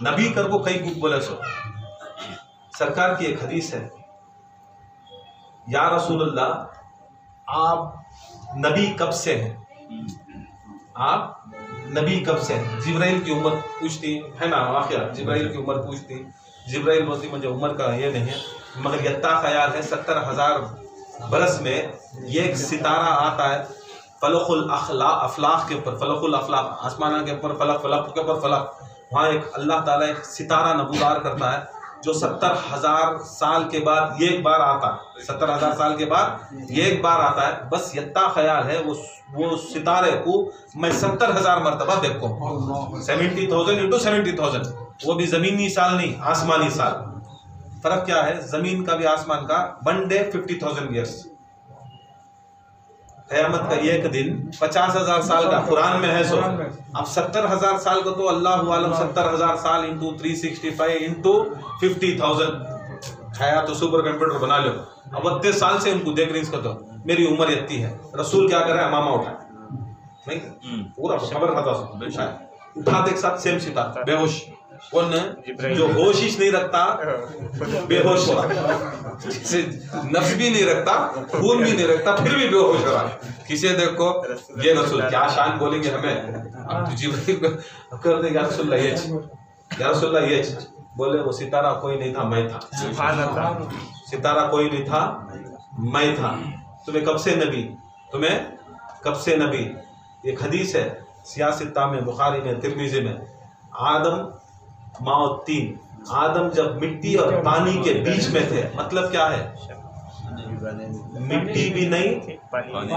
नबी कर को कई को बोले सो। सरकार की एक हदीस है, या रसूलुल्लाह आप नबी कब से हैं? आप नबी कब से? जिब्राइल की उम्र पूछती है ना, वाक़या जिब्राइल की उम्र पूछती, जिब्राइल बोलती मुझे उम्र का ये नहीं है, मगर यत्ता ख्याल है 70,000 बरस में ये एक सितारा आता है फलकुल अफलाक के ऊपर, फलकुल अफलाक आसमान के ऊपर, फलक फलक के ऊपर फलक, वहाँ एक अल्लाह ताला एक सितारा नबूदार करता है जो 70,000 साल के बाद एक बार आता है, 70,000 साल के बाद एक बार आता है। बस यत्ता ख्याल है वो सितारे को मैं 70,000 मरतबा देखो, 70,000 इंटू 70,000, वो भी जमीनी साल नहीं, आसमानी साल। फर्क क्या है जमीन का भी आसमान का? 1 डे 50,000 ईयर्स, क़यामत का एक दिन 50,000 साल का, कुरान में है सो। अब 70,000 साल को तो अल्लाह आलम 70,000 साल इंटू 365 इंटू 50,000 है, तो सुपर कंप्यूटर बना लो। अब 32 साल से उनको देख रही, इसको तो मेरी उम्र इतनी है। रसूल क्या कर रहे हैं? मामा उठा नहीं, पूरा खबर खाता उठाते एक साथ सेम सीता बेहोश, कौन जो होशिश नहीं रखता बेहोश हो रहा, नफ्स भी नहीं रखता, खून भी नहीं रखता, फिर भी बेहोश हो रहा। किसे देखो ये रसूल, क्या शान बोलेंगे हमें? अब तो जिब्रील कर देगा रसूल ये बोले वो सितारा कोई नहीं था, मैं था। सितारा कोई नहीं था, मैं था। तुम्हें कब से नबी, तुम्हें कब से नबी? एक हदीस है सियासत्ता में, बुखारी में, तिरमिज़ी में, आदम माओ 3, आदम जब मिट्टी और पानी के बीच में थे, मतलब क्या है? मिट्टी भी नहीं,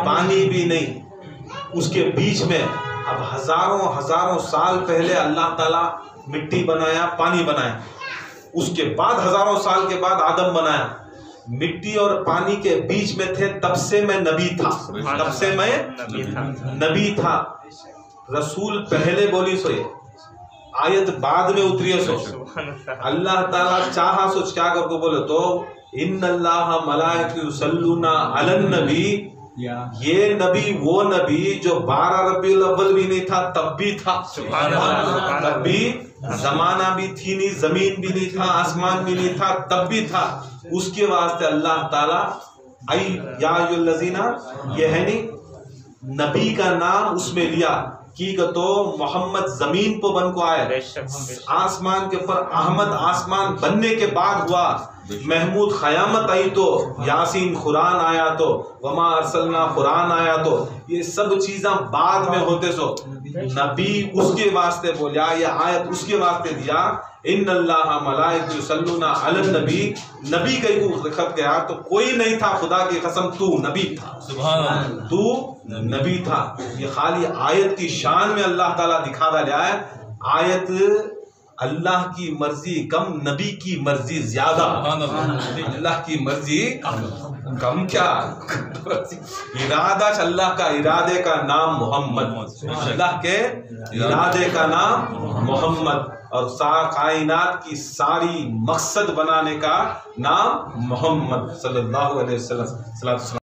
पानी भी नहीं, उसके बीच में। अब हजारों साल पहले अल्लाह ताला मिट्टी बनाया, पानी बनाया, उसके बाद हजारों साल के बाद आदम बनाया, मिट्टी और पानी के बीच में थे, तब से मैं नबी था, तब से मैं नबी था। रसूल पहले बोली सोए, आयत बाद में उतरी है सो। अल्लाह ताला चाहा सोच क्या करके बोले तो इन्नल्लाह मलाइकतु युसल्लूना अलन नबी, ये नबी वो नबी जो 12 रबीउल अव्वल भी नहीं था तब भी था, तब भी जमाना भी थी नहीं, जमीन भी नहीं था, आसमान भी नहीं था, तब भी था। उसके वास्ते अल्लाह ताला या अय्युहल्लज़ीना, ये है नहीं नबी का नाम उसमें लिया कि तो मोहम्मद जमीन पर बन को आए, आसमान के ऊपर अहमद आसमान बनने के बाद हुआ, महमूद क़यामत आई तो यासीन कुरान आया तो वमा अरसलना कुरान आया तो ये सब चीज़ें बाद में होते सो। नबी उसके वास्ते बोलिया, ये आयत उसके वास्ते दिया, इन्नल्लाह मलाइकतु युसल्लूना अलन नबी, नबी कहीं को लिखत गया तो कोई नहीं था, खुदा की कसम तू नबी था, तू नबी था। ये खाली आयत की शान में अल्लाह ताला दिखा रहा है। आयत अल्लाह की मर्जी कम, नबी की मर्जी ज्यादा। अल्लाह की मर्जी कम क्या, इरादा अल्लाह का, इरादे का नाम मोहम्मद, अल्लाह के इरादे का नाम मोहम्मद, और कायनात की सारी मकसद बनाने का नाम मोहम्मद सल्लल्लाहु अलैहि वसल्लम।